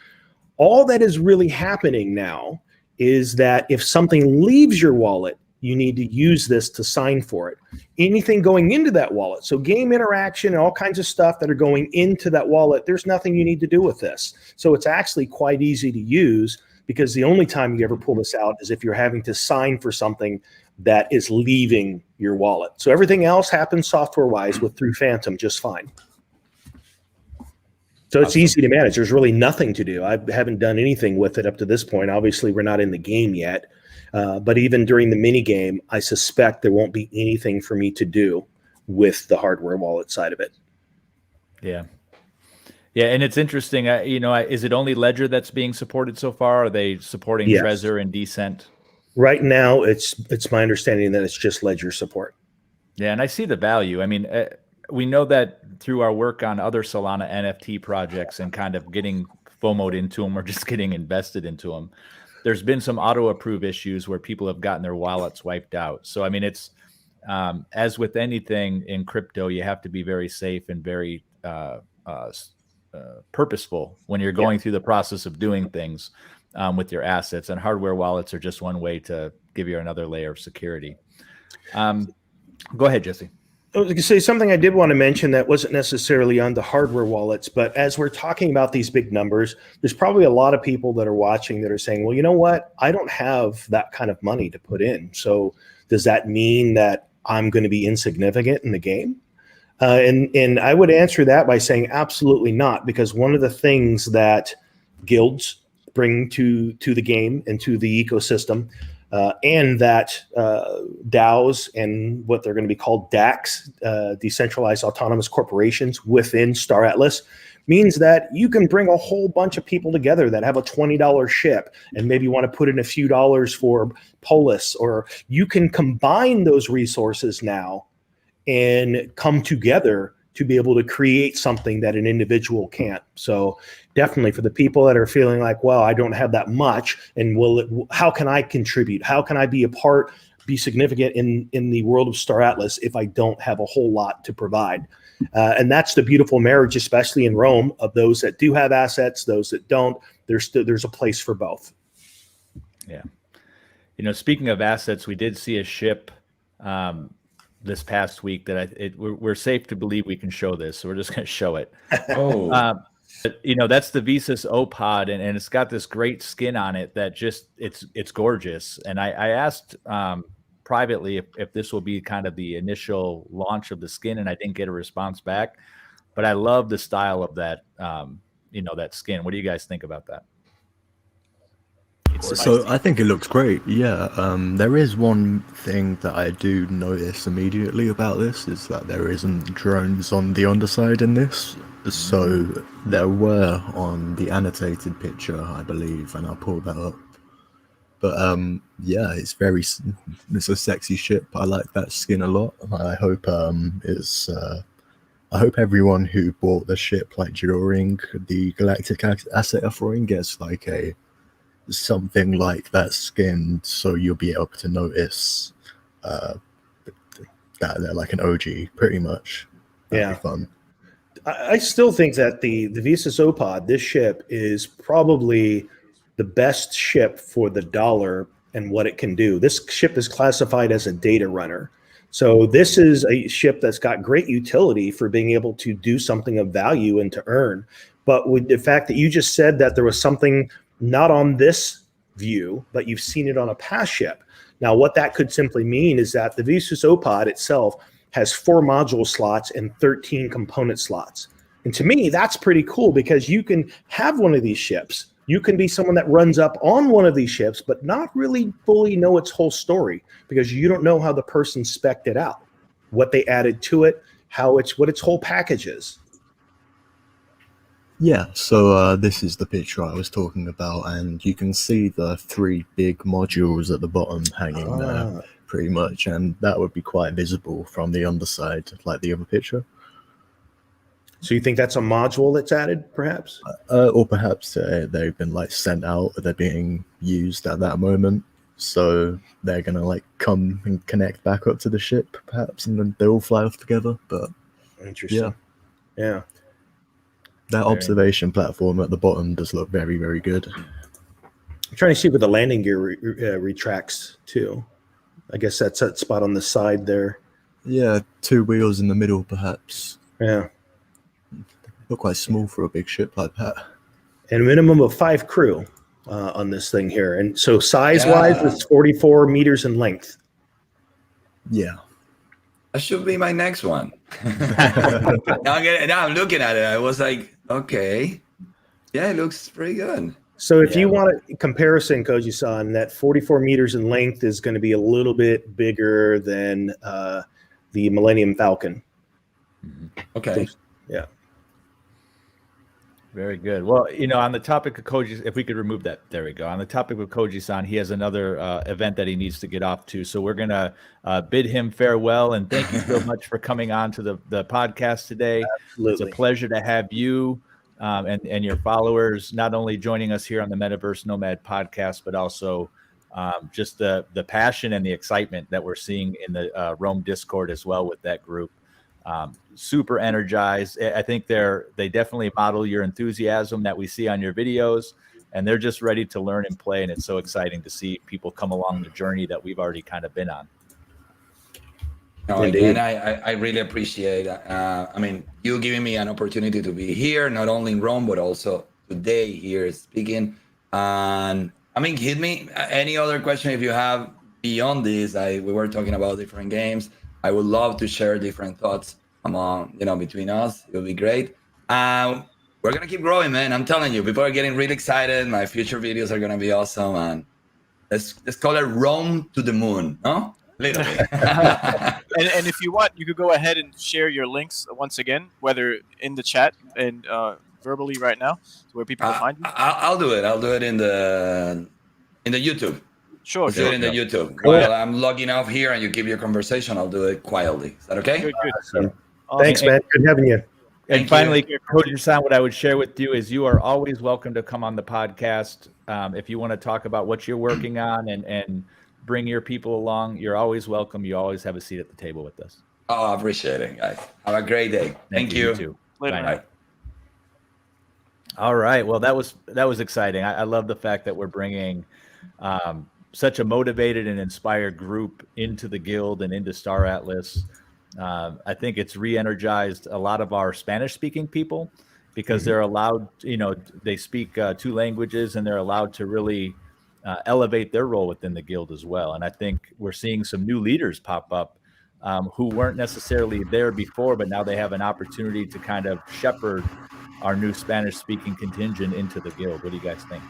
all that is really happening now is that if something leaves your wallet, you need to use this to sign for it. Anything going into that wallet, so game interaction and all kinds of stuff that are going into that wallet, there's nothing you need to do with this. So it's actually quite easy to use, because the only time you ever pull this out is if you're having to sign for something that is leaving your wallet. So everything else happens software-wise through Phantom just fine. So it's easy to manage. There's really nothing to do. I haven't done anything with it up to this point. Obviously, we're not in the game yet. But even during the mini game, I suspect there won't be anything for me to do with the hardware wallet side of it. Yeah. Yeah, and it's interesting. Is it only Ledger that's being supported so far? Are they supporting Trezor and Decent? Right now, it's my understanding that it's just Ledger support. Yeah, and I see the value. I mean, we know that through our work on other Solana NFT projects and kind of getting FOMO'd into them or just getting invested into them, there's been some auto-approve issues where people have gotten their wallets wiped out. So, I mean, it's as with anything in crypto, you have to be very safe and very purposeful when you're going through the process of doing things with your assets, and hardware wallets are just one way to give you another layer of security. Go ahead, Jesse. I was going to say something I did want to mention that wasn't necessarily on the hardware wallets, but as we're talking about these big numbers, there's probably a lot of people that are watching that are saying, well, you know what? I don't have that kind of money to put in. So does that mean that I'm going to be insignificant in the game? And I would answer that by saying absolutely not, because one of the things that guilds bring to the game and to the ecosystem, and that DAOs and what they're going to be called DACs, decentralized autonomous corporations within Star Atlas, means that you can bring a whole bunch of people together that have a $20 ship and maybe want to put in a few dollars for Polis, or you can combine those resources now and come together to be able to create something that an individual can't. So definitely for the people that are feeling like, well, I don't have that much, and how can I contribute? How can I be a part, be significant in the world of Star Atlas if I don't have a whole lot to provide? And that's the beautiful marriage, especially in Rome, of those that do have assets, those that don't. There's a place for both. Yeah. Speaking of assets, we did see a ship this past week that we're safe to believe we can show this, so we're just going to show it. Oh, that's the Visas O-Pod, and it's got this great skin on it that just it's gorgeous. And I asked privately if this will be kind of the initial launch of the skin, and I didn't get a response back. But I love the style of that that skin. What do you guys think about that? So I think it looks great. Yeah, there is one thing that I do notice immediately about this, is that there isn't drones on the underside in this. So there were on the annotated picture, I believe, and I'll pull that up. But yeah, it's a sexy ship. I like that skin a lot. I hope I hope everyone who bought the ship like during the Galactic Asset offering gets like something like that skin, so you'll be able to notice that they're like an OG, pretty much. That'd be fun. I still think that the Visas O-Pod, this ship, is probably the best ship for the dollar and what it can do. This ship is classified as a data runner. So this is a ship that's got great utility for being able to do something of value and to earn. But with the fact that you just said that there was something not on this view, but you've seen it on a past ship. Now, what that could simply mean is that the Visas O-Pod itself has 4 module slots and 13 component slots. And to me, that's pretty cool, because you can have one of these ships. You can be someone that runs up on one of these ships, but not really fully know its whole story, because you don't know how the person spec'd it out, what they added to it, what its whole package is. Yeah, so this is the picture I was talking about, and you can see the 3 big modules at the bottom hanging there, pretty much, and that would be quite visible from the underside, like the other picture. So you think that's a module that's added, perhaps? Or perhaps they've been like sent out, they're being used at that moment, so they're gonna like come and connect back up to the ship, perhaps, and then they all fly off together. But interesting. Yeah. That observation platform at the bottom does look very, very good. I'm trying to see where the landing gear retracts to. I guess that's that spot on the side there. Yeah, 2 wheels in the middle, perhaps. Yeah. Look quite small for a big ship like that. And a minimum of 5 crew on this thing here. And so size-wise, it's 44 meters in length. Yeah. That should be my next one. now I'm looking at it. I was like, okay. Yeah, it looks pretty good. So if you want a comparison, Koji-san, that 44 meters in length is going to be a little bit bigger than the Millennium Falcon. Okay. Yeah. Very good. Well, on the topic of Koji, if we could remove that, there we go. On the topic of Koji-san, he has another event that he needs to get off to. So we're going to bid him farewell. And thank you so much for coming on to the podcast today. Absolutely. It's a pleasure to have you and your followers not only joining us here on the Metaverse Nomad podcast, but also just the passion and the excitement that we're seeing in the Rome Discord as well with that group. Super energized. I think they definitely model your enthusiasm that we see on your videos, and they're just ready to learn and play. And it's so exciting to see people come along the journey that we've already kind of been on. No, again, I really appreciate you giving me an opportunity to be here, not only in Rome, but also today here speaking. And hit me any other question if you have beyond this. We were talking about different games. I would love to share different thoughts among, between us. It would be great. We're going to keep growing, man. I'm telling you, people are getting really excited. My future videos are going to be awesome. And let's call it Rome to the moon, no? Literally. and if you want, you could go ahead and share your links once again, whether in the chat and verbally right now, where people can find you. I'll do it. I'll do it in the YouTube. Sure. Do it in the YouTube. While I'm logging off here and you keep your conversation, I'll do it quietly. Is that okay? Good. Awesome. Thanks, man. Good having you. And finally, Koji-san, what I would share with you is you are always welcome to come on the podcast. If you want to talk about what you're working on and bring your people along, you're always welcome. You always have a seat at the table with us. Oh, I appreciate it, guys. Have a great day. Thank you. You too. Later. Bye. All right. Well, that was exciting. I love the fact that we're bringing such a motivated and inspired group into the guild and into Star Atlas. I think it's re-energized a lot of our Spanish-speaking people because they're allowed, they speak 2 languages and they're allowed to really elevate their role within the guild as well. And I think we're seeing some new leaders pop up who weren't necessarily there before, but now they have an opportunity to kind of shepherd our new Spanish-speaking contingent into the guild. What do you guys think?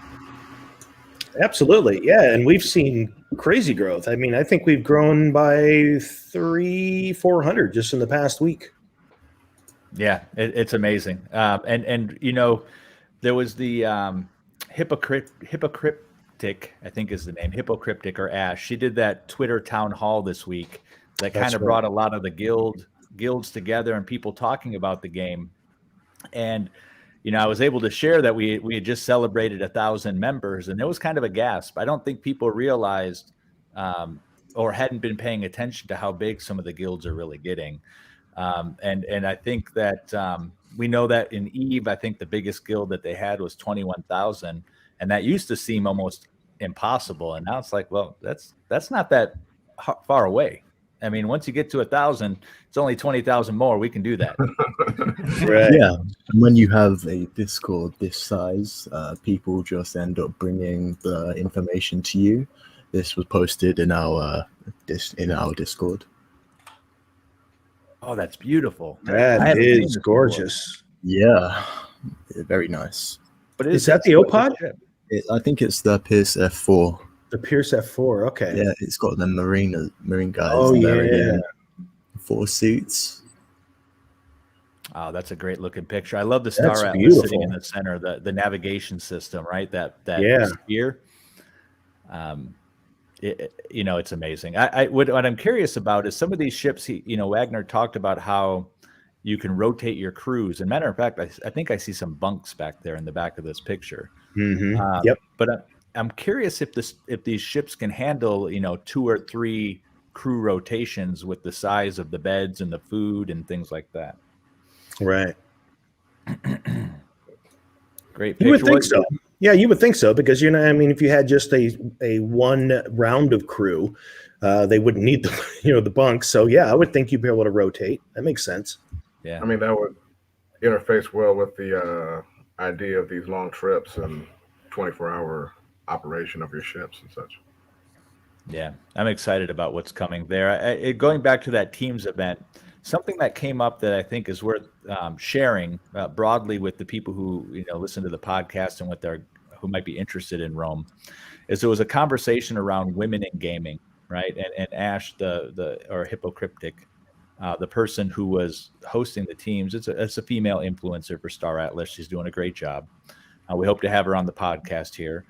Absolutely. Yeah. And we've seen crazy growth. I think we've grown by 300-400 just in the past week. Yeah, it's amazing. And there was the Hypocryptic, I think is the name, Hypocryptic or Ash. She did that Twitter town hall this week that kind of brought a lot of the guilds together and people talking about the game. And I was able to share that we had just celebrated 1,000 members, and there was kind of a gasp. I don't think people realized or hadn't been paying attention to how big some of the guilds are really getting. And I think that we know that in Eve, I think the biggest guild that they had was 21,000, and that used to seem almost impossible. And now it's like, well, that's not that far away. Once you get to 1,000, it's only 20,000 more. We can do that. Right. Yeah. And when you have a Discord this size, people just end up bringing the information to you. This was posted in our Discord. Oh, that's beautiful. That is gorgeous. Yeah. Very nice. But is that the OPOD? I think it's the Pierce F4. The Pierce F4, okay. Yeah, it's got the marine guys. Oh, there yeah. again. 4 seats. Oh, that's a great looking picture. I love the Star That's Atlas beautiful. sitting in the center, the navigation system, right? That Yeah. sphere. It's amazing. What I'm curious about is some of these ships. Wagner talked about how you can rotate your crews. And matter of fact, I think I see some bunks back there in the back of this picture. Yep. But I'm curious if these ships can handle 2 or 3 crew rotations with the size of the beds and the food and things like that. Right. Great picture. You would think so. Yeah, you would think so, because if you had just a one round of crew, they wouldn't need the bunks. So yeah, I would think you'd be able to rotate. That makes sense. Yeah. I mean, that would interface well with the idea of these long trips and 24-hour operation of your ships and such. Yeah, I'm excited about what's coming there. Going back to that Teams event, something that came up that I think is worth sharing broadly with the people who listen to the podcast and who might be interested in Rome, is there was a conversation around women in gaming, right? And Ash, or Hypocryptic, the person who was hosting the Teams, it's a female influencer for Star Atlas. She's doing a great job. We hope to have her on the podcast here.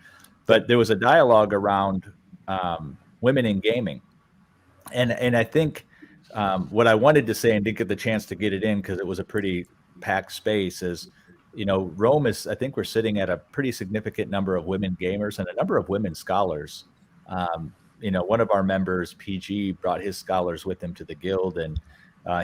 But there was a dialogue around women in gaming, and I think what I wanted to say and didn't get the chance to get it in because it was a pretty packed space is, Rome is, I think we're sitting at a pretty significant number of women gamers and a number of women scholars. One of our members, PG, brought his scholars with him to the guild, and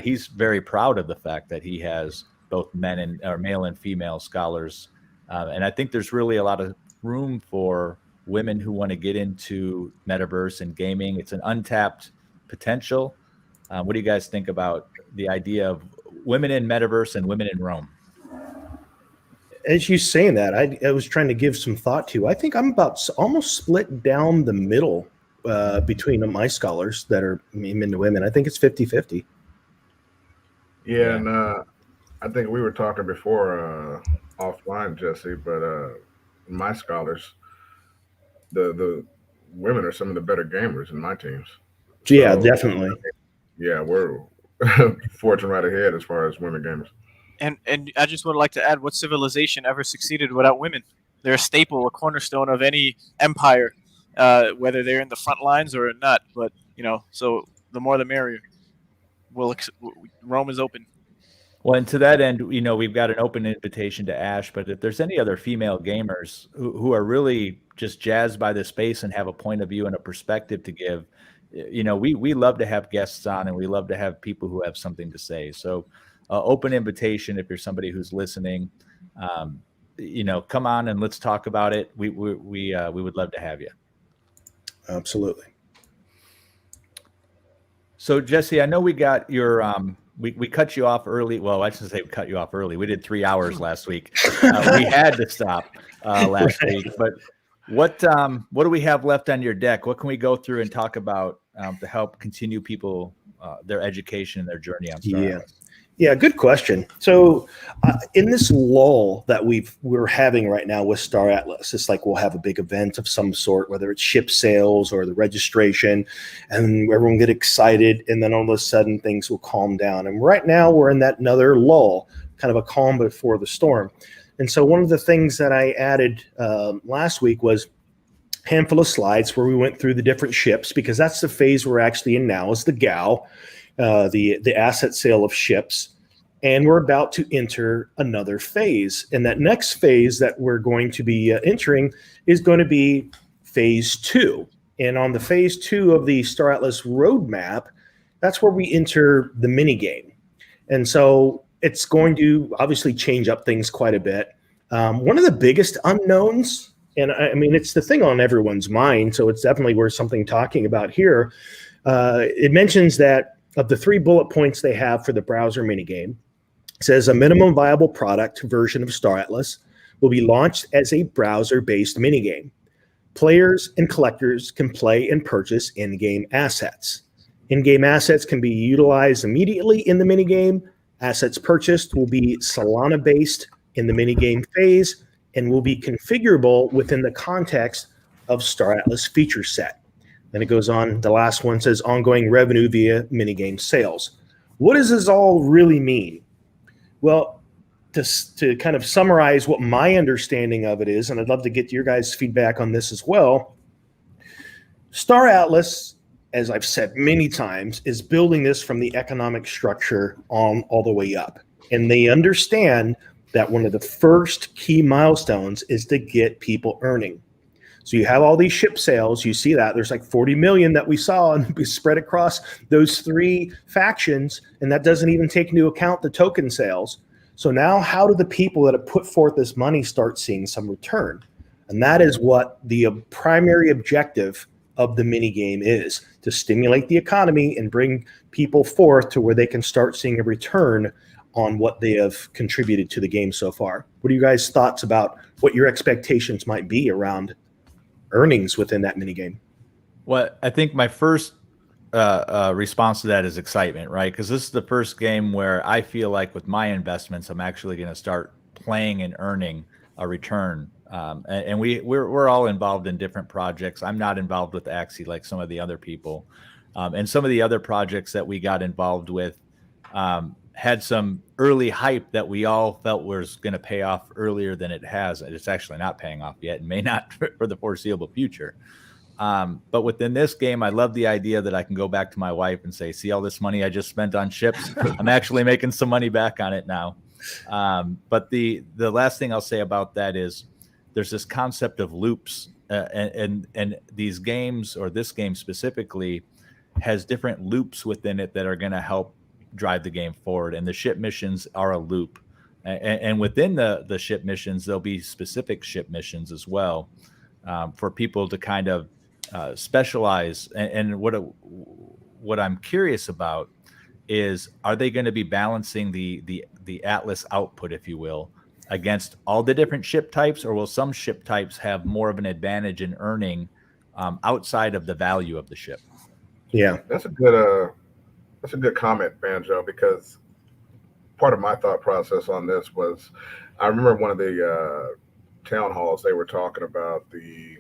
he's very proud of the fact that he has both male and female scholars. And I think there's really a lot of room for women who want to get into Metaverse and gaming. It's an untapped potential. What do you guys think about the idea of women in Metaverse and women in Rome? As you saying that, I was trying to give some thought to. I think I'm about almost split down the middle between my scholars that are men to women. I think it's 50-50. Yeah, and I think we were talking before offline, Jesse, but my scholars, the women are some of the better gamers in my teams. Yeah, definitely. Yeah, we're forging right ahead as far as women gamers. And I just would like to add, what civilization ever succeeded without women? They're a staple, a cornerstone of any empire, whether they're in the front lines or not. But so the more the merrier. Rome is open. Well, and to that end, we've got an open invitation to Ash, but if there's any other female gamers who are really just jazzed by the space and have a point of view and a perspective to give, we love to have guests on, and we love to have people who have something to say. So open invitation, if you're somebody who's listening, come on and let's talk about it. We would love to have you. Absolutely. So Jesse, I know we got your, we cut you off early. Well, I shouldn't say we cut you off early. We did 3 hours last week. We had to stop last week, but what do we have left on your deck? What can we go through and talk about to help continue people, their education and their journey on Star Atlas? Yeah, good question. So in this lull that we're having right now with Star Atlas, it's like we'll have a big event of some sort, whether it's ship sales or the registration, and everyone get excited, and then all of a sudden things will calm down. And right now we're in that another lull, kind of a calm before the storm. And so one of the things that I added last week was a handful of slides where we went through the different ships, because that's the phase we're actually in now, is the GAL. The asset sale of ships, and we're about to enter another phase. And that next phase that we're going to be entering is going to be phase 2. And on the phase 2 of the Star Atlas roadmap, that's where we enter the mini game. And so it's going to obviously change up things quite a bit. One of the biggest unknowns, and I mean, it's the thing on everyone's mind, so it's definitely worth something talking about here. It mentions that of the 3 bullet points they have for the browser minigame, it says a minimum viable product version of Star Atlas will be launched as a browser-based minigame. Players and collectors can play and purchase in-game assets. In-game assets can be utilized immediately in the minigame. Assets purchased will be Solana-based in the minigame phase and will be configurable within the context of Star Atlas feature set. Then it goes on, the last one says ongoing revenue via minigame sales. What does this all really mean? Well, to kind of summarize what my understanding of it is, and I'd love to get your guys' feedback on this as well. Star Atlas, as I've said many times, is building this from the economic structure on all the way up. And they understand that one of the first key milestones is to get people earning. So you have all these ship sales. You see that there's like 40 million that we saw and we spread across those 3 factions. And that doesn't even take into account the token sales. So now how do the people that have put forth this money start seeing some return? And that is what the primary objective of the mini game is, to stimulate the economy and bring people forth to where they can start seeing a return on what they have contributed to the game so far. What are you guys' thoughts about what your expectations might be around earnings within that mini game? Well, I think my first response to that is excitement, right? Because this is the first game where I feel like with my investments, I'm actually going to start playing and earning a return. And we're all involved in different projects. I'm not involved with Axie like some of the other people. And some of the other projects that we got involved with had some early hype that we all felt was going to pay off earlier than it has. And it's actually not paying off yet and may not for the foreseeable future. But within this game, I love the idea that I can go back to my wife and say, see all this money I just spent on ships? I'm actually making some money back on it now. But the last thing I'll say about that is there's this concept of loops, and these games, or this game specifically, has different loops within it that are going to help drive the game forward. And the ship missions are a loop. And within the ship missions, there'll be specific ship missions as well, for people to kind of specialize. And what I'm curious about is, are they going to be balancing the Atlas output, if you will, against all the different ship types, or will some ship types have more of an advantage in earning outside of the value of the ship? Yeah, that's a good comment, Banjo, because part of my thought process on this was, I remember one of the town halls, they were talking about the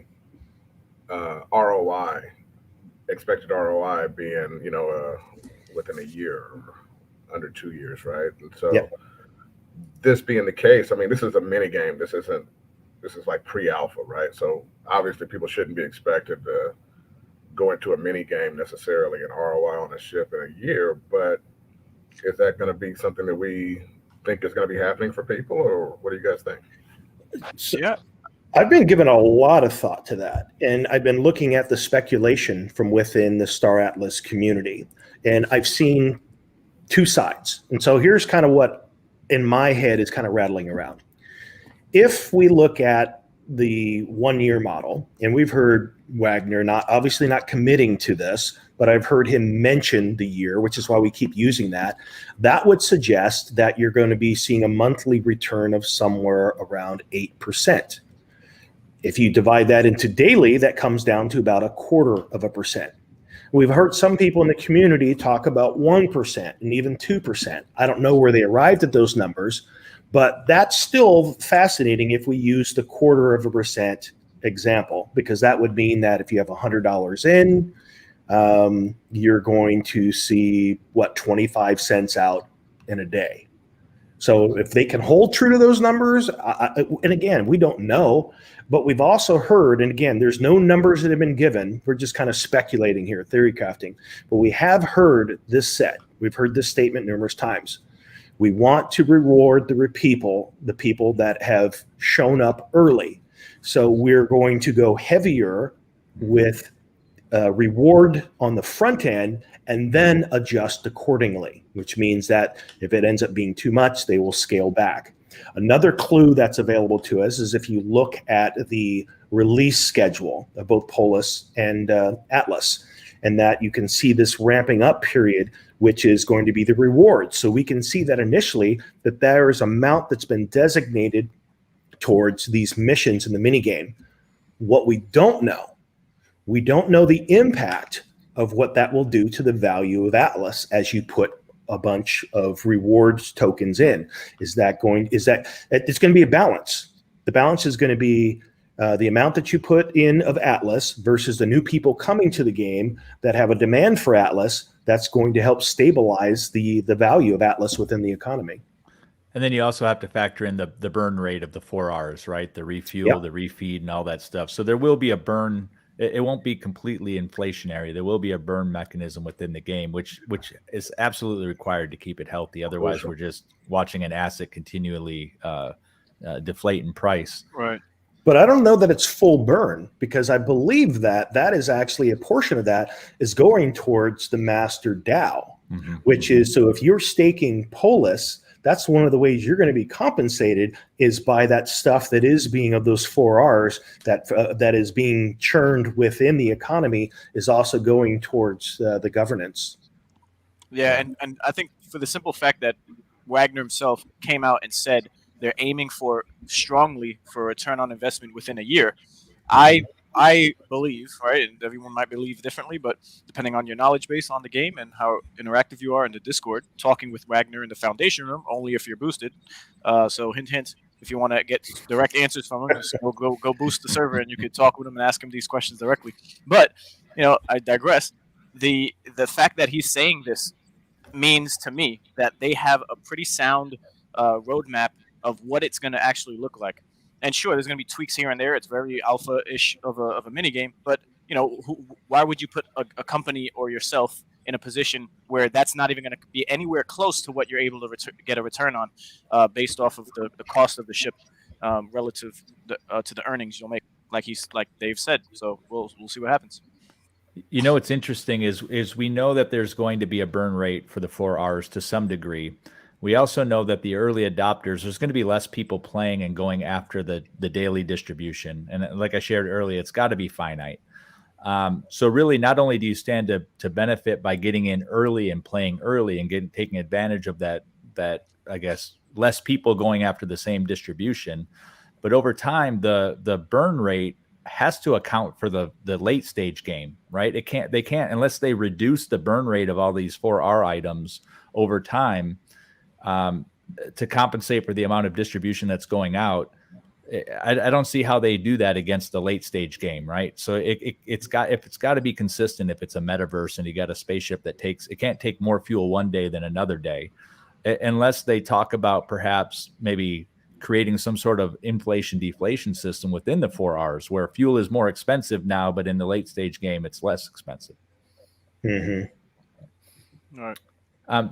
ROI, expected ROI being, within a year, or under 2 years, right? And so this being the case, I mean, this is a mini game. This is like pre-alpha, right? So obviously people shouldn't be expected to go into a mini game necessarily an ROI on a ship in a year, but is that going to be something that we think is going to be happening for people, or what do you guys think? So, yeah, I've been given a lot of thought to that, and I've been looking at the speculation from within the Star Atlas community, and I've seen 2 sides. And so here's kind of what in my head is kind of rattling around. If we look at the 1-year model, and we've heard Wagner obviously not committing to this, but I've heard him mention the year, which is why we keep using that. That would suggest that you're going to be seeing a monthly return of somewhere around 8%. If you divide that into daily, that comes down to about 0.25%. We've heard some people in the community talk about 1% and even 2%. I don't know where they arrived at those numbers, but that's still fascinating if we use the 0.25% example, because that would mean that if you have $100 in, you're going to see 25 cents out in a day. So if they can hold true to those numbers, and again, we don't know, but we've also heard, and again, there's no numbers that have been given. We're just kind of speculating here, theory crafting, but we have heard this said. We've heard this statement numerous times. We want to reward the people that have shown up early. So we're going to go heavier with reward on the front end and then adjust accordingly, which means that if it ends up being too much, they will scale back. Another clue that's available to us is if you look at the release schedule of both Polis and Atlas, and that you can see this ramping up period, which is going to be the reward. So we can see that initially that there is an amount that's been designated towards these missions in the minigame. What we don't know the impact of what that will do to the value of Atlas as you put a bunch of rewards tokens in. It's going to be a balance. The balance is going to be the amount that you put in of Atlas versus the new people coming to the game that have a demand for Atlas. That's going to help stabilize the value of Atlas within the economy. And then you also have to factor in the burn rate of the 4Rs, right? The refuel, the refeed, and all that stuff. So there will be a burn. It won't be completely inflationary. There will be a burn mechanism within the game, which is absolutely required to keep it healthy. Otherwise, we're just watching an asset continually deflate in price. Right. But I don't know that it's full burn, because I believe that is actually a portion of that is going towards the master DAO, which is, so if you're staking Polis, that's one of the ways you're going to be compensated is by that stuff that is being of those 4Rs that is being churned within the economy is also going towards the governance. Yeah, and I think for the simple fact that Wagner himself came out and said they're aiming strongly for a return on investment within a year. I believe, right, and everyone might believe differently, but depending on your knowledge base on the game and how interactive you are in the Discord, talking with Wagner in the Foundation room, only if you're boosted. So hint, hint, if you want to get direct answers from him, just go boost the server and you could talk with him and ask him these questions directly. But, I digress. The fact that he's saying this means to me that they have a pretty sound roadmap of what it's going to actually look like. And sure, there's going to be tweaks here and there. It's very alpha-ish of a mini game, but why would you put a company or yourself in a position where that's not even going to be anywhere close to what you're able to get a return on, based off of the cost of the ship relative to the earnings you'll make, like Dave said. So we'll see what happens. What's interesting is we know that there's going to be a burn rate for the 4Rs to some degree. We also know that the early adopters, there's going to be less people playing and going after the daily distribution. And like I shared earlier, it's got to be finite. So really, not only do you stand to benefit by getting in early and playing early and taking advantage of that, I guess, less people going after the same distribution, but over time, the burn rate has to account for the late stage game, right? They can't unless they reduce the burn rate of all these 4R items over time. To compensate for the amount of distribution that's going out. I don't see how they do that against the late stage game, right? So it's got to be consistent. If it's a metaverse and you got a spaceship it can't take more fuel one day than another day, unless they talk about perhaps maybe creating some sort of inflation deflation system within the 4Rs where fuel is more expensive now, but in the late stage game it's less expensive. Mm-hmm. All right.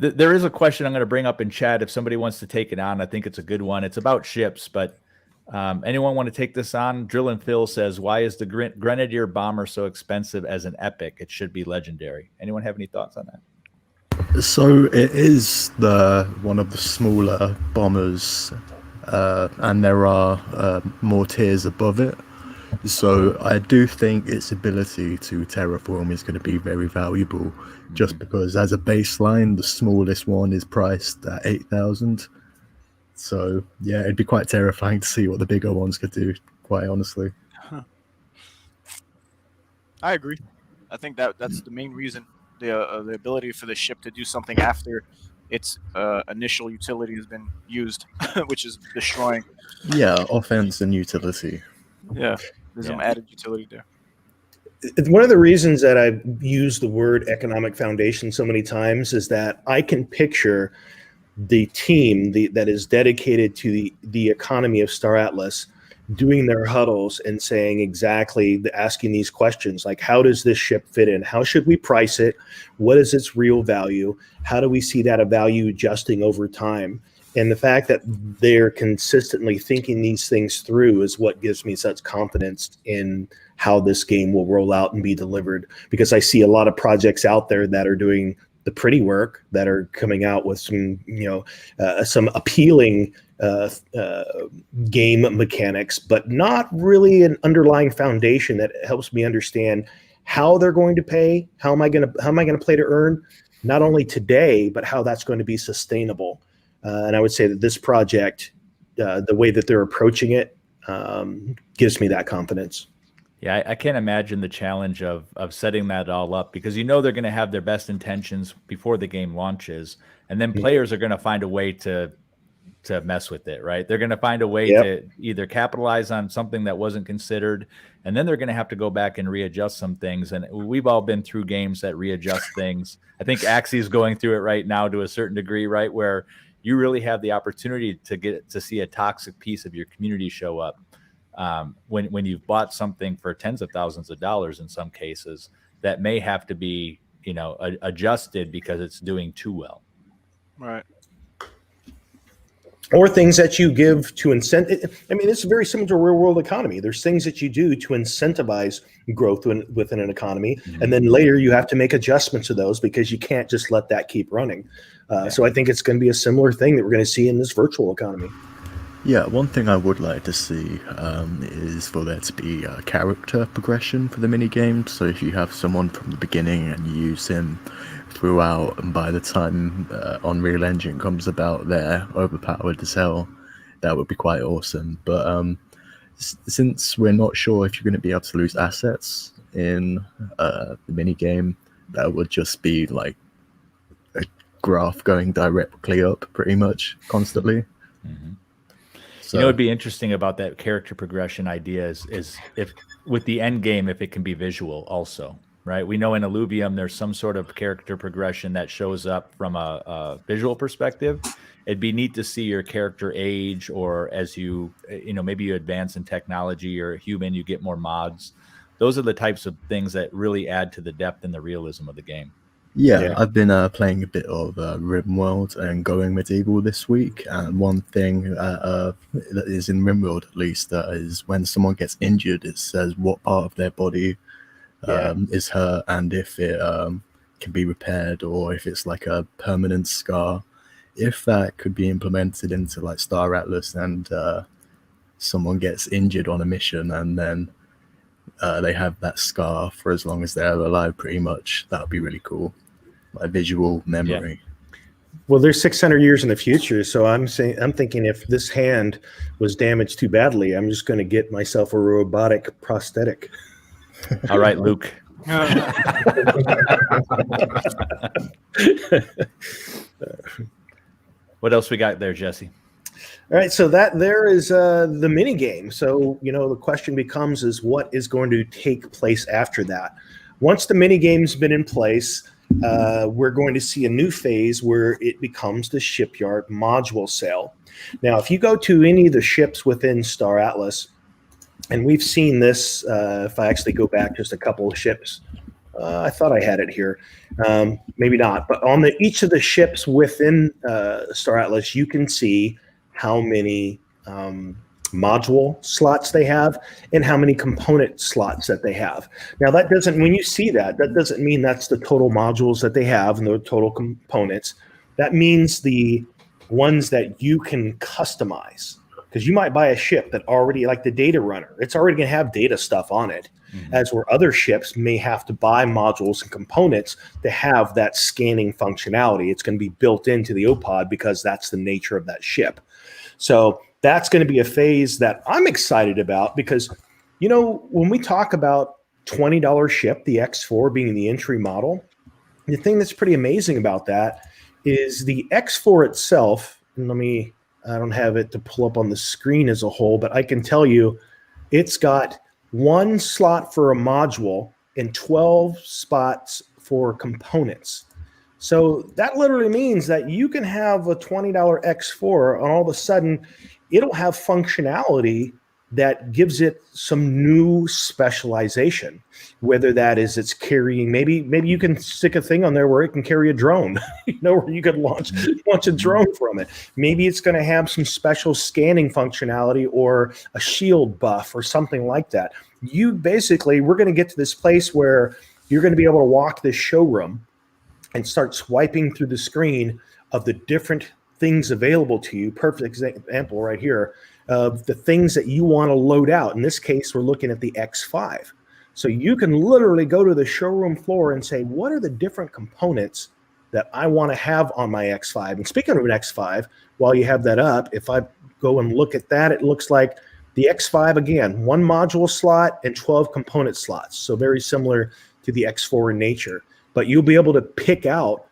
There is a question I'm going to bring up in chat if somebody wants to take it on. I think it's a good one. It's about ships, but anyone want to take this on? Drill and Phil says, why is the Grenadier bomber so expensive as an epic? It should be legendary. Anyone have any thoughts on that? So it is one of the smaller bombers, and there are more tiers above it. So I do think its ability to terraform is going to be very valuable, just because as a baseline, the smallest one is priced at 8,000. So yeah, it'd be quite terrifying to see what the bigger ones could do, quite honestly. I agree. I think that's the main reason, the ability for the ship to do something after its initial utility has been used, which is destroying. Yeah, offense and utility. Yeah, there's some added utility there. One of the reasons that I use the word economic foundation so many times is that I can picture the team that is dedicated to the economy of Star Atlas doing their huddles and saying asking these questions like, how does this ship fit in? How should we price it? What is its real value? How do we see that value adjusting over time? And the fact that they're consistently thinking these things through is what gives me such confidence in how this game will roll out and be delivered. Because I see a lot of projects out there that are doing the pretty work, that are coming out with some appealing game mechanics, but not really an underlying foundation that helps me understand how they're going to pay. How am I going to play to earn, not only today, but how that's going to be sustainable. And I would say that this project, the way that they're approaching it, gives me that confidence. Yeah, I can't imagine the challenge of setting that all up, because they're going to have their best intentions before the game launches, and then players are going to find a way to mess with it, right? They're going to find a way to either capitalize on something that wasn't considered, and then they're going to have to go back and readjust some things. And we've all been through games that readjust things. I think Axie's going through it right now to a certain degree, right? Where you really have the opportunity to get to see a toxic piece of your community show up when you've bought something for tens of thousands of dollars in some cases that may have to be, adjusted because it's doing too well. Right. Or things that you give to incent. I mean, it's very similar to a real world economy. There's things that you do to incentivize growth within an economy. Mm-hmm. And then later you have to make adjustments to those because you can't just let that keep running. So I think it's going to be a similar thing that we're going to see in this virtual economy. Yeah, one thing I would like to see is for there to be a character progression for the mini games. So if you have someone from the beginning and you use him throughout, and by the time Unreal Engine comes about, they're overpowered as hell, that would be quite awesome. But since we're not sure if you're going to be able to lose assets in the mini game, that would just be like a graph going directly up pretty much constantly. Mm-hmm. So, what'd be interesting about that character progression idea is if with the end game, if it can be visual also, right? We know in Illuvium, there's some sort of character progression that shows up from a visual perspective. It'd be neat to see your character age, or as maybe you advance in technology or human, you get more mods. Those are the types of things that really add to the depth and the realism of the game. Yeah, I've been playing a bit of RimWorld and Going Medieval this week, and one thing that is in RimWorld at least is when someone gets injured, it says what part of their body is hurt and if it can be repaired or if it's like a permanent scar. If that could be implemented into like Star Atlas and someone gets injured on a mission and then they have that scar for as long as they're alive, pretty much, that would be really cool. Like visual memory. Yeah. Well, there's 600 years in the future, so I'm thinking if this hand was damaged too badly, I'm just going to get myself a robotic prosthetic. All right, Luke. What else we got there, Jesse? All right, so there is the mini game. So the question becomes is what is going to take place after that? Once the mini game's been in place, we're going to see a new phase where it becomes the shipyard module sale. Now, if you go to any of the ships within Star Atlas, and we've seen this, if I actually go back just a couple of ships, I thought I had it here, maybe not, but on each of the ships within Star Atlas, you can see how many module slots they have and how many component slots that they have. Now that doesn't, when you see that doesn't mean that's the total modules that they have and the total components. That means the ones that you can customize, because you might buy a ship that already, like the data runner, it's already going to have data stuff on it. Mm-hmm. As where other ships may have to buy modules and components to have that scanning functionality. It's going to be built into the OPOD because that's the nature of that ship. So that's going to be a phase that I'm excited about because, when we talk about $20 ship, the X4 being the entry model, the thing that's pretty amazing about that is the X4 itself, and I don't have it to pull up on the screen as a whole, but I can tell you it's got one slot for a module and 12 spots for components. So that literally means that you can have a $20 X4 and all of a sudden it'll have functionality that gives it some new specialization, whether that is it's carrying, maybe you can stick a thing on there where it can carry a drone, where you could launch a drone from it. Maybe it's going to have some special scanning functionality or a shield buff or something like that. We're going to get to this place where you're going to be able to walk this showroom and start swiping through the screen of the different things available to you. Perfect example right here of the things that you want to load out. In this case, we're looking at the X5. So you can literally go to the showroom floor and say, what are the different components that I want to have on my X5? And speaking of an X5, while you have that up, if I go and look at that, it looks like the X5, again, one module slot and 12 component slots. So very similar to the X4 in nature. But you'll be able to pick out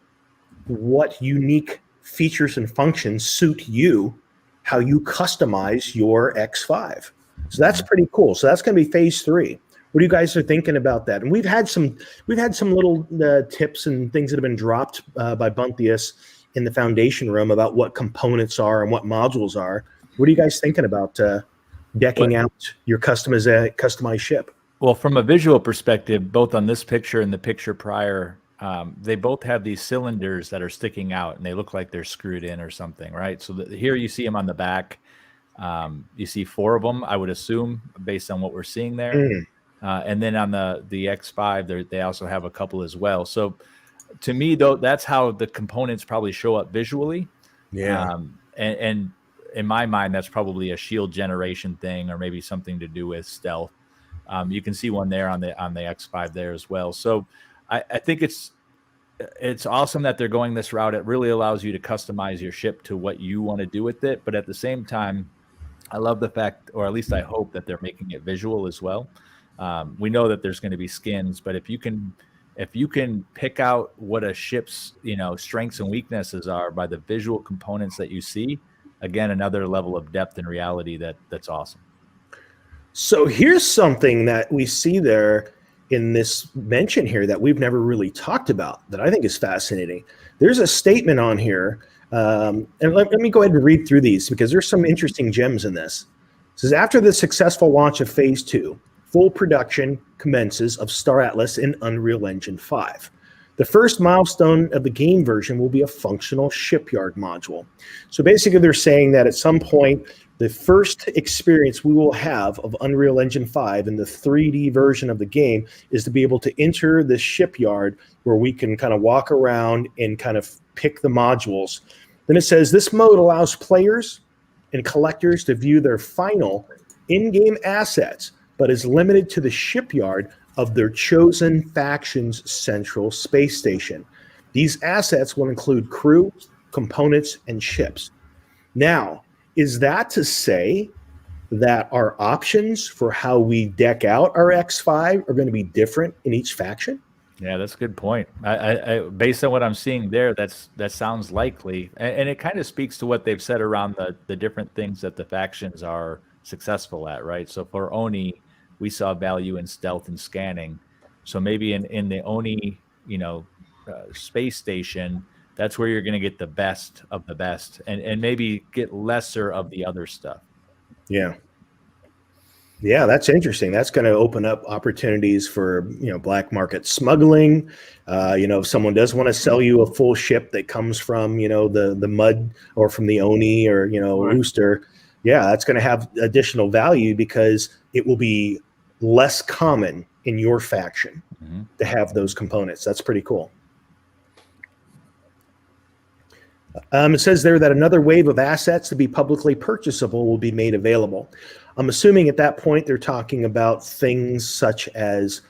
what unique features and functions suit you, how you customize your X5. So that's pretty cool. So that's going to be phase 3. What do you guys are thinking about that? And we've had some little tips and things that have been dropped by Buntius in the foundation room about what components are and what modules are. What are you guys thinking about decking out your customized ship? Well, from a visual perspective, both on this picture and the picture prior, they both have these cylinders that are sticking out, and they look like they're screwed in or something, right? So here you see them on the back. You see 4 of them, I would assume, based on what we're seeing there. And then on the X5, they also have a couple as well. So to me, though, that's how the components probably show up visually. Yeah. And in my mind, that's probably a shield generation thing, or maybe something to do with stealth. You can see one there on the X5 there as well. So I think it's awesome that they're going this route. It really allows you to customize your ship to what you want to do with it. But at the same time, I love the fact, or at least I hope, that they're making it visual as well. We know that there's going to be skins, but if you can pick out what a ship's strengths and weaknesses are by the visual components that you see, again, another level of depth and reality that's awesome. So here's something that we see there in this mention here that we've never really talked about that I think is fascinating. There's a statement on here, and let me go ahead and read through these because there's some interesting gems in this. It says, after the successful launch of Phase 2, full production commences of Star Atlas in Unreal Engine 5. The first milestone of the game version will be a functional shipyard module. So basically they're saying that at some point, the first experience we will have of Unreal Engine 5 in the 3D version of the game is to be able to enter the shipyard where we can kind of walk around and kind of pick the modules. Then it says this mode allows players and collectors to view their final in-game assets, but is limited to the shipyard of their chosen faction's central space station. These assets will include crew, components, and ships. Now, is that to say that our options for how we deck out our X5 are going to be different in each faction? Yeah, that's a good point. I based on what I'm seeing there, that sounds likely, and it kind of speaks to what they've said around the different things that the factions are successful at, right? So for Oni, we saw value in stealth and scanning. So maybe in the Oni, space station, that's where you're going to get the best of the best, and maybe get lesser of the other stuff. Yeah. Yeah, that's interesting. That's going to open up opportunities for, black market smuggling. If someone does want to sell you a full ship that comes from, the mud or from the Oni or, Rooster, yeah, that's going to have additional value because it will be less common in your faction to have those components. That's pretty cool. It says there that another wave of assets to be publicly purchasable will be made available. I'm assuming at that point they're talking about things such as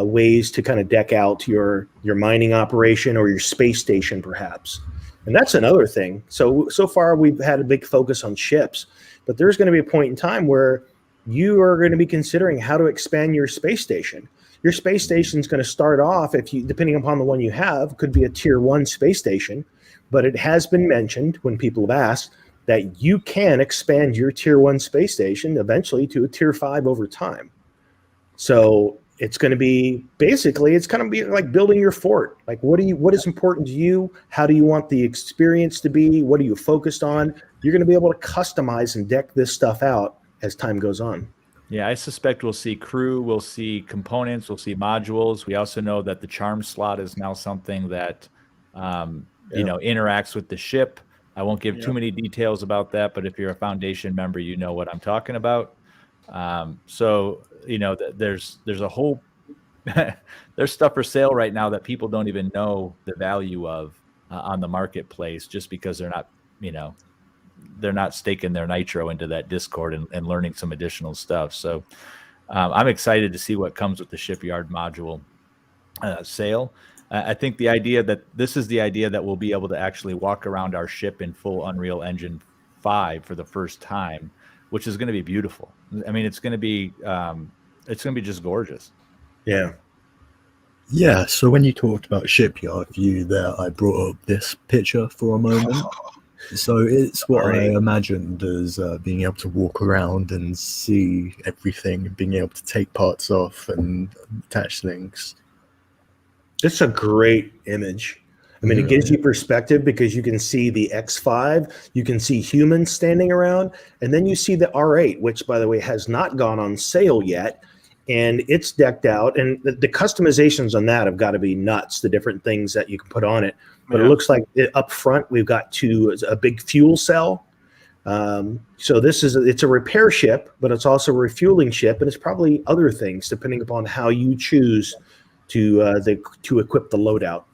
ways to kind of deck out your mining operation or your space station, perhaps. And that's another thing. So far we've had a big focus on ships, but there's going to be a point in time where you are going to be considering how to expand your space station. Your space station is going to start off, depending upon the one you have, could be a tier 1 space station. But it has been mentioned when people have asked that you can expand your tier 1 space station eventually to a tier 5 over time. So it's going to be like building your fort. Like what is important to you? How do you want the experience to be? What are you focused on? You're going to be able to customize and deck this stuff out as time goes on. Yeah, I suspect we'll see crew, we'll see components, we'll see modules. We also know that the charm slot is now something that interacts with the ship. I won't give too many details about that, but if you're a Foundation member, you know what I'm talking about. There's a whole there's stuff for sale right now that people don't even know the value of on the marketplace, just because they're not staking their nitro into that Discord and learning some additional stuff. So I'm excited to see what comes with the shipyard module sale. I think the idea that we'll be able to actually walk around our ship in full Unreal Engine 5 for the first time, which is going to be beautiful. I mean, it's going to be just gorgeous. Yeah. Yeah. So when you talked about shipyard view there, I brought up this picture for a moment. So it's what I imagined as being able to walk around and see everything, being able to take parts off and attach things. It's a great image. I mean, it gives you perspective because you can see the X5, you can see humans standing around, and then you see the R8, which, by the way, has not gone on sale yet, and it's decked out. And the customizations on that have got to be nuts, the different things that you can put on it. But it looks like up front, we've got a big fuel cell. So it's a repair ship, but it's also a refueling ship, and it's probably other things depending upon how you choose to equip the loadout.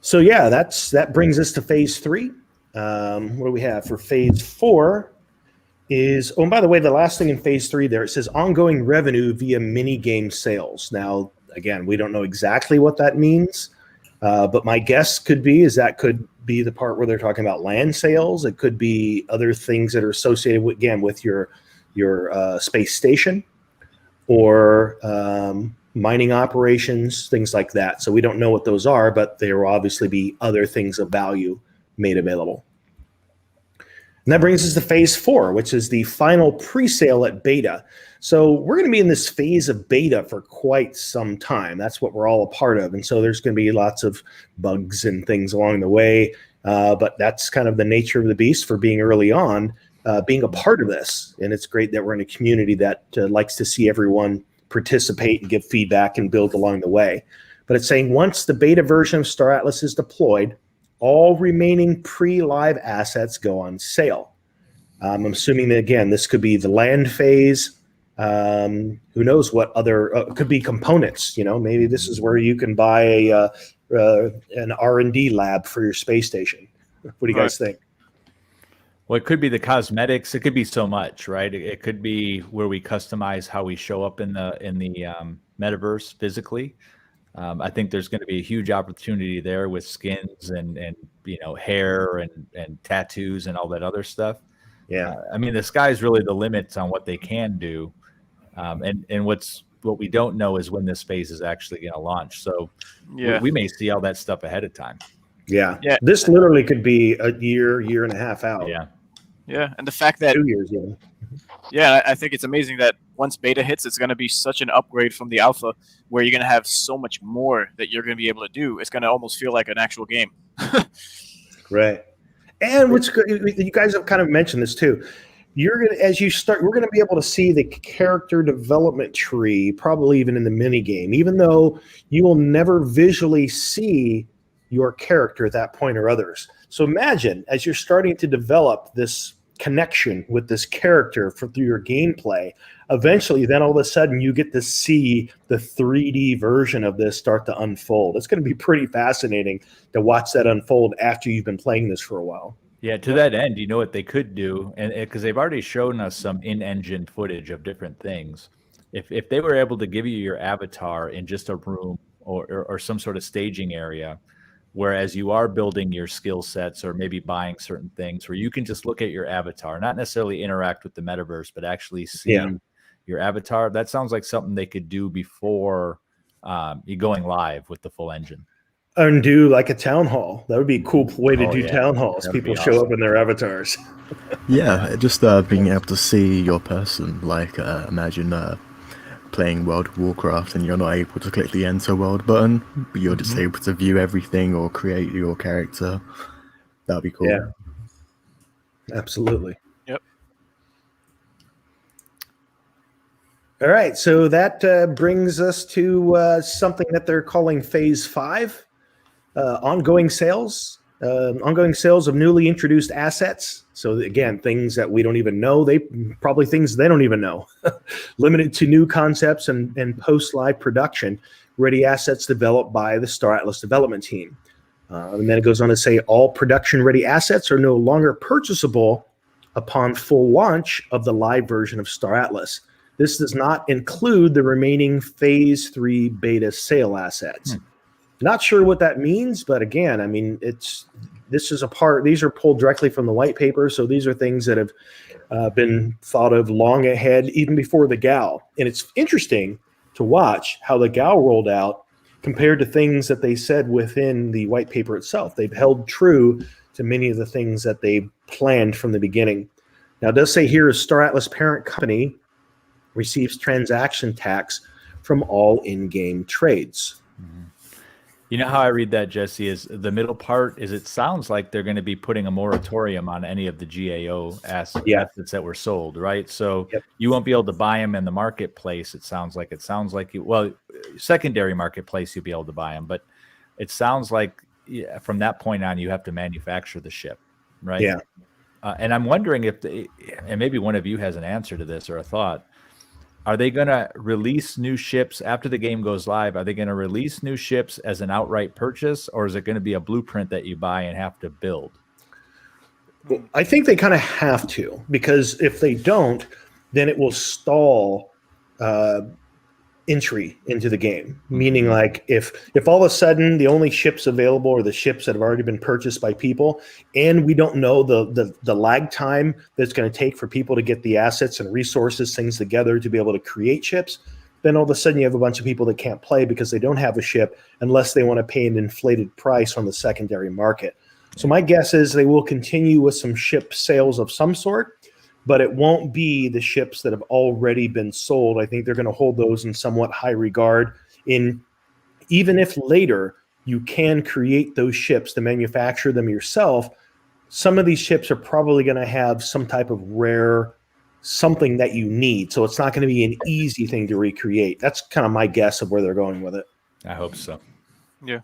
So yeah, that brings us to phase 3. What do we have for phase 4? Oh, and by the way, the last thing in phase 3 there, it says ongoing revenue via mini game sales. Now, again, we don't know exactly what that means, but my guess could be the part where they're talking about land sales. It could be other things that are associated with your space station, or mining operations, things like that. So we don't know what those are, but there will obviously be other things of value made available. And that brings us to phase 4, which is the final pre-sale at beta. So we're going to be in this phase of beta for quite some time. That's what we're all a part of. And so there's going to be lots of bugs and things along the way. But that's kind of the nature of the beast for being early on, being a part of this. And it's great that we're in a community that likes to see everyone participate and give feedback and build along the way. But it's saying once the beta version of Star Atlas is deployed, all remaining pre-live assets go on sale. I'm assuming that, again, this could be the land phase. Who knows what other could be components. Maybe this is where you can buy an R&D lab for your space station. What do you guys think? Well, it could be the cosmetics. It could be so much, right? It could be where we customize how we show up in the metaverse physically. I think there's going to be a huge opportunity there with skins and hair and tattoos and all that other stuff. Yeah, I mean, the sky's really the limits on what they can do, and what we don't know is when this phase is actually going to launch. So we may see all that stuff ahead of time. Yeah. This literally could be a year and a half out. Yeah, and the fact that 2 years even. Yeah, I think it's amazing that once beta hits, it's going to be such an upgrade from the alpha, where you're going to have so much more that you're going to be able to do. It's going to almost feel like an actual game. Right. And what's good, you guys have kind of mentioned this too. We're going to be able to see the character development tree, probably even in the mini game, even though you will never visually see your character at that point or others. So imagine as you're starting to develop this connection with this character through your gameplay, eventually then all of a sudden you get to see the 3D version of this start to unfold. It's going to be pretty fascinating to watch that unfold after you've been playing this for a while. Yeah, to that end, you know what they could do, and because they've already shown us some in-engine footage of different things. If they were able to give you your avatar in just a room or some sort of staging area, whereas you are building your skill sets or maybe buying certain things, where you can just look at your avatar, not necessarily interact with the metaverse, but actually see your avatar. That sounds like something they could do before you going live with the full engine. And do like a town hall. That would be a cool way to do town halls. That'd People show up in their avatars. Yeah, just being able to see your person. Like imagine playing World of Warcraft and you're not able to click the enter world button, but you're just able to view everything or create your character. That'd be cool. Yeah, absolutely. Yep. All right, so that brings us to something that they're calling Phase 5, ongoing sales of newly introduced assets. So again, things that we don't even know, things they don't even know. Limited to new concepts and post-live production, ready assets developed by the Star Atlas development team. And then it goes on to say all production-ready assets are no longer purchasable upon full launch of the live version of Star Atlas. This does not include the remaining Phase 3 beta sale assets. Not sure what that means, but again, I mean, these are pulled directly from the white paper, so these are things that have been thought of long ahead, even before the GAL. And it's interesting to watch how the GAL rolled out compared to things that they said within the white paper itself. They've held true to many of the things that they planned from the beginning. Now, it does say here, Star Atlas parent company receives transaction tax from all in-game trades. You know how I read that, Jesse, is the middle part is it sounds like they're going to be putting a moratorium on any of the GAO assets that were sold, right? So you won't be able to buy them in the marketplace. It sounds like secondary marketplace, you'll be able to buy them, but it sounds like from that point on, you have to manufacture the ship, right? Yeah. And I'm wondering and maybe one of you has an answer to this or a thought. Are they going to release new ships after the game goes live? Are they going to release new ships as an outright purchase, or is it going to be a blueprint that you buy and have to build? I think they kind of have to, because if they don't, then it will stall entry into the game. Meaning, like if all of a sudden the only ships available are the ships that have already been purchased by people, and we don't know the lag time that's going to take for people to get the assets and resources, things together to be able to create ships, then all of a sudden you have a bunch of people that can't play because they don't have a ship unless they want to pay an inflated price on the secondary market. So my guess is they will continue with some ship sales of some sort, but it won't be the ships that have already been sold. I think they're going to hold those in somewhat high regard. Even if later you can create those ships to manufacture them yourself, some of these ships are probably going to have some type of rare something that you need. So it's not going to be an easy thing to recreate. That's kind of my guess of where they're going with it. I hope so. Yeah.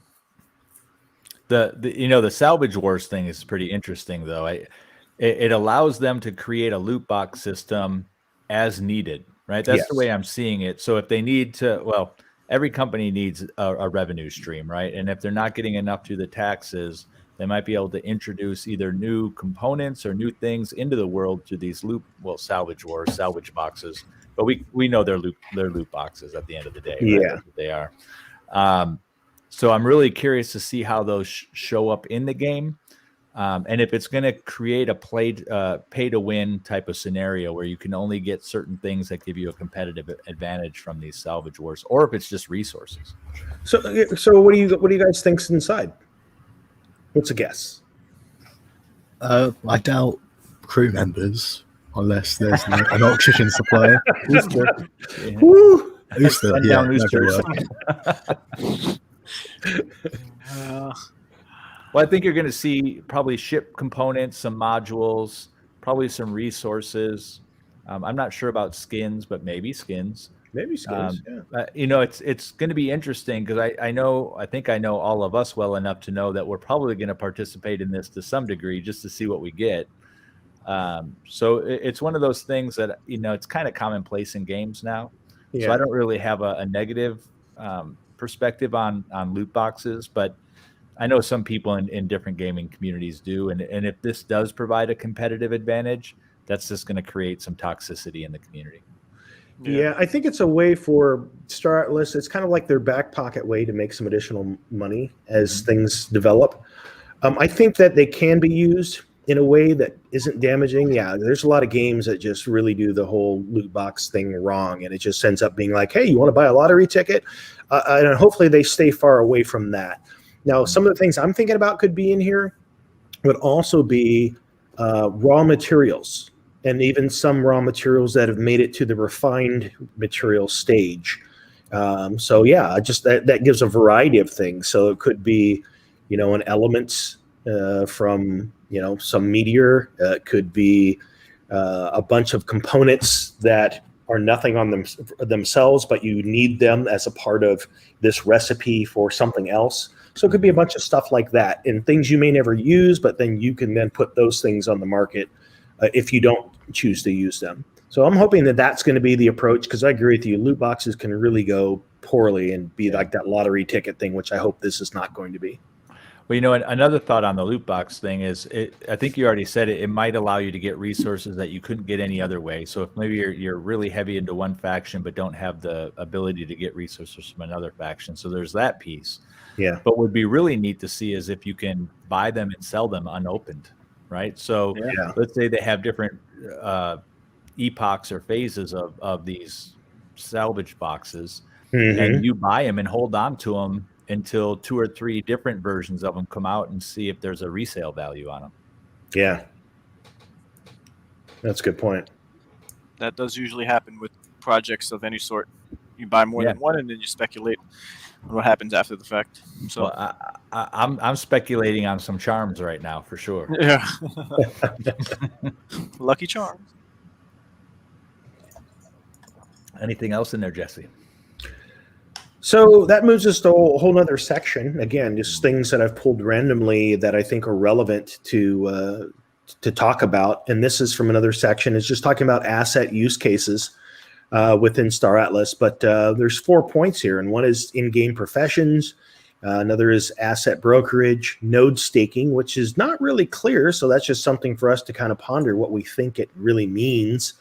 The Salvage Wars thing is pretty interesting, though. It allows them to create a loot box system as needed, right? That's the way I'm seeing it. So if they need to, every company needs a revenue stream, right? And if they're not getting enough through the taxes, they might be able to introduce either new components or new things into the world through these Salvage Wars, salvage boxes. But we know they're loot boxes at the end of the day. Right? Yeah, That's what they are. So I'm really curious to see how those show up in the game. And if it's going to create a pay to win type of scenario where you can only get certain things that give you a competitive advantage from these salvage wars, or if it's just resources. So what do you guys think's inside? What's a guess? I doubt crew members, unless there's an oxygen supply. Well, I think you're going to see probably ship components, some modules, probably some resources. I'm not sure about skins, but maybe skins. Maybe skins. It's going to be interesting because I think I know all of us well enough to know that we're probably going to participate in this to some degree just to see what we get. So it's one of those things that it's kind of commonplace in games now. Yeah. So I don't really have a negative perspective on loot boxes, but I know some people in different gaming communities do. And if this does provide a competitive advantage, that's just going to create some toxicity in the community. Yeah, I think it's a way for Star Atlas. It's kind of like their back pocket way to make some additional money as things develop. I think that they can be used in a way that isn't damaging. Yeah, there's a lot of games that just really do the whole loot box thing wrong, and it just ends up being like, hey, you want to buy a lottery ticket? And hopefully they stay far away from that. Now, some of the things I'm thinking about could be in here would also be raw materials, and even some raw materials that have made it to the refined material stage. So yeah, just that gives a variety of things. So it could be, an element from, some meteor. It could be a bunch of components that are nothing on themselves, but you need them as a part of this recipe for something else. So it could be a bunch of stuff like that and things you may never use, but then you can then put those things on the market if you don't choose to use them. So I'm hoping that that's going to be the approach, because I agree with you. Loot boxes can really go poorly and be like that lottery ticket thing, which I hope this is not going to be. Well, another thought on the loot box thing is, I think you already said it, it might allow you to get resources that you couldn't get any other way. So if maybe you're really heavy into one faction but don't have the ability to get resources from another faction. So there's that piece. Yeah. But what would be really neat to see is if you can buy them and sell them unopened, right? So let's say they have different epochs or phases of these salvage boxes, and you buy them and hold on to them until 2 or 3 different versions of them come out and see if there's a resale value on them. Yeah. That's a good point. That does usually happen with projects of any sort. You buy more than one, and then you speculate on what happens after the fact. So well, I'm speculating on some charms right now for sure. Yeah. Lucky Charms. Anything else in there, Jesse? So that moves us to a whole nother section. Again, just things that I've pulled randomly that I think are relevant to talk about. And this is from another section. It's just talking about asset use cases within Star Atlas. But there's 4 points here, and one is in-game professions. Another is asset brokerage, node staking, which is not really clear. So that's just something for us to kind of ponder what we think it really means.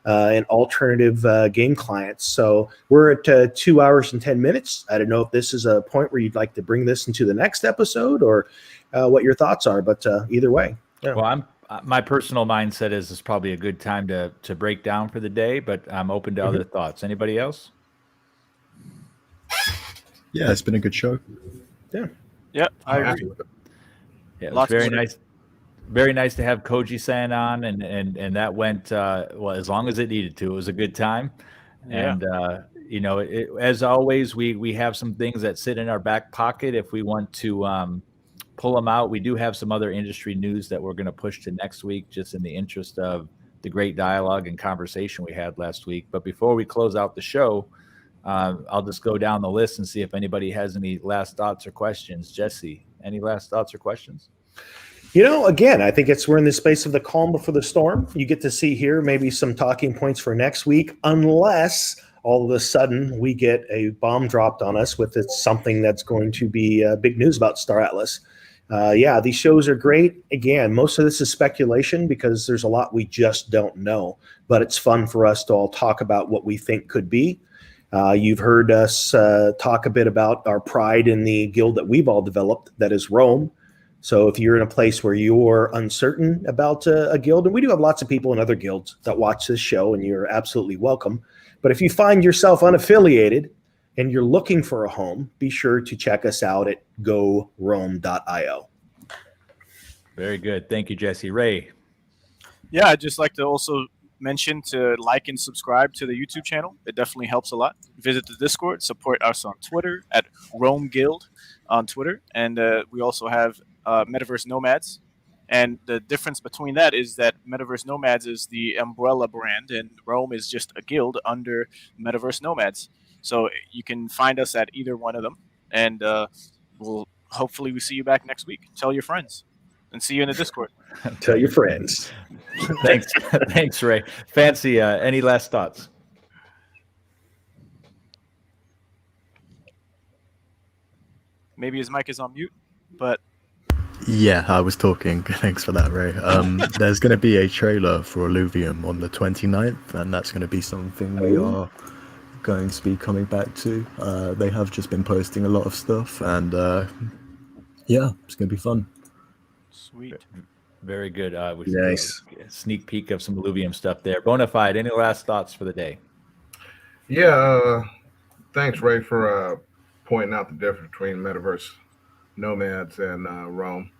And alternative game clients. So we're at 2 hours and 10 minutes. I don't know if this is a point where you'd like to bring this into the next episode or what your thoughts are, but either way. Yeah. Well, my personal mindset is it's probably a good time to break down for the day, but I'm open to other thoughts. Anybody else? Yeah, it's been a good show. Yeah, I agree. Yeah, it was very nice. Very nice to have Koji-san on, and that went well as long as it needed to. It was a good time, and as always, we have some things that sit in our back pocket if we want to pull them out. We do have some other industry news that we're going to push to next week, just in the interest of the great dialogue and conversation we had last week. But before we close out the show, I'll just go down the list and see if anybody has any last thoughts or questions. Jesse, any last thoughts or questions? Again, I think we're in the space of the calm before the storm. You get to see here maybe some talking points for next week, unless all of a sudden we get a bomb dropped on us with something that's going to be big news about Star Atlas. These shows are great. Again, most of this is speculation because there's a lot we just don't know, but it's fun for us to all talk about what we think could be. You've heard us talk a bit about our pride in the guild that we've all developed, that is Rome. So if you're in a place where you're uncertain about a guild, and we do have lots of people in other guilds that watch this show, and you're absolutely welcome. But if you find yourself unaffiliated and you're looking for a home, be sure to check us out at gorome.io. Very good. Thank you, Jesse. Ray. Yeah, I'd just like to also mention to like and subscribe to the YouTube channel. It definitely helps a lot. Visit the Discord, support us on Twitter at Rome Guild on Twitter. And we also have Metaverse Nomads. And the difference between that is that Metaverse Nomads is the umbrella brand and Rome is just a guild under Metaverse Nomads. So you can find us at either one of them. And hopefully we see you back next week. Tell your friends and see you in the Discord. Tell your friends. Thanks. Thanks, Ray. Fancy, any last thoughts? Maybe his mic is on mute, but yeah, I was talking. Thanks for that, Ray. There's going to be a trailer for Illuvium on the 29th, and that's going to be something we are going to be coming back to. They have just been posting a lot of stuff, and it's going to be fun. Sweet. Very good. Nice. Sneak peek of some Illuvium stuff there. Bonafide, any last thoughts for the day? Yeah, thanks, Ray, for pointing out the difference between Metaverse Nomads and Rome.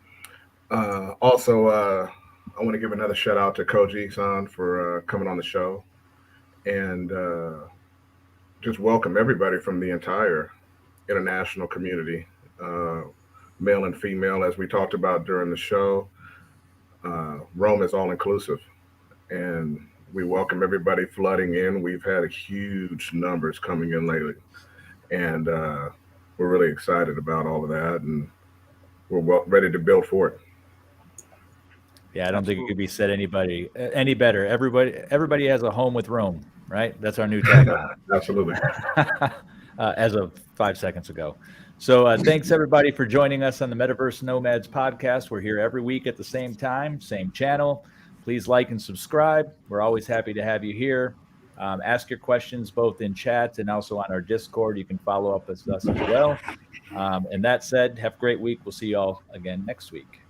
Also, I want to give another shout out to Koji-san for coming on the show, and just welcome everybody from the entire international community, male and female, as we talked about during the show. Rome is all inclusive, and we welcome everybody flooding in. We've had huge numbers coming in lately, and we're really excited about all of that, and we're ready to build for it. Yeah, I don't think it could be said any better. Everybody has a home with Rome, right? That's our new tagline. Absolutely. As of 5 seconds ago. So thanks, everybody, for joining us on the Metaverse Nomads podcast. We're here every week at the same time, same channel. Please like and subscribe. We're always happy to have you here. Ask your questions both in chat and also on our Discord. You can follow up with us as well. And that said, have a great week. We'll see you all again next week.